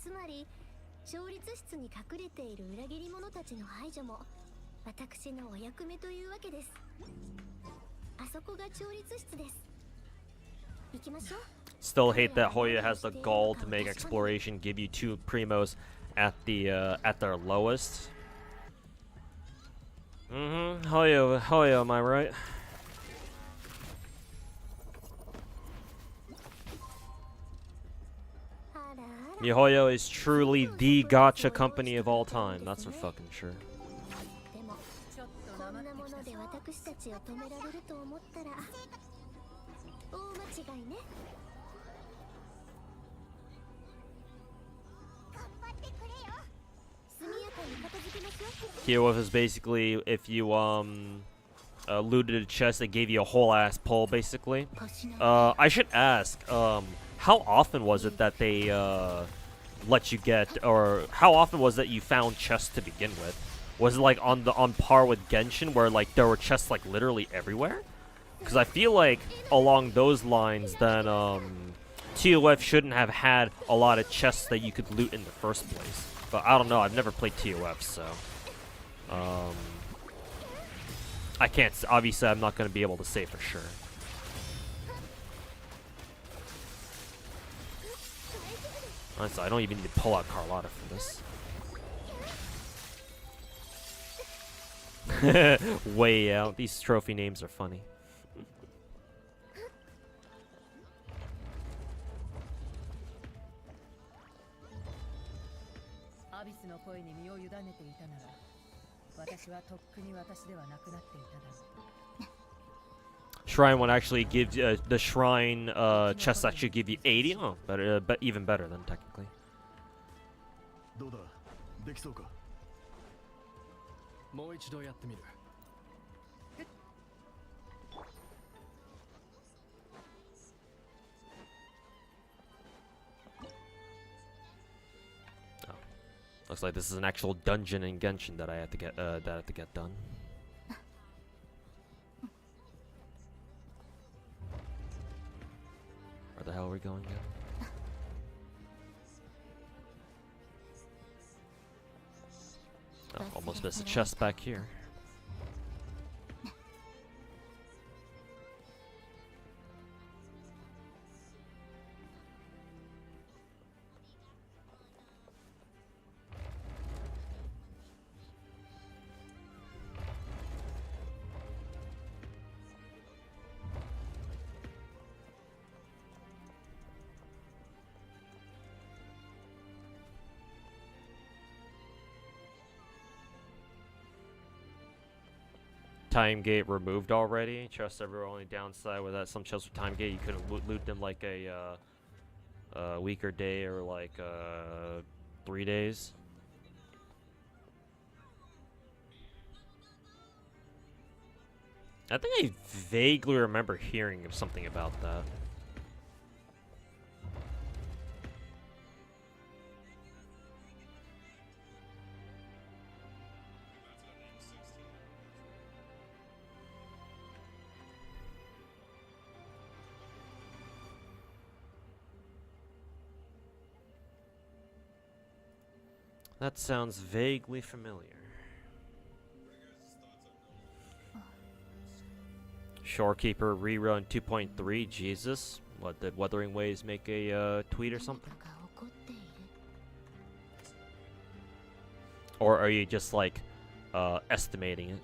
つまり勝率室に隠れている裏切り者たちの排除も私のお役目というわけです。あそこが勝率室です。行きましょう。 Still hate that Hoya has the gall to make exploration give you 2 primos at their lowest. Hoya, am I right? MiHoYo is truly the gacha company of all time. That's for fucking sure. Keyworth is basically if you looted a chest, they gave you a whole ass pull basically. I should ask, how often was it that they let you get, or how often was it you found chests to begin with? Was it like on par with Genshin, where like there were chests like literally everywhere? Because I feel like along those lines, then TOF shouldn't have had a lot of chests that you could loot in the first place. But I don't know. I've never played TOF, so I can't. Obviously, I'm not going to be able to say for sure. Honestly, I don't even need to pull out Carlotta for this. Way out. These trophy names are funny. Shrine one actually gives the shrine chest actually give you 80. Oh, better, but even better than technically. Oh, looks like this is an actual dungeon in Genshin that I have to get done. Where the hell are we going now? Oh, almost missed a chest back here. Time gate removed already. Chests everywhere. Only downside with that, some chests with time gate you couldn't loot them like a week or day or like 3 days. I think I vaguely remember hearing of something about that. That sounds vaguely familiar. Shorekeeper rerun 2.3, Jesus. What, did Wuthering Waves make a tweet or something? 何かが起こっている Or are you just like estimating it?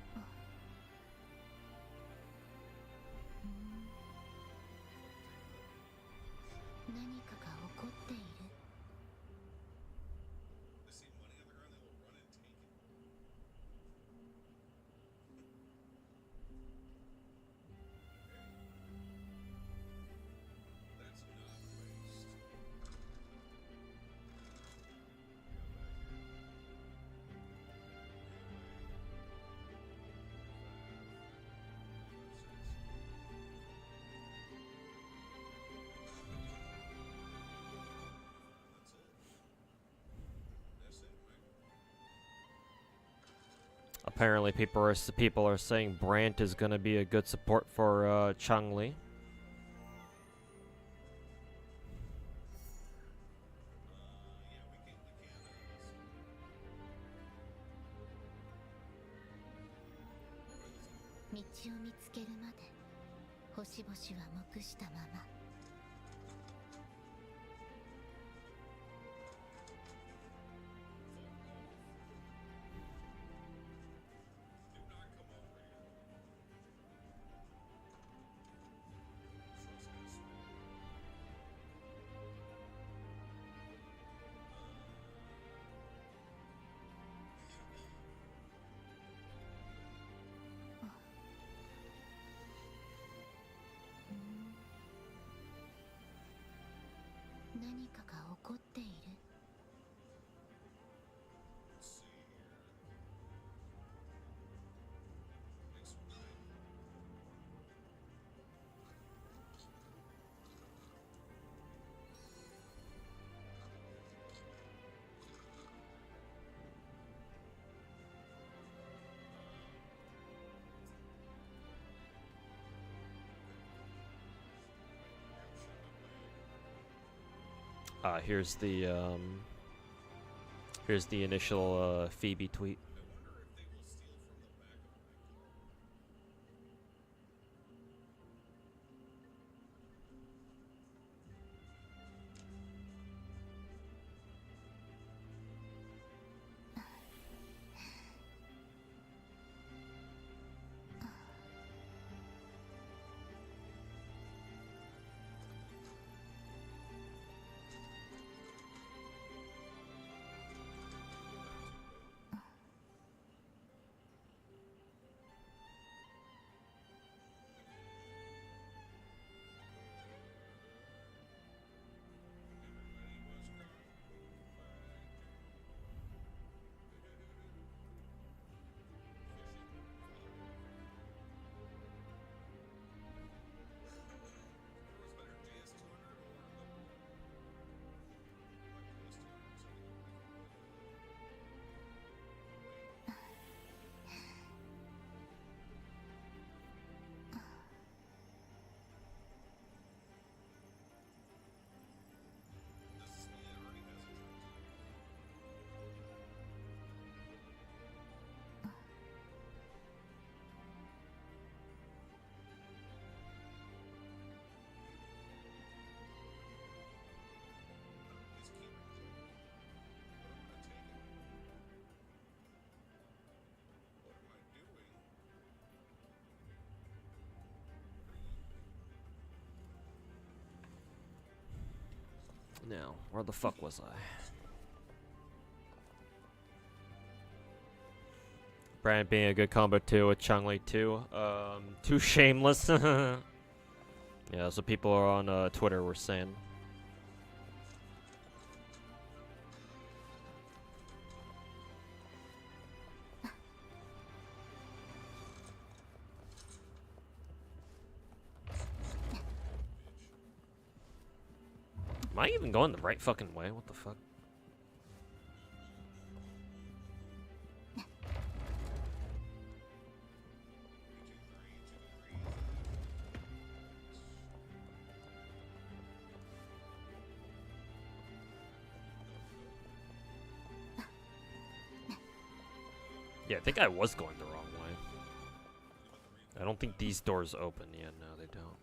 Fuck. "何かが起こっている Apparently, people are saying Brant is gonna be a good support for Changli. 道を見つけるまで星々は黙したまま 何かが起こっている Here's the initial Phoebe tweet. Now, where the fuck was I? Brand being a good combo too with Chun-Li too. Too shameless. Yeah, that's what people on Twitter were saying. Am I even going the right fucking way? What the fuck? Yeah, I think I was going the wrong way. I don't think these doors open. Yeah, no, they don't.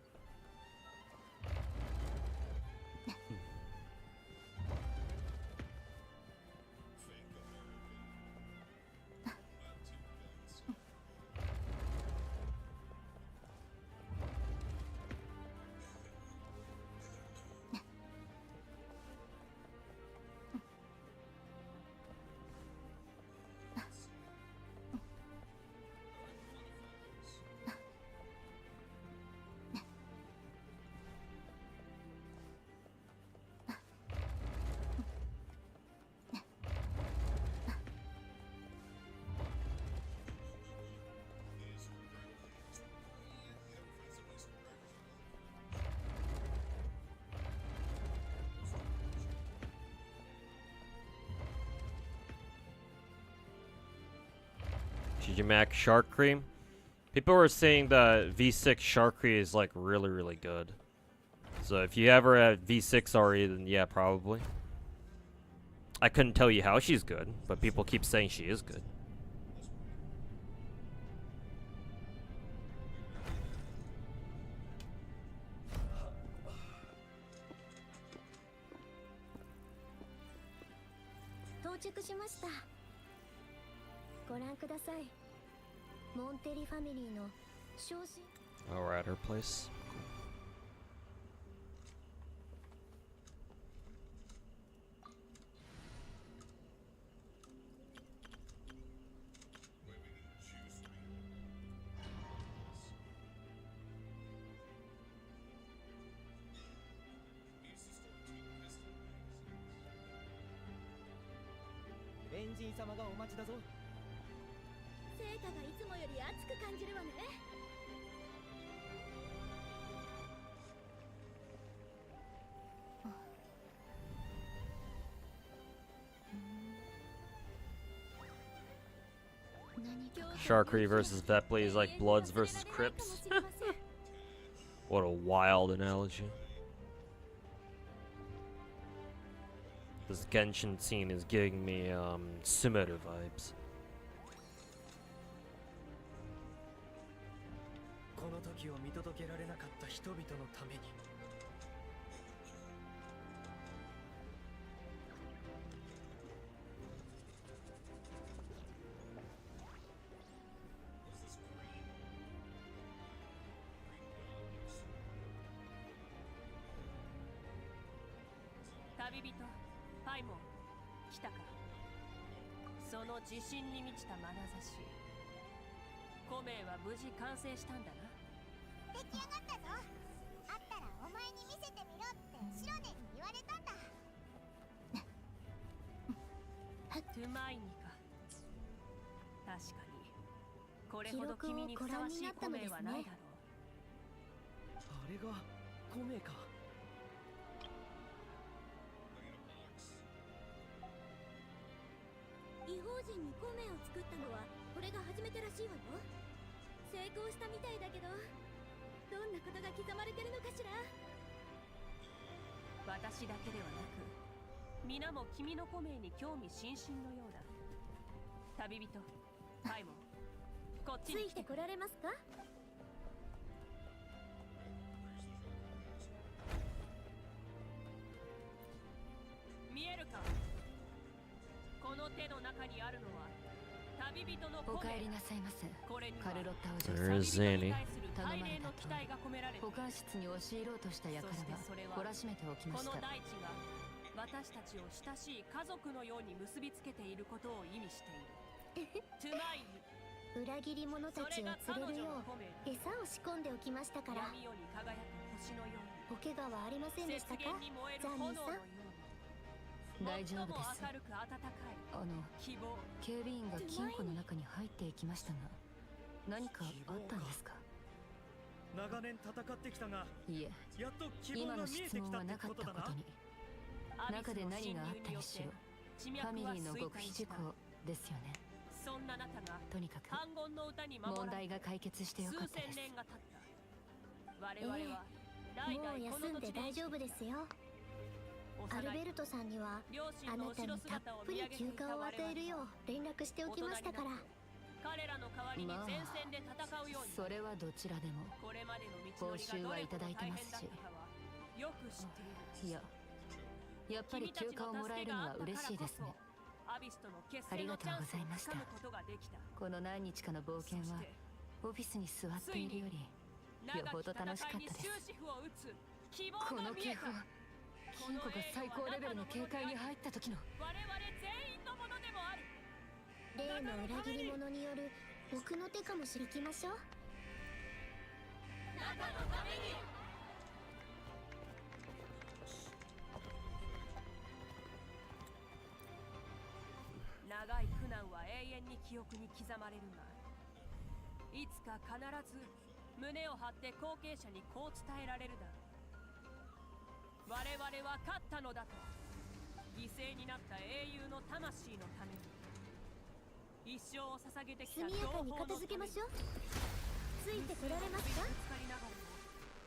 GGMac Shark Cream. People were saying that V6 Shark Cream is like really, really good. So if you ever had V6 already, then yeah, probably. I couldn't tell you how she's good, but people keep saying she is good. Oh, we're at her place. Sharkery versus Vepley is like Bloods versus Crips. What a wild analogy. This Genshin scene is giving me Sumeru vibes. There's Zanny. 私たちを親しい家族のように結びつけていることを意味している。トゥマイ裏切り者たちを釣れるよう餌を仕込んでおきましたから。闇夜に輝く星のように、お怪我はありませんでしたか、雪原に燃えるザニーさん。炎のように、大丈夫です。最も明るく温かい希望。警備員が金庫の中に入っていきましたが、何かあったんですか？長年戦ってきたが、いえ、やっと希望今のが見えて質問きたってはなかったことだな。ことに。中で何があったにしろ、ファミリーの極秘事項ですよね。そんなあなたがとにかく反言の歌に守問られ題が解決してよかった数千です。年が経った。我々は代々もうこの土地で休んで大丈夫ですよ。アルベルトさんには両親のあなたに後ろ姿たっぷりを見上げてい休暇をた我々与えるよう連絡しておきましたから。彼らの代わりに前線で戦うように、それはどちらでも。これまでの道のりがどれほど大変だったかはよく知っている。いや、やっぱり休暇をもらえるのは嬉しいですね。アビスとの決戦のチャンスをつかむことができた。この何日かの冒険はオフィスに座っているよりよほど楽しかったです。この警報、金庫が最高レベルの警戒に入った時の。我々全員のものでもある。例の裏切り者による僕の手かもしれきましょう。あなたのために。長い苦難は永遠に記憶に刻まれるが、いつか必ず胸を張って後継者にこう伝えられるだろう。我々は勝ったのだと。犠牲になった英雄の魂のために一生を捧げてきた速やかに片付けましょう。ついてこられますか？ぶつかりながらも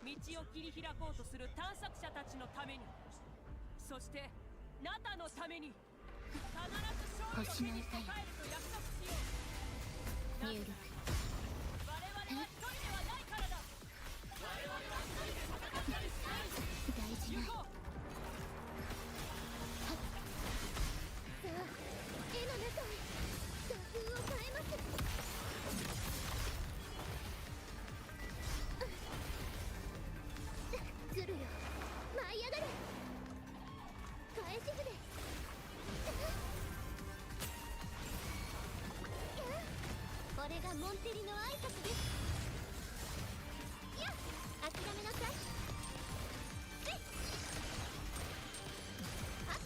道を切り開こうとする探索者たちのために、そしてナタのために必ず勝利を手にして帰ると約束しよう。入力。我々は一人ではないからだ。我々は一人で戦ったりしない。大事な。行こう。さあ、絵の中へ画風を変えます。ズルよ、舞い上がれ。返し筆。これがモンテリの挨拶です。いや、諦めなさい。せいはっ。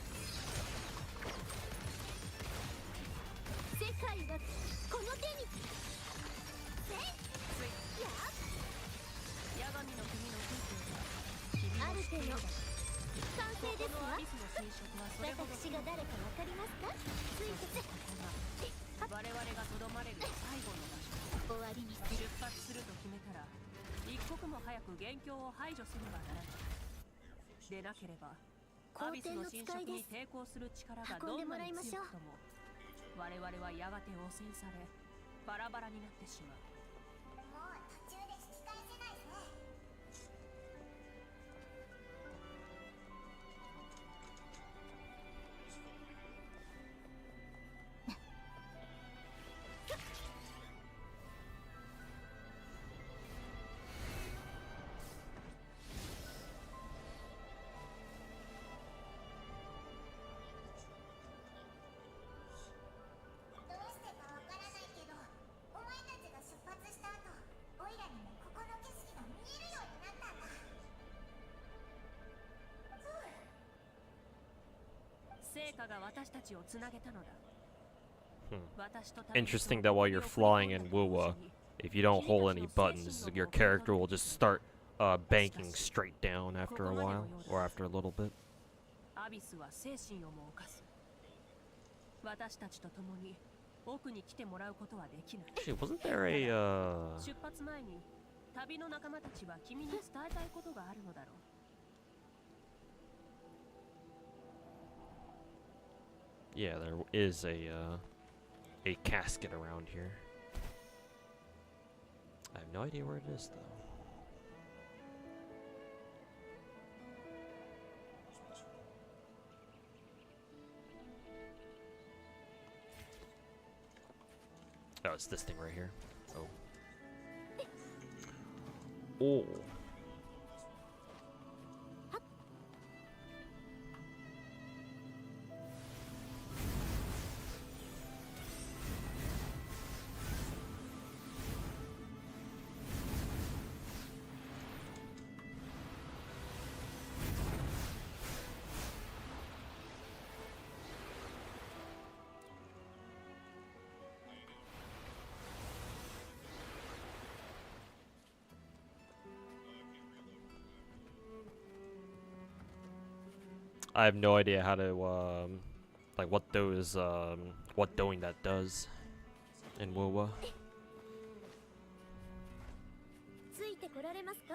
世界はこの手に。せいやっ。ヤガミの国の風景がある程度完成ですわ。このアビスの侵食はそれほど私が誰かわかりますか？ついてて我々がとどまれる最後の場所。終わりにする。出発すると決めたら一刻も早く元凶を排除せねばならない。でなければアビスの侵食に抵抗する力がどんなに強くとも我々はやがて汚染されバラバラになってしまう。もう途中で引き返せないね。どうしてかわからないけど、お前たちが出発した後、オイラにもここの景色が見えるようになったんだ。成果が私たちをつなげたのだ。 Interesting that while you're flying in Wuwa, if you don't hold any buttons, your character will just start banking straight down after a while, or after a little bit. アビスは精神をも侵す。私たちと共に奥に来てもらうことはできない。 Actually, wasn't there a, 出発前に旅の仲間たちは君に伝えたいことがあるのだろう。 Yeah, there is a casket around here. I have no idea where it is, though. Oh, it's this thing right here. Oh. Oh. I have no idea how to like what those what doing that does in WoWa. ついてこられますか？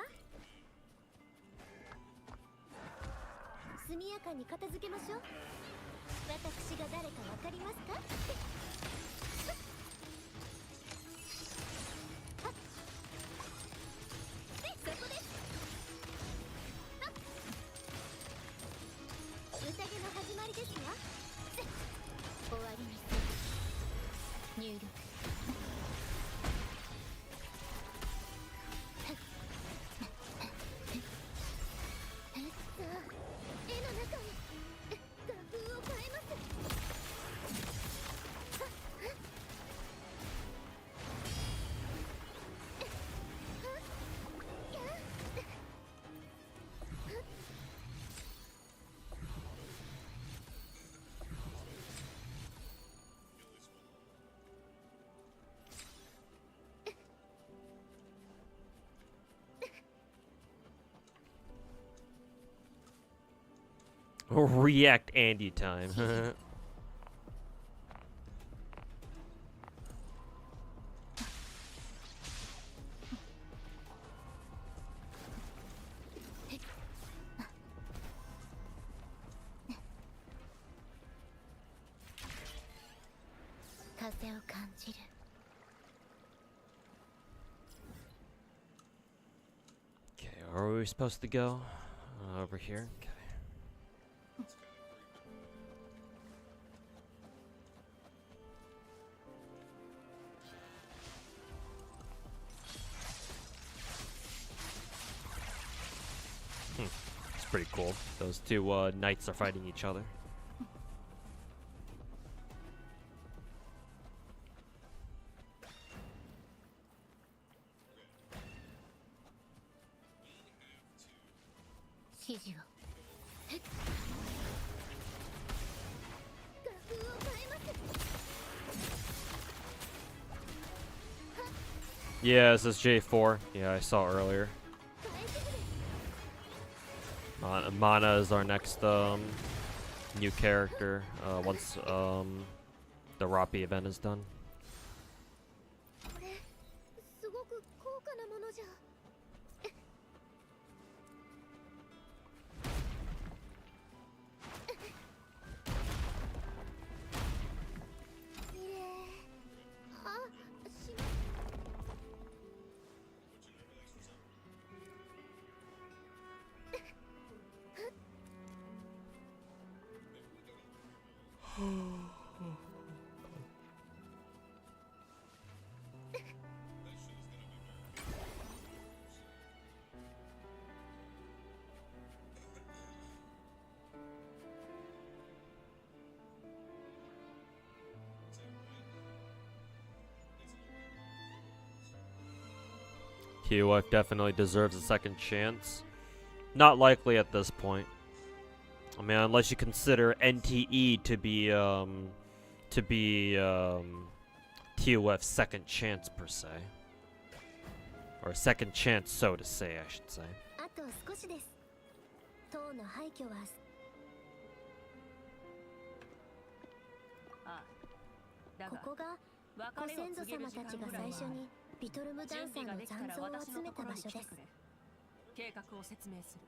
速やかに片付けましょう。私が誰かわかりますか？そこです。宴の始まりですよ。終わりにする。入力。絵の中に画風を変えます。React Andy time. 風を感じる。Okay, where are we supposed to go? Over here. Okay. It's pretty cool. Those two knights are fighting each other. Yeah, this is J4. Yeah, I saw earlier. Mana is our next new character once the Roppy event is done. これすごく高価なものじゃ。きれい。あ、しまっ QF definitely deserves a second chance. Not likely at this point. I mean, unless you consider NTE to be TOF's second chance per se, or second chance, so to say, I should say. あと少しです。塔の廃墟はああだがここがご先祖様たちが最初にビトルムダンサーの残像を集めた場所です。計画を説明する。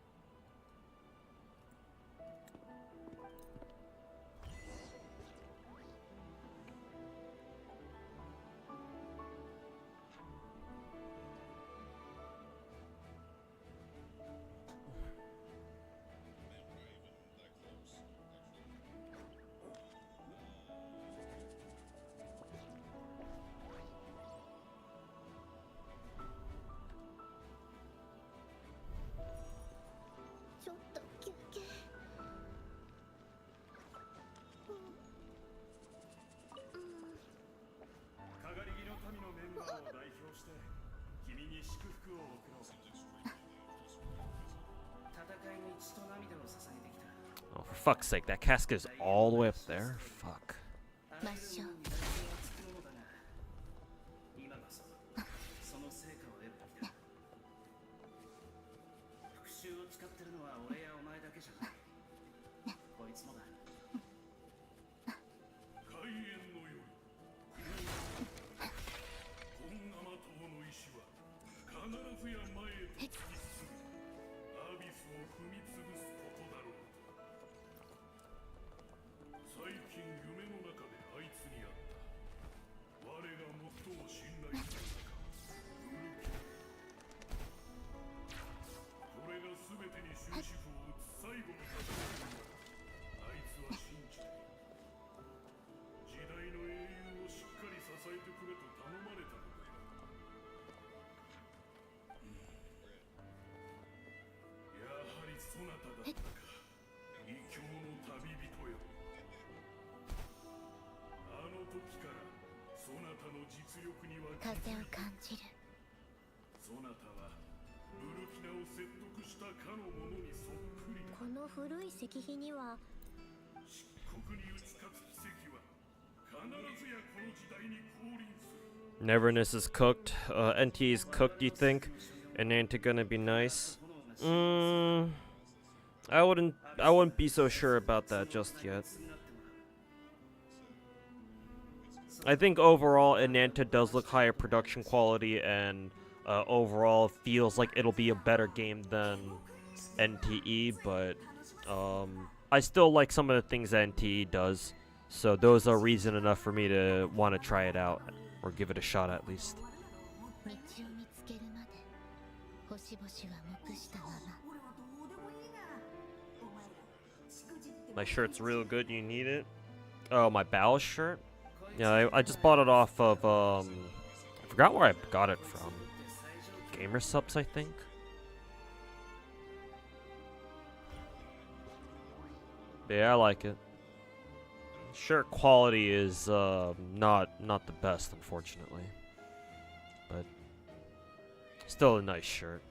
ちょっと休憩。かがり木の民のメンバーを代表して君に祝福を送ろう。戦いに血と涙を捧げてきた。 Oh, for fuck's sake, that casket is all the way up there? Fuck. 抹消。今こそその成果を得るべきだ。復讐を使ってるのは俺やお前だけじゃない。踏み潰すことだろう。最近夢の中であいつに会った。我が最も信頼するブルキ。これが全てに終止符を打つ最後の戦いだ。あいつは信じている。時代の英雄をしっかり支えてくれと頼まれたのだよ。やはりそなただったか。異教の旅人よ。あの時からそなたの実力には風を感じる。そなたはブルキナを説得したかの者にそっくりだ。この古い石碑には漆黒に打ち勝つ奇跡は必ずやこの時代に降臨する。 Neverness is cooked. NT is cooked, you think? And Nanta gonna be nice? I wouldn't be so sure about that just yet. I think overall Ananta does look higher production quality and overall feels like it'll be a better game than NTE, but I still like some of the things that NTE does, so those are reason enough for me to want to try it out or give it a shot at least. 道を見つけるまで星々は黙したまま。 My shirt's real good, you need it? Oh, my Bow shirt? Yeah, I just bought it off of, I forgot where I got it from. Gamer Subs, I think? But yeah, I like it. Shirt quality is, not the best, unfortunately. But, still a nice shirt.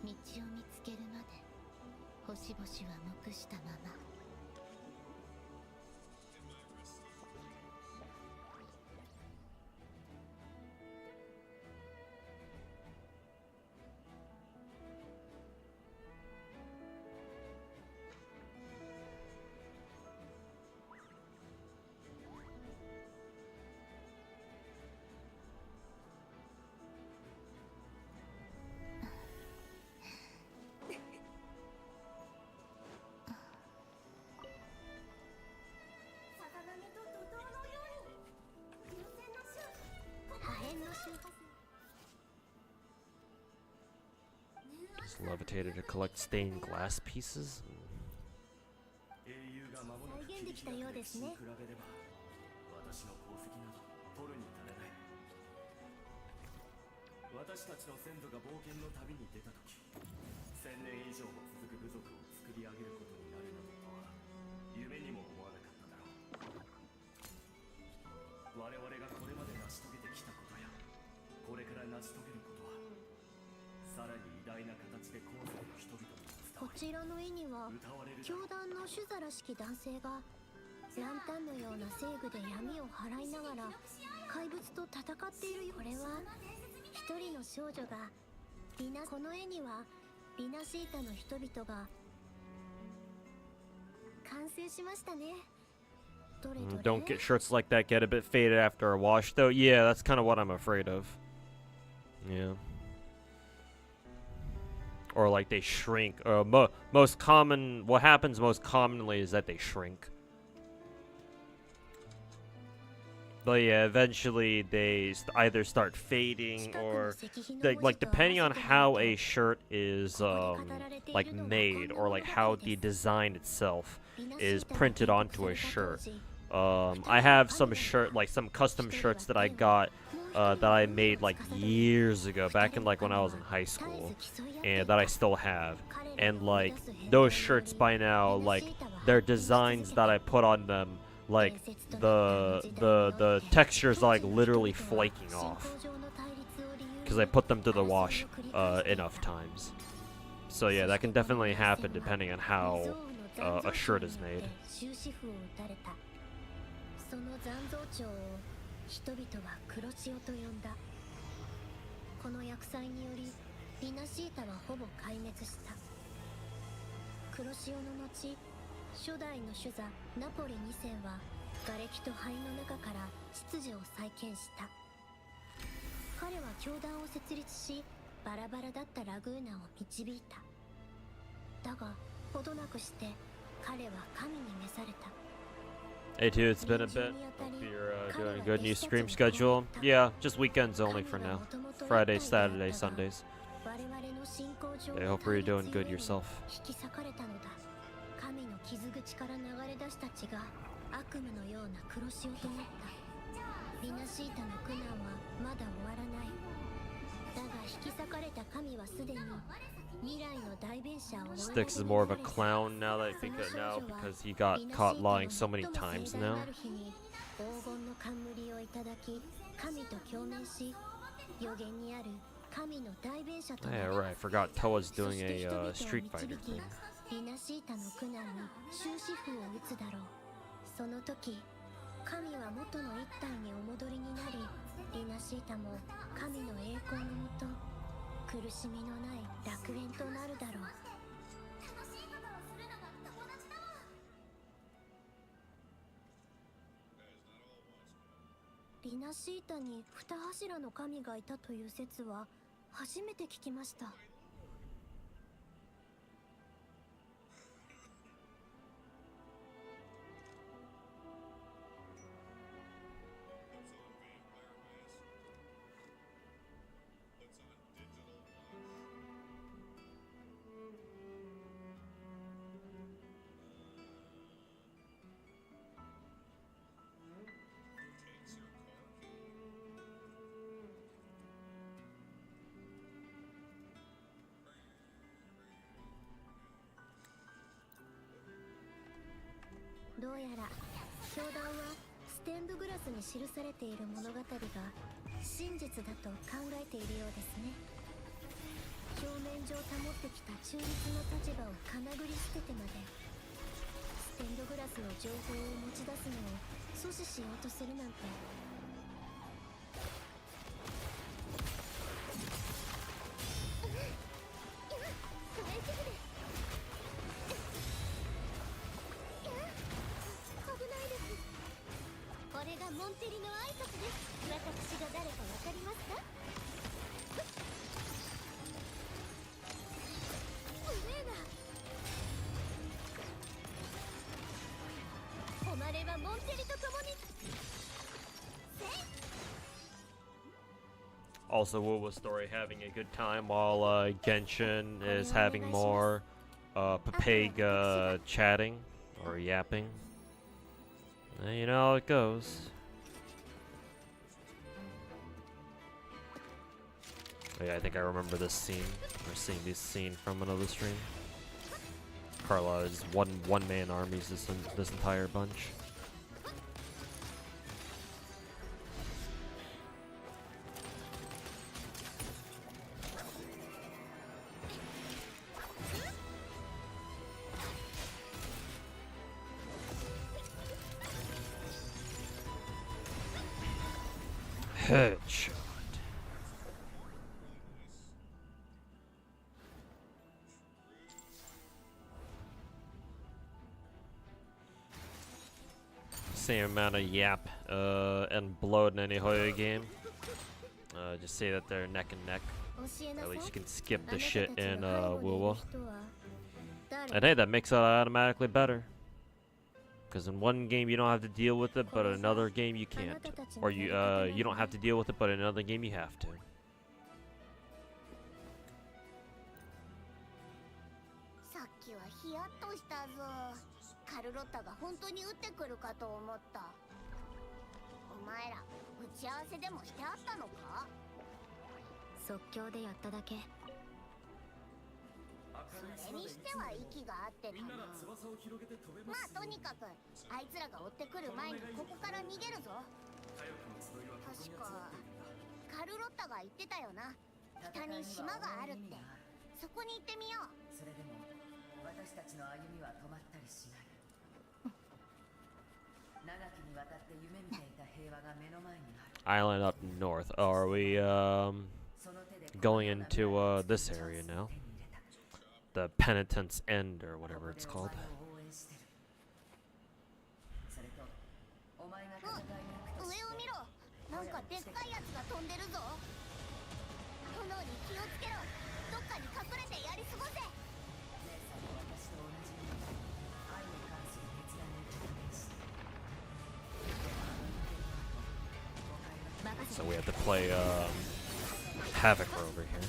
道を見つけるまで星々は黙したまま。Just levitated to collect stained glass pieces. 再現できたようですね。私の功績など取るに足れない。私たちの先祖が冒険の旅に出た時、1000年以上も続く部族を作り上げることになるなどとは夢にも思わなかっただろう。我々がこれまで成し遂げてきたことやこれから成し遂げることはさらに偉大な形で後世の人々に伝わり、こちらの絵には歌われる教団の主座らしき男性がランタンのような聖具で闇を払いながら怪物と戦っている。これは一人の少女がこの絵にはリナシータの人々が完成しましたね。どれどれ Don't get shirts like that get a bit faded after a wash, though. Yeah, that's kind of what I'm afraid of. Yeah. Or like they shrink. Most common, what happens most commonly is that they shrink. But yeah, eventually they either start fading or like depending on how a shirt is like made or like how the design itself is printed onto a shirt. I have some some custom shirts that I got that I made like years ago, back in like when I was in high school, and that I still have. And like those shirts by now, like their designs that I put on them, like the textures like literally flaking off because I put them through the wash enough times. So yeah, that can definitely happen depending on how a shirt is made. その残像帳を人々は黒潮と呼んだ。この厄災によりリナシータはほぼ壊滅した。黒潮の後、初代の主座ナポリ2世は瓦礫と灰の中から秩序を再建した。彼は教団を設立し、バラバラだったラグーナを導いた。だがほどなくして彼は神に召された。Hey dude, it's been a bit. Hope you're doing a good new stream schedule. Yeah, just weekends only for now. Friday, Saturday, Sundays. I hope you're doing good yourself. 神の傷口から流れ出した血が悪夢のような黒潮となった。リナシータの苦難はまだ終わらない。だが引き裂かれた神はすでに Styx is more of a clown now because he got caught lying so many times now. Yeah, right. I forgot Toa's doing a Street Fighter thing. 神は元の一体にお戻りになり、リナシータも神の栄光のもと苦しみのない楽園となるだろう。リナシータに二柱の神がいたという説は初めて聞きました。どうやら教団はステンドグラスに記されている物語が真実だと考えているようですね。表面上保ってきた中立の立場をかなぐり捨ててまでステンドグラスの情報を持ち出すのを阻止しようとするなんて。モンテリの挨拶です。私が誰かわかりますか？誉れはモンテリと共に。Also, Wuwa Story having a good time while Genshin is having more Papega chatting or yapping. You know how it goes. Oh, yeah, I think I remember this scene, or seeing this scene from another stream. Carla is one-man armies this entire bunch. Headshot. Same amount of yap and bloat in any Hoyo game. Just say that they're neck and neck. At least you can skip the shit in Wuwa. And hey, that makes it automatically better. Because in one game you don't have to deal with it, but in another game you can't. Or you don't have to deal with it, but in another game you have to. さっきはヒヤッとしたぞ。カルロッタが本当に撃ってくるかと思った。お前ら打ち合わせでもしてあったのか？即興でやっただけ。それにしては息が合ってたな。まあとにかくあいつらが追ってくる前にここから逃げるぞ。確かカルロッタが言ってたよな。北に島があるって。そこに行ってみよう。それでも私たちの歩みは止まったりしない。長きにわたって夢見ていた平和が目の前にある。 Island up north. Oh, are we going into this area now? The Penitent's End or whatever it's called. 上を見ろ。なんかでっかいやつが飛んでるぞ。炎に気をつけろ。どっかに隠れてやり過ごせ。 So we have to play Havoc over here.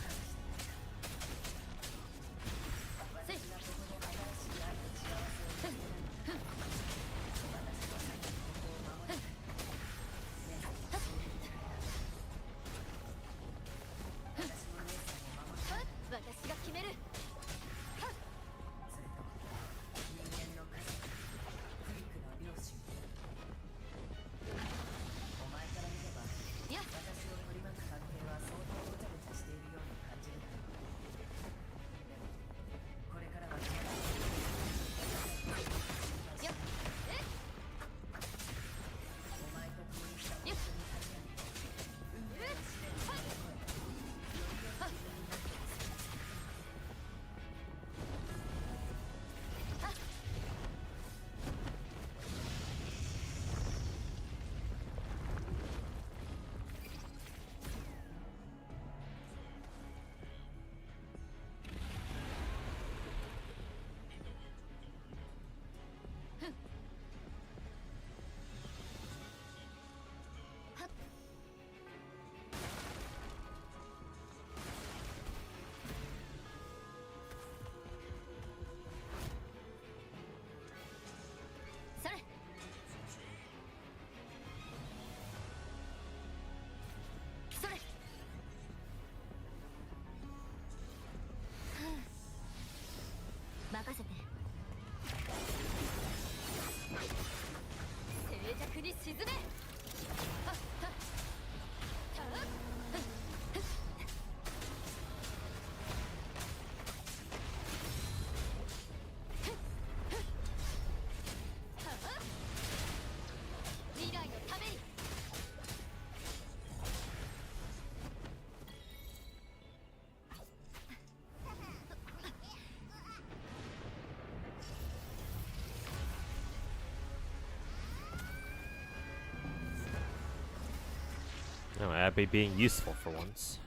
No, Abby being useful for once.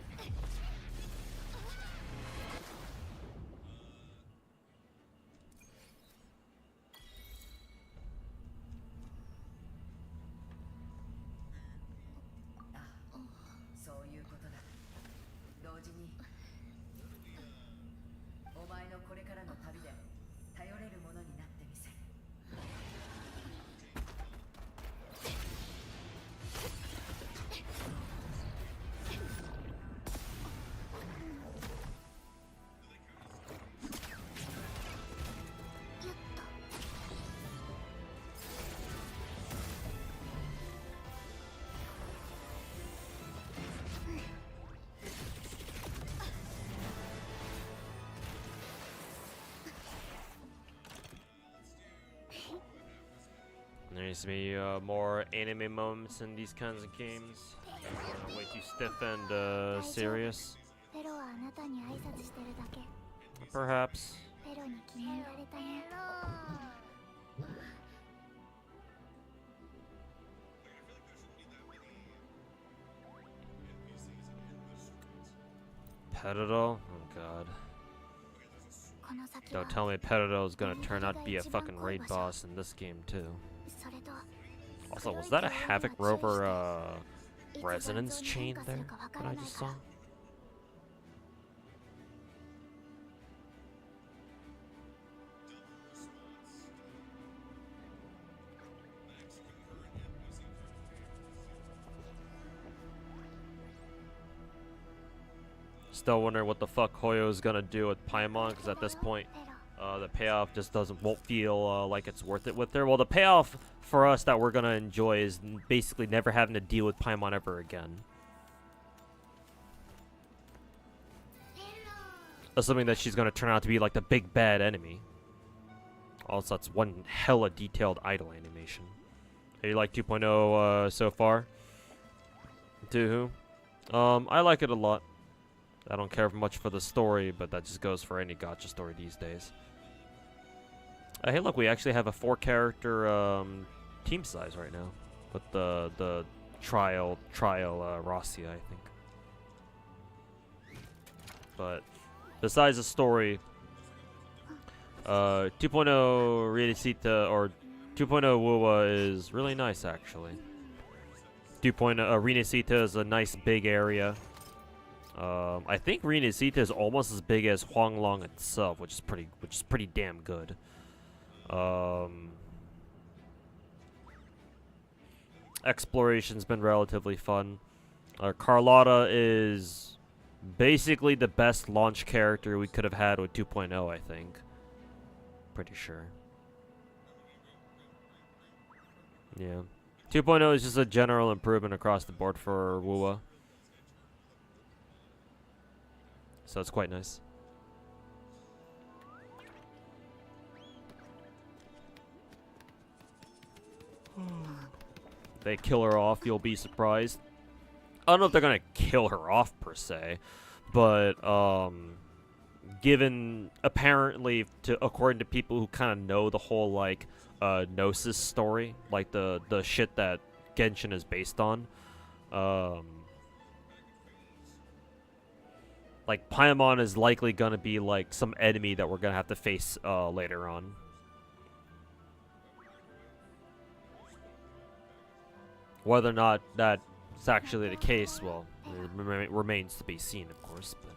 There needs to be more anime moments in these kinds of games. Way too stiff and serious. Perhaps. Pet it all? Oh god. Don't tell me Peridot is gonna turn out to be a fucking raid boss in this game too. Also, was that a Havoc Rover resonance chain there that I just saw? Still wondering what the fuck Hoyo's gonna do with Paimon, because at this point, the payoff just won't feel like it's worth it with her. Well, the payoff for us that we're gonna enjoy is basically never having to deal with Paimon ever again. Assuming that she's gonna turn out to be like the big bad enemy. Also, that's one hella detailed idle animation. Hey, you like 2.0 so far? To who? I like it a lot. I don't care much for the story, but that just goes for any gacha story these days. Hey, look, we actually have a 4-character team size right now, with the trial Rossia, I think. But besides the story, 2.0 rinascita or 2.0 Wuwa is really nice actually. 2.0 rinascita is a nice big area. I think rinascita is almost as big as Huanglong itself, which is pretty damn good. Exploration's been relatively fun. Carlotta is basically the best launch character we could have had with 2.0, I think. Pretty sure. Yeah. 2.0 is just a general improvement across the board for Wuwa. So it's quite nice. They kill her off, you'll be surprised. I don't know if they're gonna kill her off per se, but given apparently according to people who kind of know the whole like Gnosis story, like the shit that Genshin is based on, like Paimon is likely gonna be like some enemy that we're gonna have to face later on. Whether or not that's actually the case, well, it remains to be seen, of course. But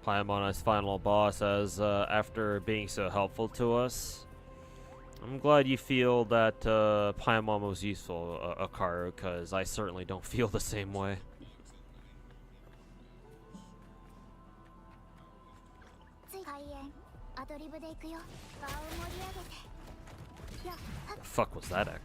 Paimon as final boss, as after being so helpful to us. I'm glad you feel that Paimon was useful, Akaru, because I certainly don't feel the same way. The fuck was that echo?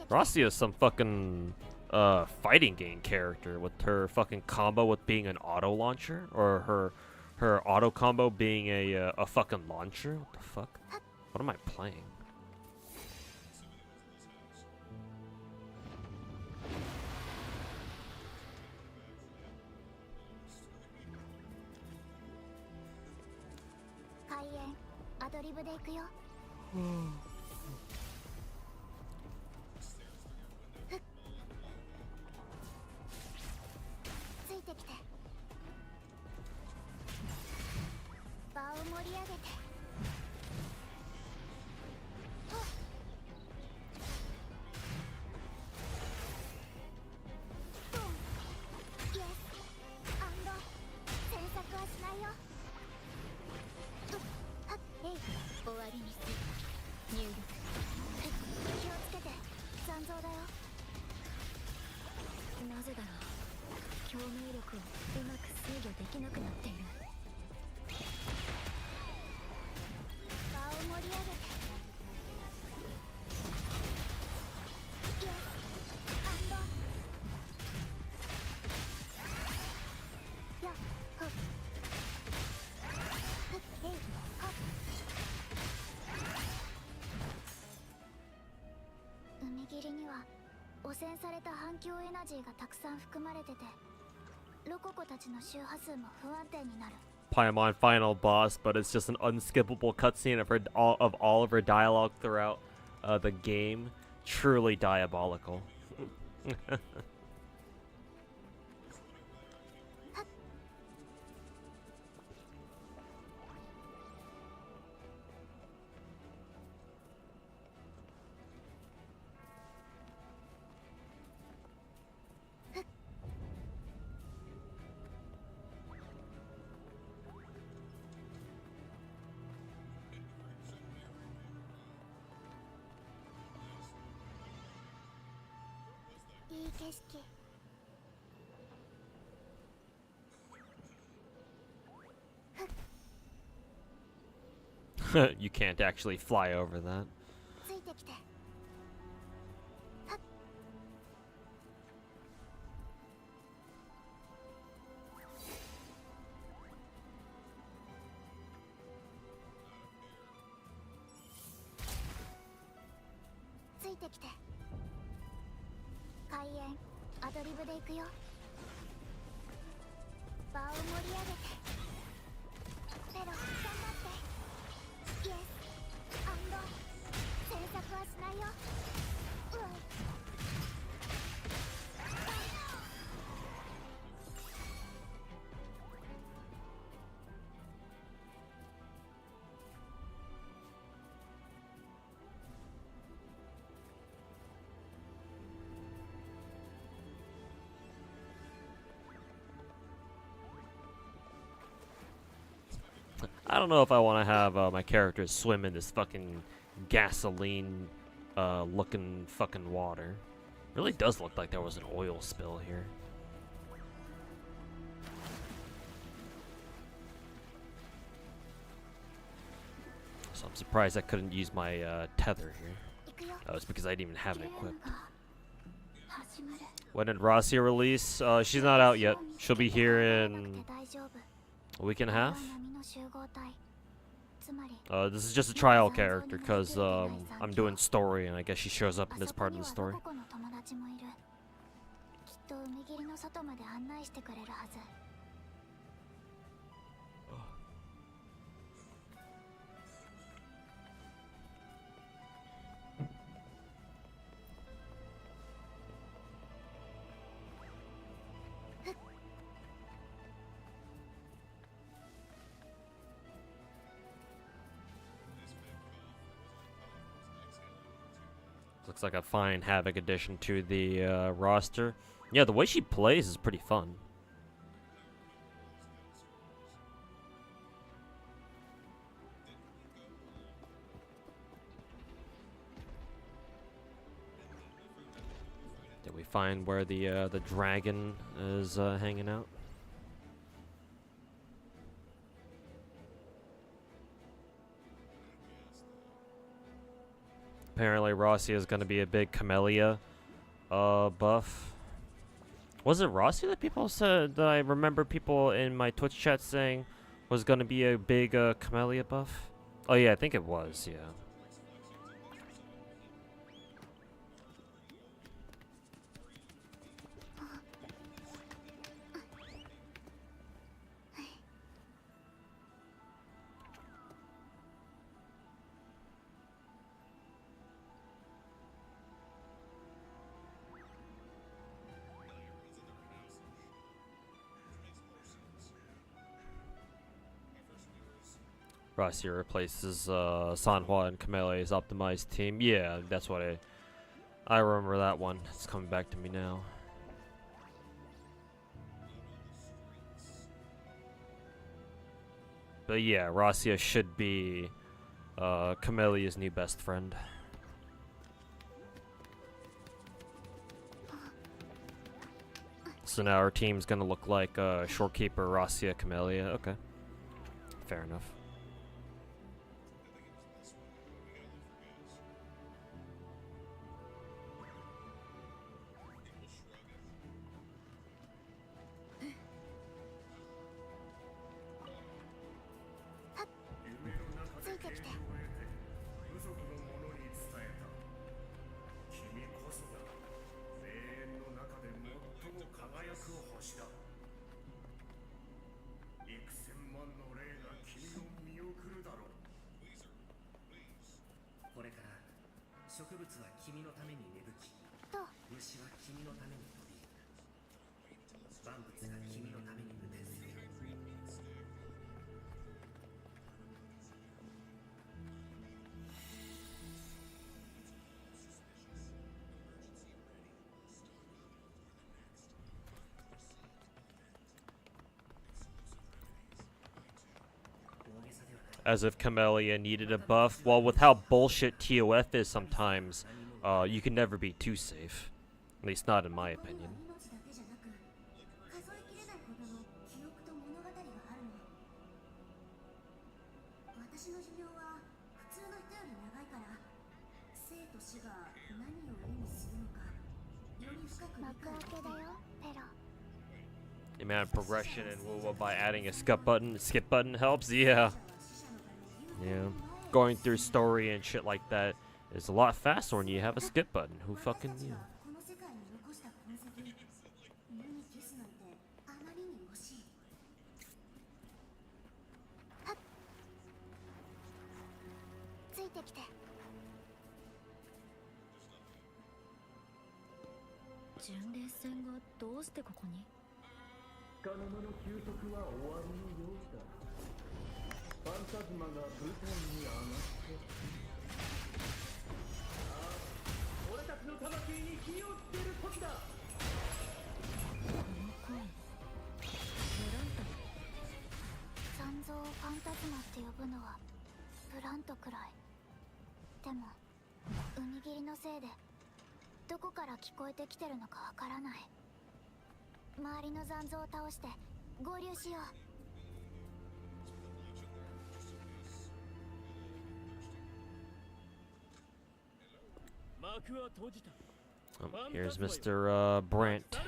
Rossi is some fucking fighting game character with her fucking combo with being an auto launcher, or her auto combo being a fucking launcher. What the fuck? What am I playing? 汚染された反響エナジーがたくさん含まれてて、ロココたちの周波数も不安定になる。 Paimon final boss, but it's just an unskippable cutscene of all of her dialogue throughout the game. Truly diabolical. You can't actually fly over that. ついてきて。ついてきて。開演、アドリブで行くよ。場を盛り上げて。ペロ、頑張って。イエス、アンド、詮索はしないよ。うわ。I don't know if I want to have my characters swim in this fucking gasoline looking fucking water. Really does look like there was an oil spill here. So I'm surprised I couldn't use my tether here. That was because I didn't even have it equipped. When did Rasia release? She's not out yet. She'll be here in a week and a half. This is just a trial character because I'm doing story, and I guess she shows up in this part of the story. Looks like a fine Havoc addition to the roster. Yeah, the way she plays is pretty fun. Did we find where the dragon is hanging out? Apparently Rossi is going to be a big Camellia buff. Was it Rossi that people said, that I remember people in my Twitch chat saying was going to be a big Camellia buff? Oh yeah, I think it was, yeah. Rossi replaces Sanhua and Kamele's optimized team. Yeah, that's what I remember that one. It's coming back to me now. But yeah, Rasia should be Kamelia's new best friend. So now our team's gonna look like Shorekeeper, Rasia, Camellia. Okay. Fair enough. As if Camellia needed a buff. Well, with how bullshit TOF is sometimes, you can never be too safe. At least not in my opinion. 命だけじゃなく、数えきれないほどの記憶と物語があるの。私の寿命は普通の人より長いから、生と死が何を意味するのか、より深く理解できる。幕開けだよ、ペロ。The amount of progression in WoW by adding a skip button helps. Yeah. Yeah. Going through story and shit like that is a lot faster when you have a skip button. Who fucking knew? この世界に残した痕跡、無に消すなんてあまりに惜しい。はっ。ついてきて。巡礼船がどうしてここに？カノマの休息は終わりのようだ。ファンタズマが舞台に上がってああ、俺たちの魂に火をつける時だ。この声、ブラント。残像をファンタズマって呼ぶのはブラントくらい。でも海霧のせいでどこから聞こえてきてるのかわからない。周りの残像を倒して合流しよう。Here's Mr. Brant.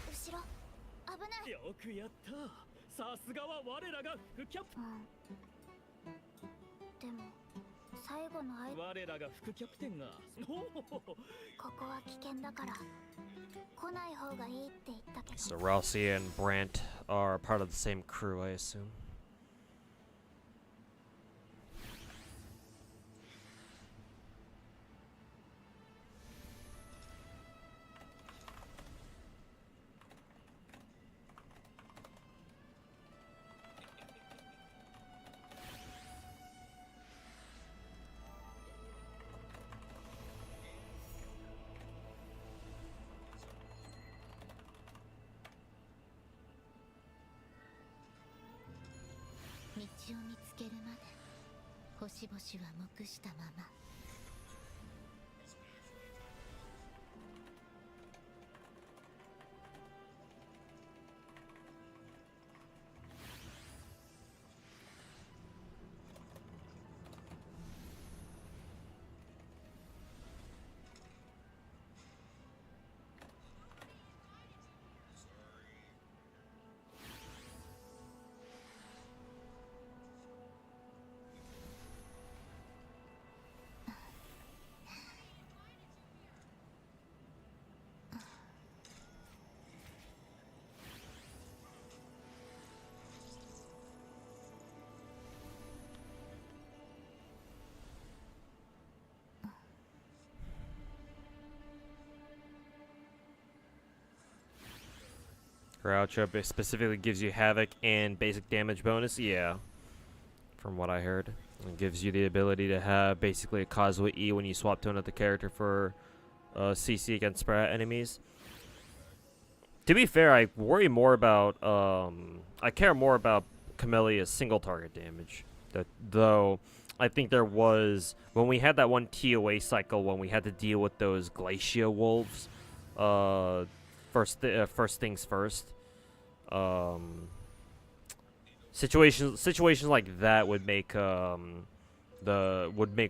後ろ、危ない。よくやった。さすがは我らが副キャプテン。でも最後の我らが副キャプテンがここは危険だから来ない方がいいって言ったけど。 So Ralsei and Brant are part of the same crew, I assume.道を見つけるまで星々は黙したまま。Crouch up specifically gives you havoc and basic damage bonus. Yeah, from what I heard, it gives you the ability to have basically a Causeway E when you swap to another character for CC against spread enemies. To be fair, I worry more about I care more about Camellia's single target damage. Though I think there was, when we had that one TOA cycle when we had to deal with those Glacia wolves. First things first. Situations like that would make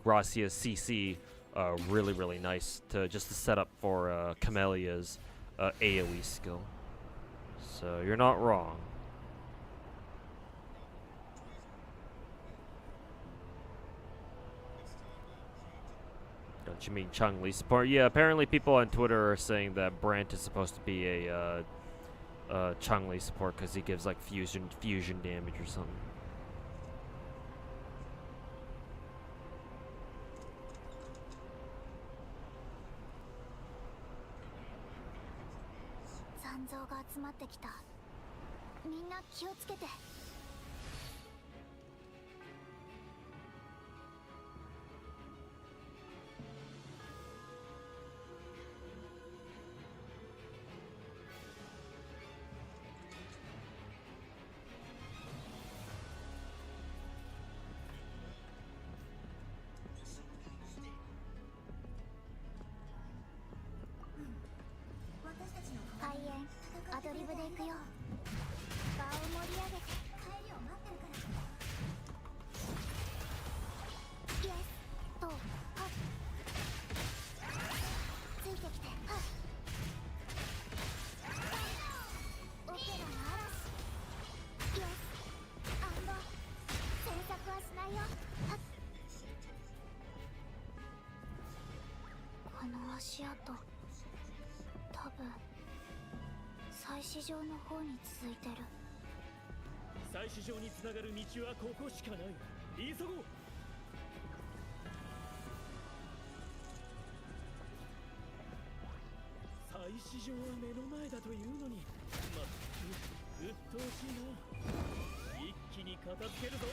Rossia's CC really nice to set up for Camellia's AoE skill. So you're not wrong. Don't you mean Chun-Li support? Yeah, apparently people on Twitter are saying that Brant is supposed to be a Chun-Li support because he gives like fusion damage or something.最始場につながる道はここしかない。急ごう。最始場は目の前だというのに、まったく鬱陶しいな。一気に片付けるぞ。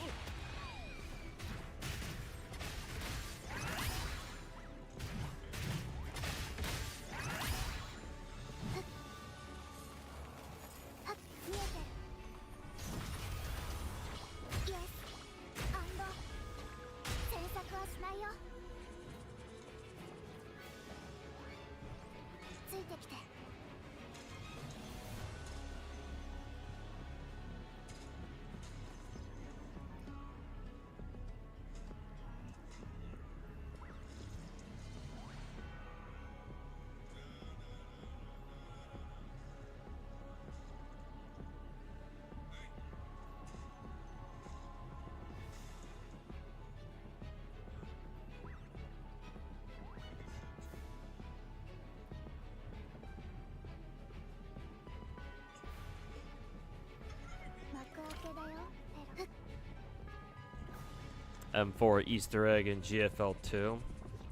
M4 Easter egg in GFL 2.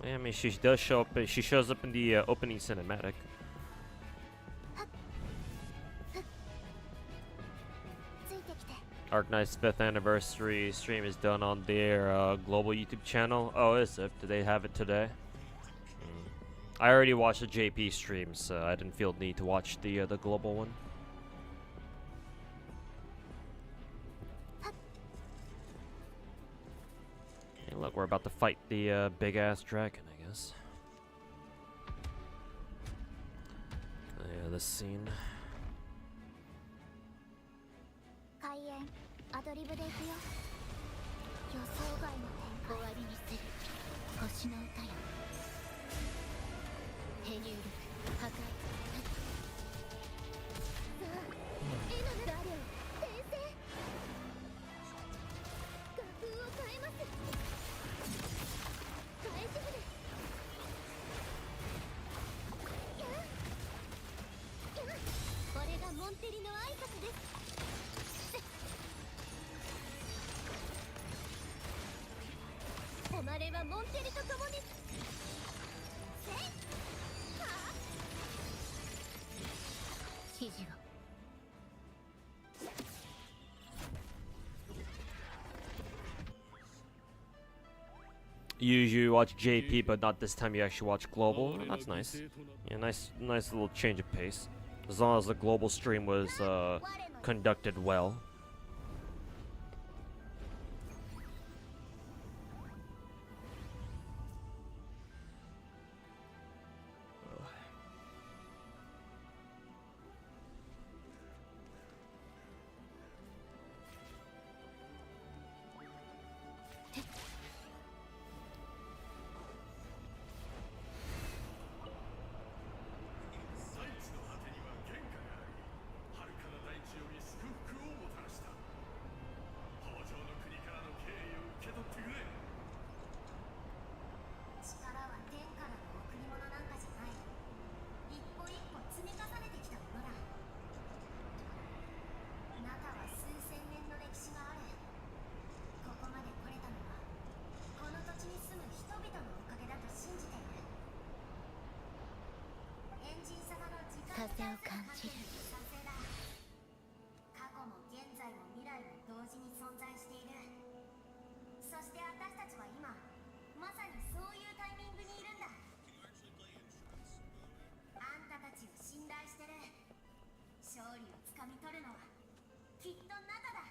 Yeah, I mean, she does show up. She shows up in the opening cinematic. Arknight's 5th anniversary stream is done on their global YouTube channel. Oh, is it? Do they have it today? I already watched the JP stream, so I didn't feel the need to watch the global one. Hey, look, we're about to fight the big-ass dragon, I guess. Yeah, this scene. Usually you watch JP, but not this time. You actually watch global. Oh, that's nice. Yeah, nice little change of pace. As long as the global stream was conducted well. を感じる。過去も現在も未来も同時に存在している。そして私たちは今まさにそういうタイミングにいるんだ。あんたたちを信頼してる。勝利をつかみ取るのはきっとあなただ。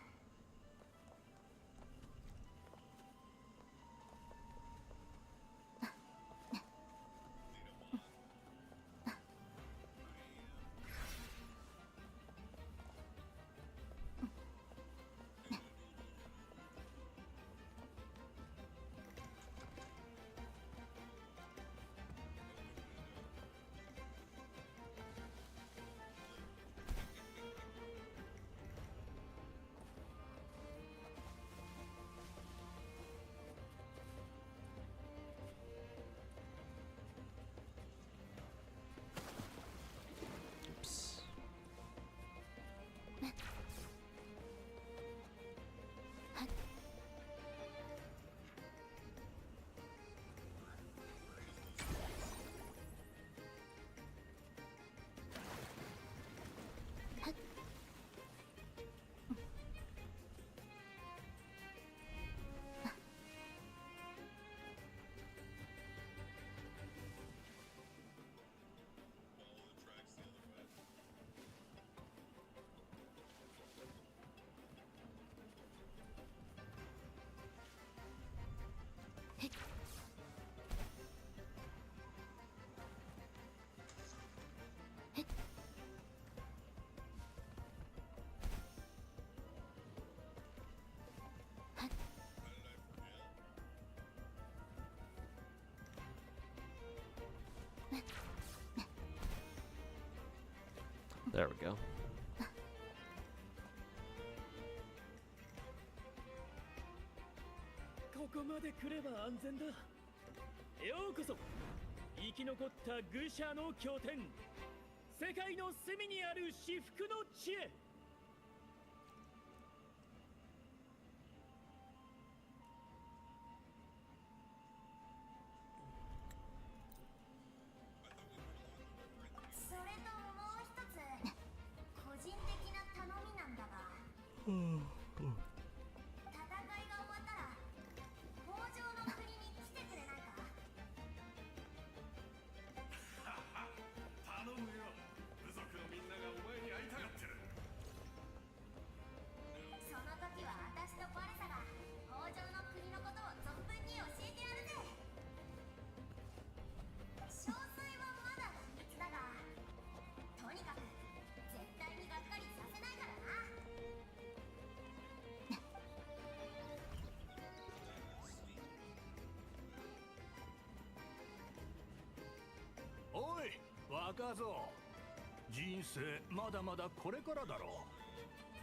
There we go. ここまで来れば安全だ。ようこそ生き残った愚者の拠点、世界の隅にある至福の地へ。それともう一つ個人的な頼みなんだが、戦いが終わったら北条の国に来てくれないか。頼むよ。部族のみんながお前に会いたがってる。その時は私とバレサが北条の国のことを存分に教えてやるぜ。詳細はまだ秘密だが、とにかく絶対にがっかりさせないからな。おい若造、人生まだまだこれからだろ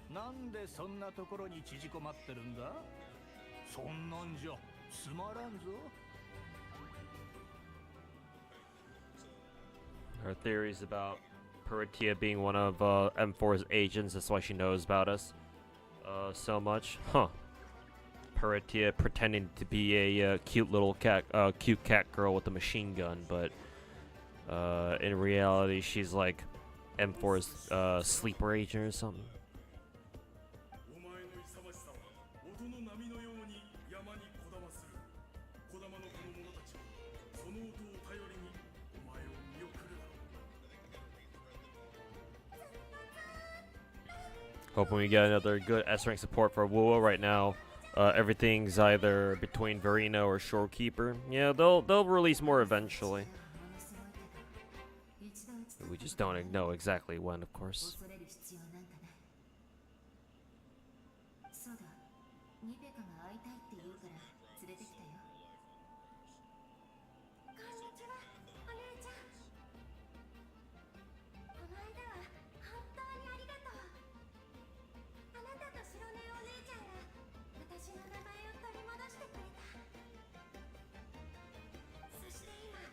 う。なんでそんなところに縮こまってるんだ。そんなんじゃつまらんぞ。 Her theories about Peritia being one of M4's agents, that's why she knows about us so much. Huh. Peritia pretending to be a cute cat girl with a machine gun, but in reality she's like M4's sleeper agent or something. お前の勇ましさは音の波のように山にこだまする。こだまの子の者たちはその音を頼りにお前を見送るだろう。 Hoping we get another good S rank support for Wuo right now. Everything's either between Verino or Shorekeeper. Yeah, they'll release more eventually. We just don't know exactly when, of course. 恐れる必要なんかない。そうだ、ニペカが会いたいって言うから連れてきたよ。こんにちは、お姉ちゃん。この間は本当にありがとう。あなたと白根お姉ちゃんが私の名前を取り戻してくれた。そして今、あ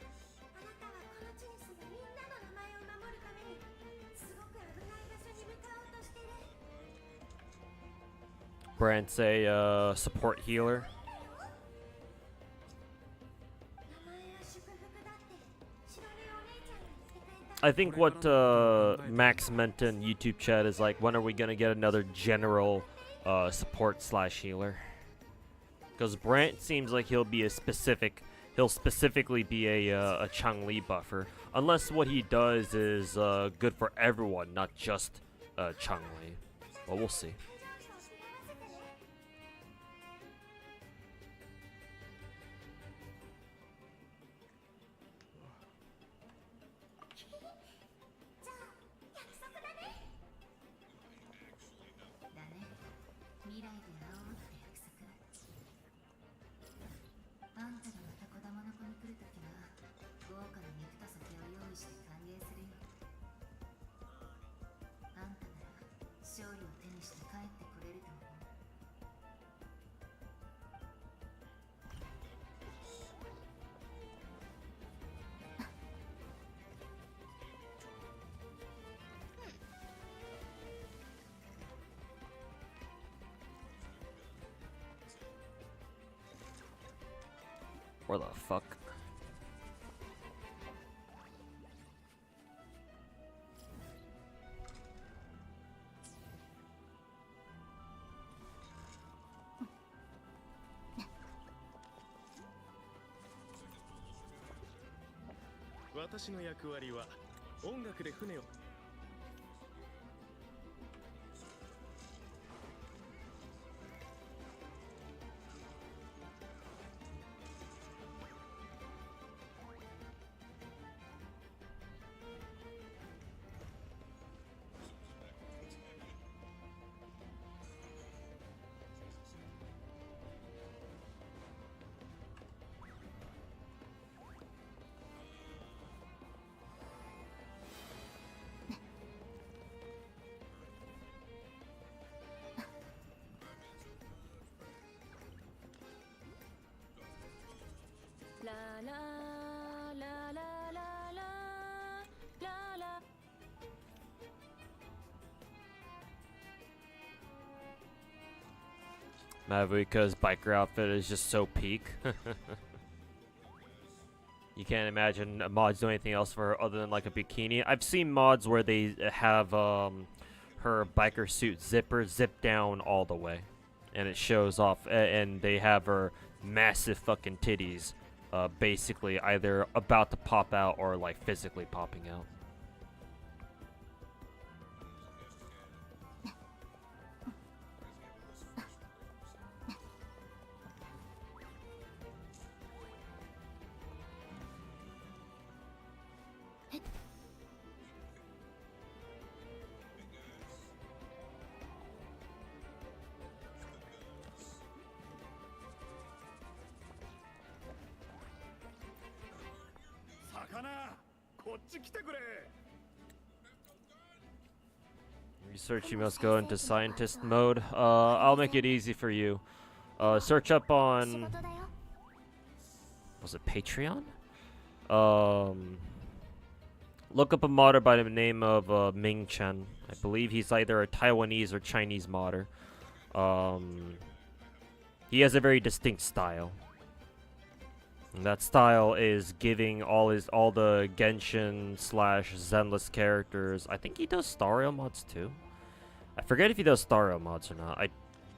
なたはこの地に住むみんなの名前を守るためにすごく危ない場所に向かおうとしてる。 Brant's a support healer. 名前は祝福だって白根お姉ちゃんが言ってくれた。I think what Max meant in YouTube chat is like, when are we gonna get another general support slash healer? Because Brant seems like he'll specifically be a Chang-Li buffer, unless what he does is good for everyone, not just Chang-Li. Well, we'll see. Where the fuck? La la la la la la la la. Mavuika's biker outfit is just so peak. You can't imagine mods doing anything else for her other than like a bikini. I've seen mods where they have her biker suit zipper zip down all the way, and it shows off, and they have her massive fucking titties, basically either about to pop out or like physically popping out. Research, you must go into scientist mode. I'll make it easy for you. Search up on... was it Patreon? Look up a modder by the name of Ming Chen. I believe he's either a Taiwanese or Chinese modder. He has a very distinct style. And that style is giving all the Genshin / Zenless characters. I think he does Stario mods too. I forget if he does Stario mods or not. I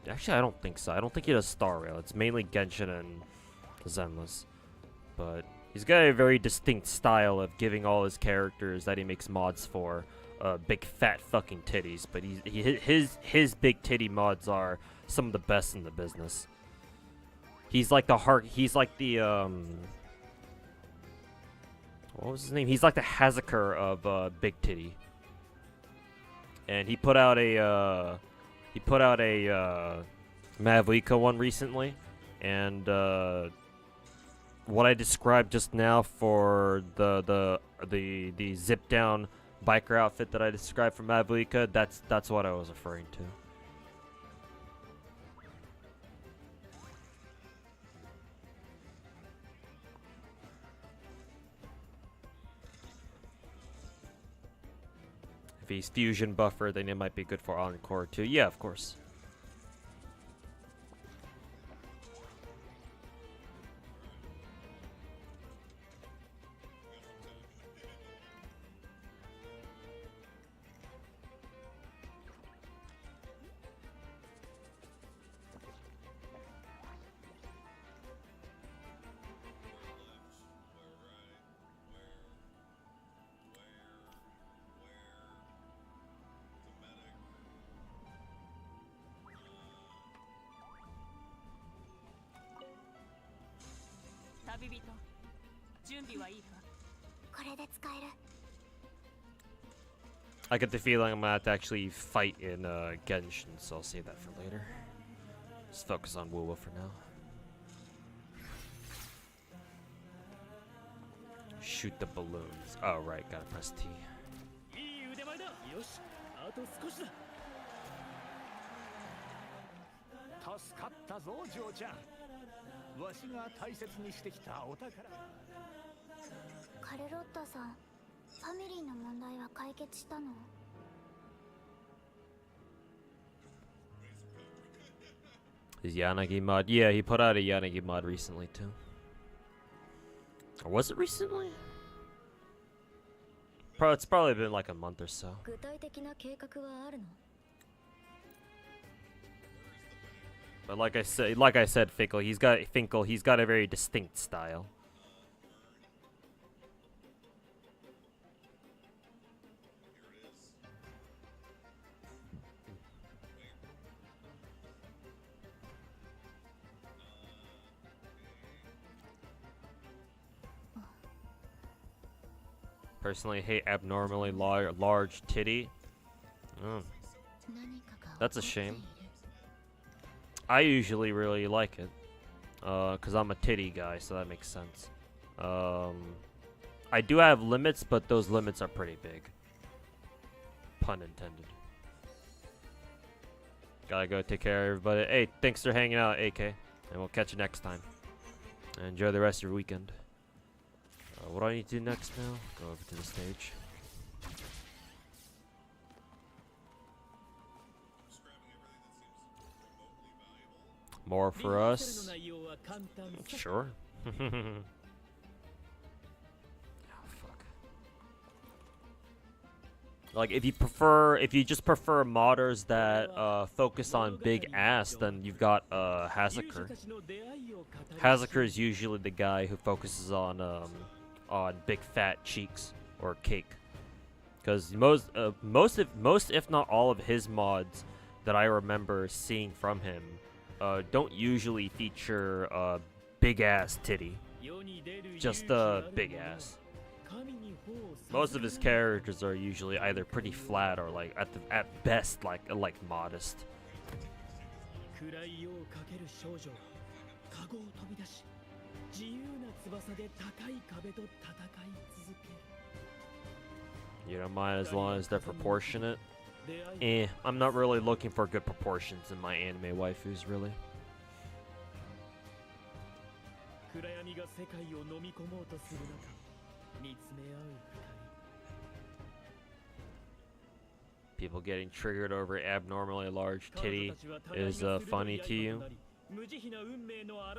don't think so. I don't think he does Stario. It's mainly Genshin and Zenless. But he's got a very distinct style of giving all his characters that he makes mods for big fat fucking titties. But his big titty mods are some of the best in the business. He's like the what was his name? He's like the Hazuker of Big Titty. And he put out a Mavuika one recently, and what I described just now for the zip down biker outfit that I described for Mavuika, that's what I was referring to. If he's fusion buffer, then it might be good for Encore too. Yeah, of course. 旅人準備はいいかこれで使える。 I get the feeling I'm gonna have to actually fight in Genshin, so I'll save that for later. Just focus on Wuwa for now. Shoot the balloons. Oh, right, gotta press T. いい腕前だ。よし、あと少しだ。助かったぞジョーちゃん。わしが大切にしてきたお宝。カルロッタさん、ファミリーの問題は解決したの？ His Yanagi mod. Yeah, he put out a Yanagi mod recently too. Or was it recently? It's probably been like a month or so. 具体的な計画はあるの？ But like I said, Finkel, he's got a very distinct style. Personally, hate abnormally large titty. Oh. That's a shame. I usually really like it, cause I'm a titty guy, so that makes sense. I do have limits, but those limits are pretty big. Pun intended. Gotta go take care of everybody. Hey, thanks for hanging out, AK, and we'll catch you next time. And enjoy the rest of your weekend. What do I need to do next now? Go over to the stage. More for us? Sure. Oh, fuck. Like, if you just prefer modders that focus on big ass, then you've got Hazaker. Hazaker is usually the guy who focuses on big fat cheeks or cake, because most if not all of his mods that I remember seeing from him don't usually feature big ass titty, just big ass. Most of his characters are usually either pretty flat or like at best like modest. You don't mind as long as they're proportionate? I'm not really looking for good proportions in my anime waifus, really. People getting triggered over abnormally large titty is funny to you?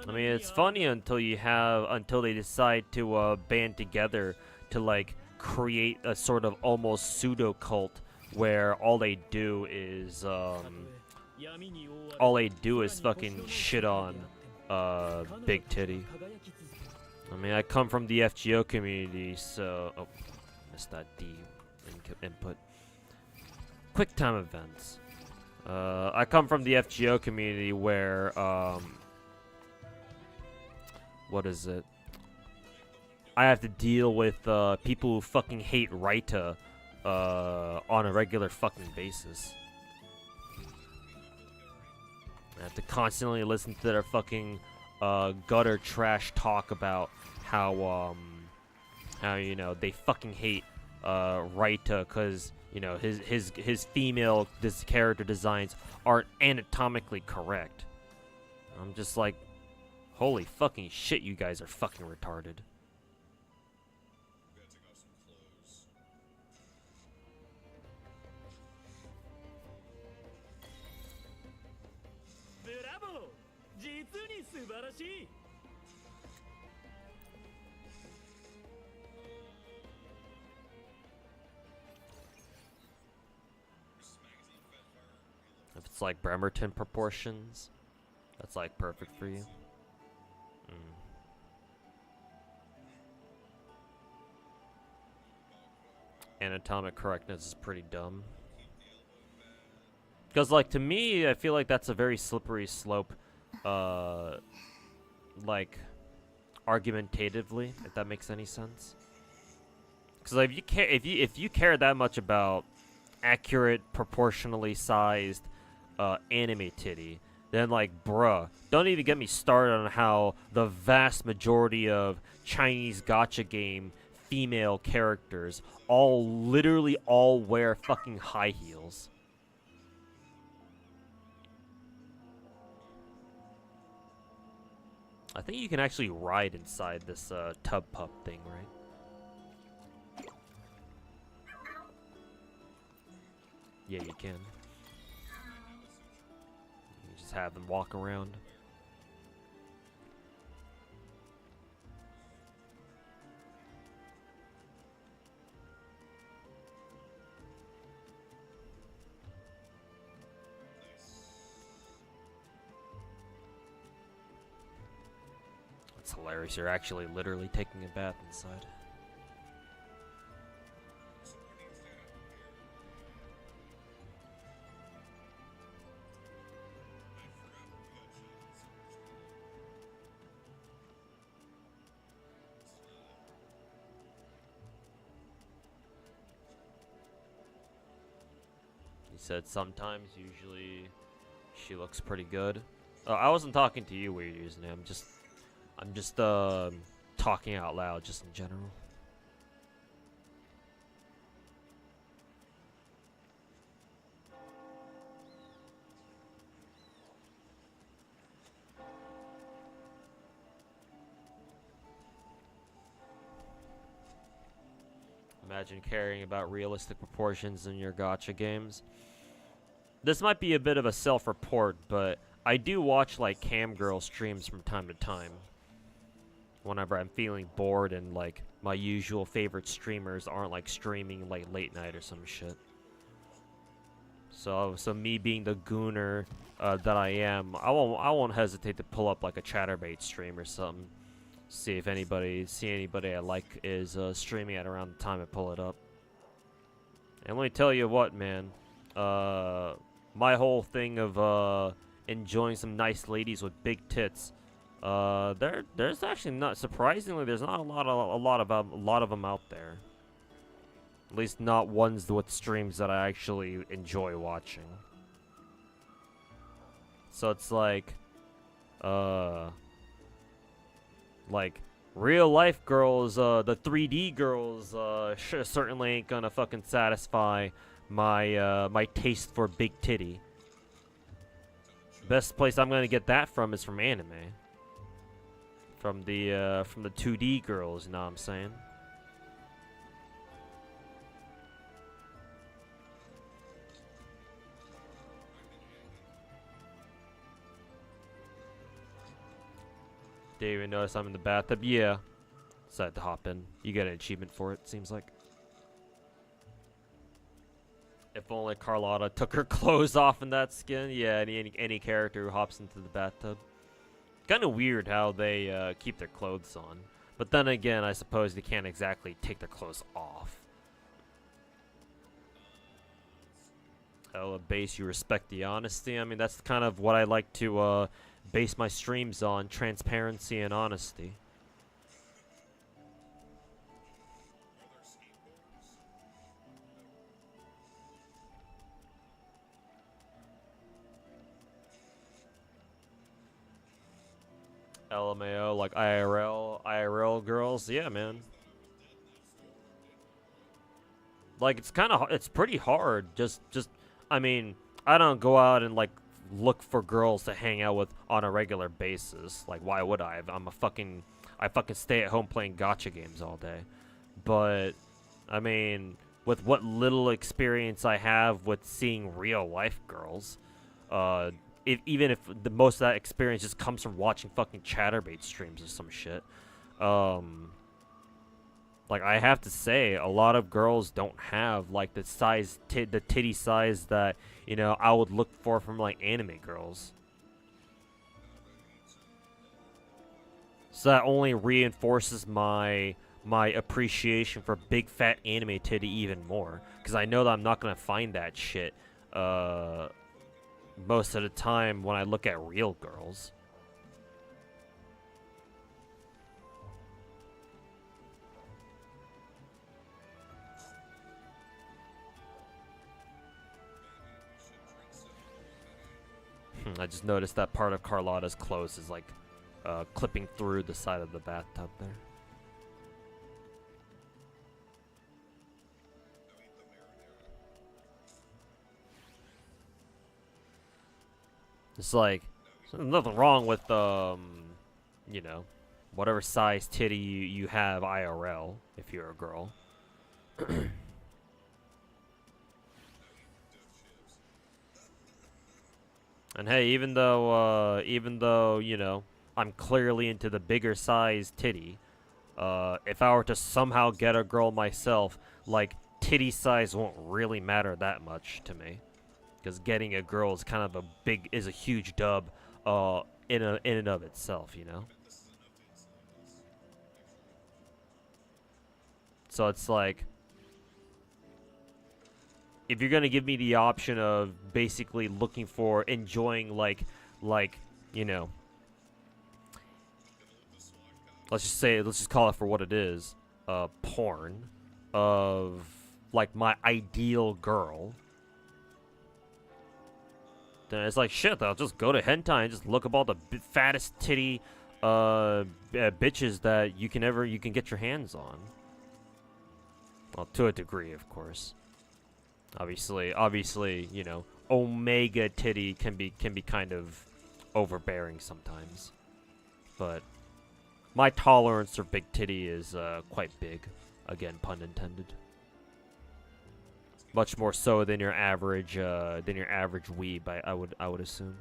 I mean, it's funny until they decide to band together to like create a sort of almost pseudo cult where all they do is fucking shit on big titty. I mean, I come from the FGO community, so missed that D input. Quick time events. I come from the FGO community where what is it? I have to deal with people who fucking hate Raita on a regular fucking basis. I have to constantly listen to their fucking gutter trash talk about how you know they fucking hate Raita because you know his female character designs aren't anatomically correct. I'm just like, holy fucking shit, you guys are fucking retarded. If it's like Bremerton proportions, that's like perfect for you. Anatomic correctness is pretty dumb. Because, like, to me, I feel like that's a very slippery slope, like, argumentatively, if that makes any sense. Because like, if you care that much about accurate, proportionally sized anime titty, then like, bruh, don't even get me started on how the vast majority of Chinese gacha game female characters literally all wear fucking high heels. I think you can actually ride inside this tub pup thing, right? Yeah, you can. You just have them walk around. It's hilarious. You're actually literally taking a bath inside. He said sometimes, usually she looks pretty good. I wasn't talking to you, weird username. I'm just talking out loud, just in general. Imagine caring about realistic proportions in your gacha games. This might be a bit of a self-report, but I do watch like cam girl streams from time to time. Whenever I'm feeling bored and like my usual favorite streamers aren't like streaming like late night or some shit. So me being the gooner that I am, I won't hesitate to pull up like a Chatterbait stream or something. See anybody I like is streaming at around the time I pull it up. And let me tell you what, man. My whole thing of enjoying some nice ladies with big tits. There's actually not, surprisingly, there's not a lot of them out there. At least not ones with streams that I actually enjoy watching. So it's like real life girls, the 3D girls, certainly ain't gonna fucking satisfy my my taste for big titty. Best place I'm gonna get that from is from anime. From the 2D girls, you know what I'm saying? Did you even notice I'm in the bathtub? Yeah. Decided to hop in. You get an achievement for it, seems like. If only Carlotta took her clothes off in that skin. Yeah, any character who hops into the bathtub. Kind of weird how they keep their clothes on. But then again, I suppose they can't exactly take their clothes off. Hella base, you respect the honesty. I mean, that's kind of what I like to base my streams on. Transparency and honesty. LMAO, like IRL girls, yeah, man. Like, it's pretty hard. I mean, I don't go out and like look for girls to hang out with on a regular basis. Like, why would I? I fucking stay at home playing gacha games all day. But I mean, with what little experience I have with seeing real life girls, even if the most of that experience just comes from watching fucking Chatterbait streams or some shit, like, I have to say, a lot of girls don't have like the titty size that, you know, I would look for from like anime girls. So that only reinforces my appreciation for big fat anime titty even more, because I know that I'm not gonna find that shit most of the time when I look at real girls. I just noticed that part of Carlotta's clothes is like clipping through the side of the bathtub there. It's like, there's nothing wrong with, you know, whatever size titty you have IRL, if you're a girl. And hey, even though, you know, I'm clearly into the bigger size titty, if I were to somehow get a girl myself, like, titty size won't really matter that much to me. Because getting a girl is kind of a huge dub, in and of itself, you know? So it's like, if you're gonna give me the option of basically looking for, enjoying, like, you know, let's just call it for what it is, porn of, like, my ideal girl, then it's like, shit, I'll just go to hentai and just look up all the fattest titty bitches that you can get your hands on. Well, to a degree, of course. Obviously, you know, omega titty can be kind of overbearing sometimes. But my tolerance for big titty is quite big. Again, pun intended. Much more so than your average weeb, I would assume.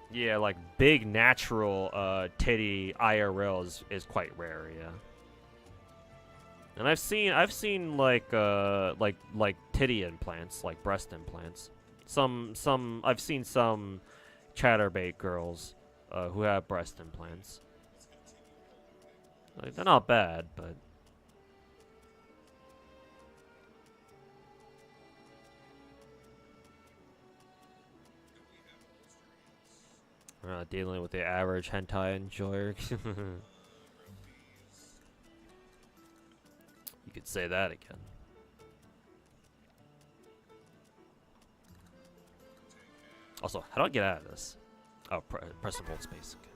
Yeah, like big natural titty IRL is quite rare, yeah. And I've seen like titty implants, like breast implants. I've seen some chatterbait girls who have breast implants. Like, they're not bad, but we're not dealing with the average hentai enjoyer. You could say that again. Also, how do I get out of this? Oh, press and hold space. Okay.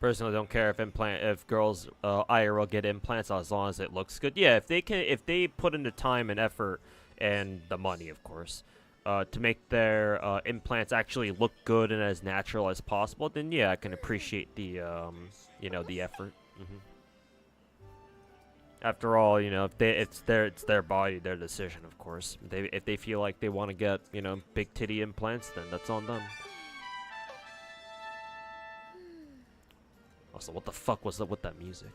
Personally, don't care if girls IRL get implants as long as it looks good. Yeah, if they put in the time and effort and the money, of course, to make their implants actually look good and as natural as possible, then yeah, I can appreciate the you know, the effort. After all, you know, it's their body, their decision, of course. If they feel like they want to get, you know, big titty implants, then that's on them. Also, what the fuck was up with that music?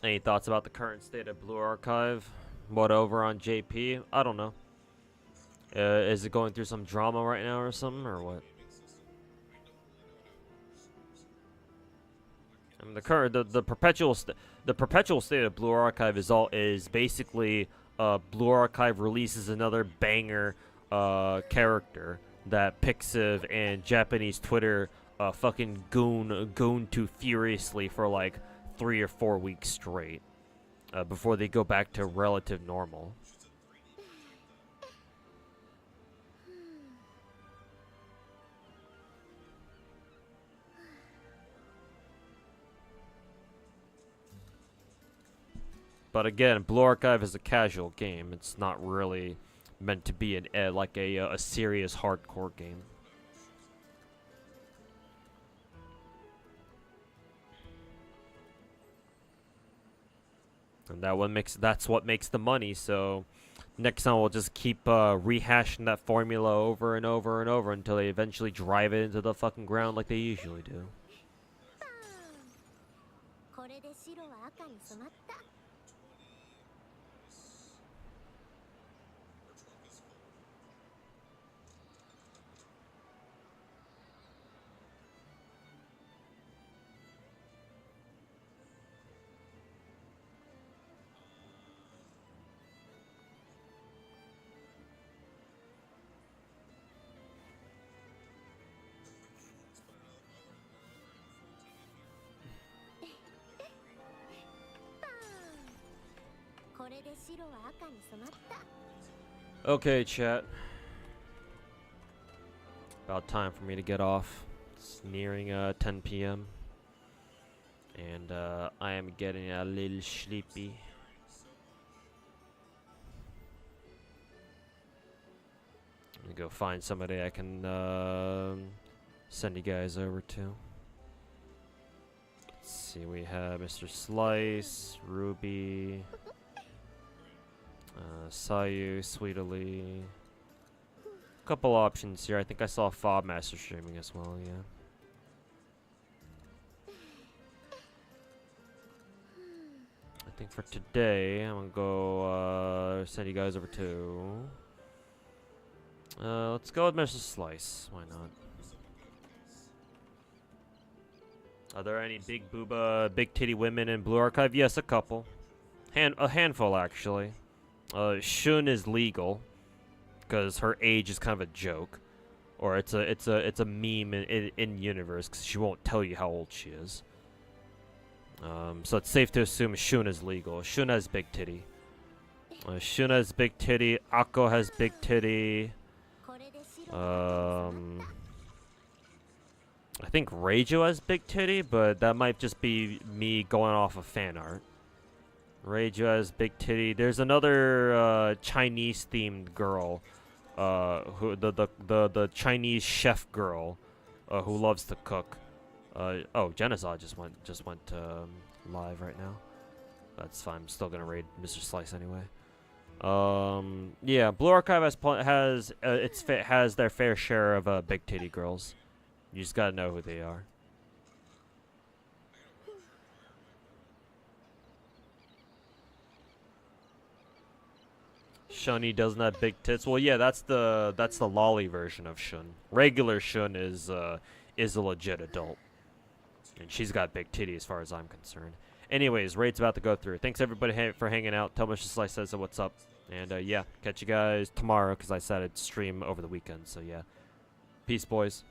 Any thoughts about the current state of Blue Archive? What over on JP? I don't know. Is it going through some drama right now or something, or what? I mean, the perpetual state of Blue Archive is basically Blue Archive releases another banger character that Pixiv and Japanese Twitter fucking goon to furiously for like 3 or 4 weeks straight before they go back to relative normal. But again, Blue Archive is a casual game. It's not really meant to be like a serious hardcore game. And that's what makes the money. So next time we'll just keep rehashing that formula over and over and over until they eventually drive it into the fucking ground like they usually do. これで白は赤に染まった。 Okay, chat. About time for me to get off. It's nearing 10 p.m. And I am getting a little sleepy. I'm gonna go find somebody I can send you guys over to. Let's see, we have Mr. Slice, Ruby, Sayu, Sweetly. Couple options here. I think I saw Fob Master streaming as well, yeah. I think for today, I'm gonna go send you guys over to... let's go with Mr. Slice. Why not? Are there any big booba, big titty women in Blue Archive? Yes, a couple. A handful, actually. Shun is legal because her age is kind of a joke, or it's a meme in universe because she won't tell you how old she is. So it's safe to assume Shun is legal. Shun has big titty. Shun has big titty. Akko has big titty. I think Reijo has big titty, but that might just be me going off of fan art. Reijo has big titty. There's another Chinese-themed girl, who the Chinese chef girl, who loves to cook. Oh, Genazad just went live right now. That's fine. I'm still gonna raid Mr. Slice anyway. Yeah, Blue Archive has their fair share of big titty girls. You just gotta know who they are. Shunny doesn't have big tits. Well, yeah, that's the lolly version of Shun. Regular Shun is a legit adult, and she's got big titty as far as I'm concerned. Anyways, raid's about to go through. Thanks everybody for hanging out. Tell Mr. Slice says what's up, and yeah, catch you guys tomorrow because I said I'd stream over the weekend. So yeah, peace, boys.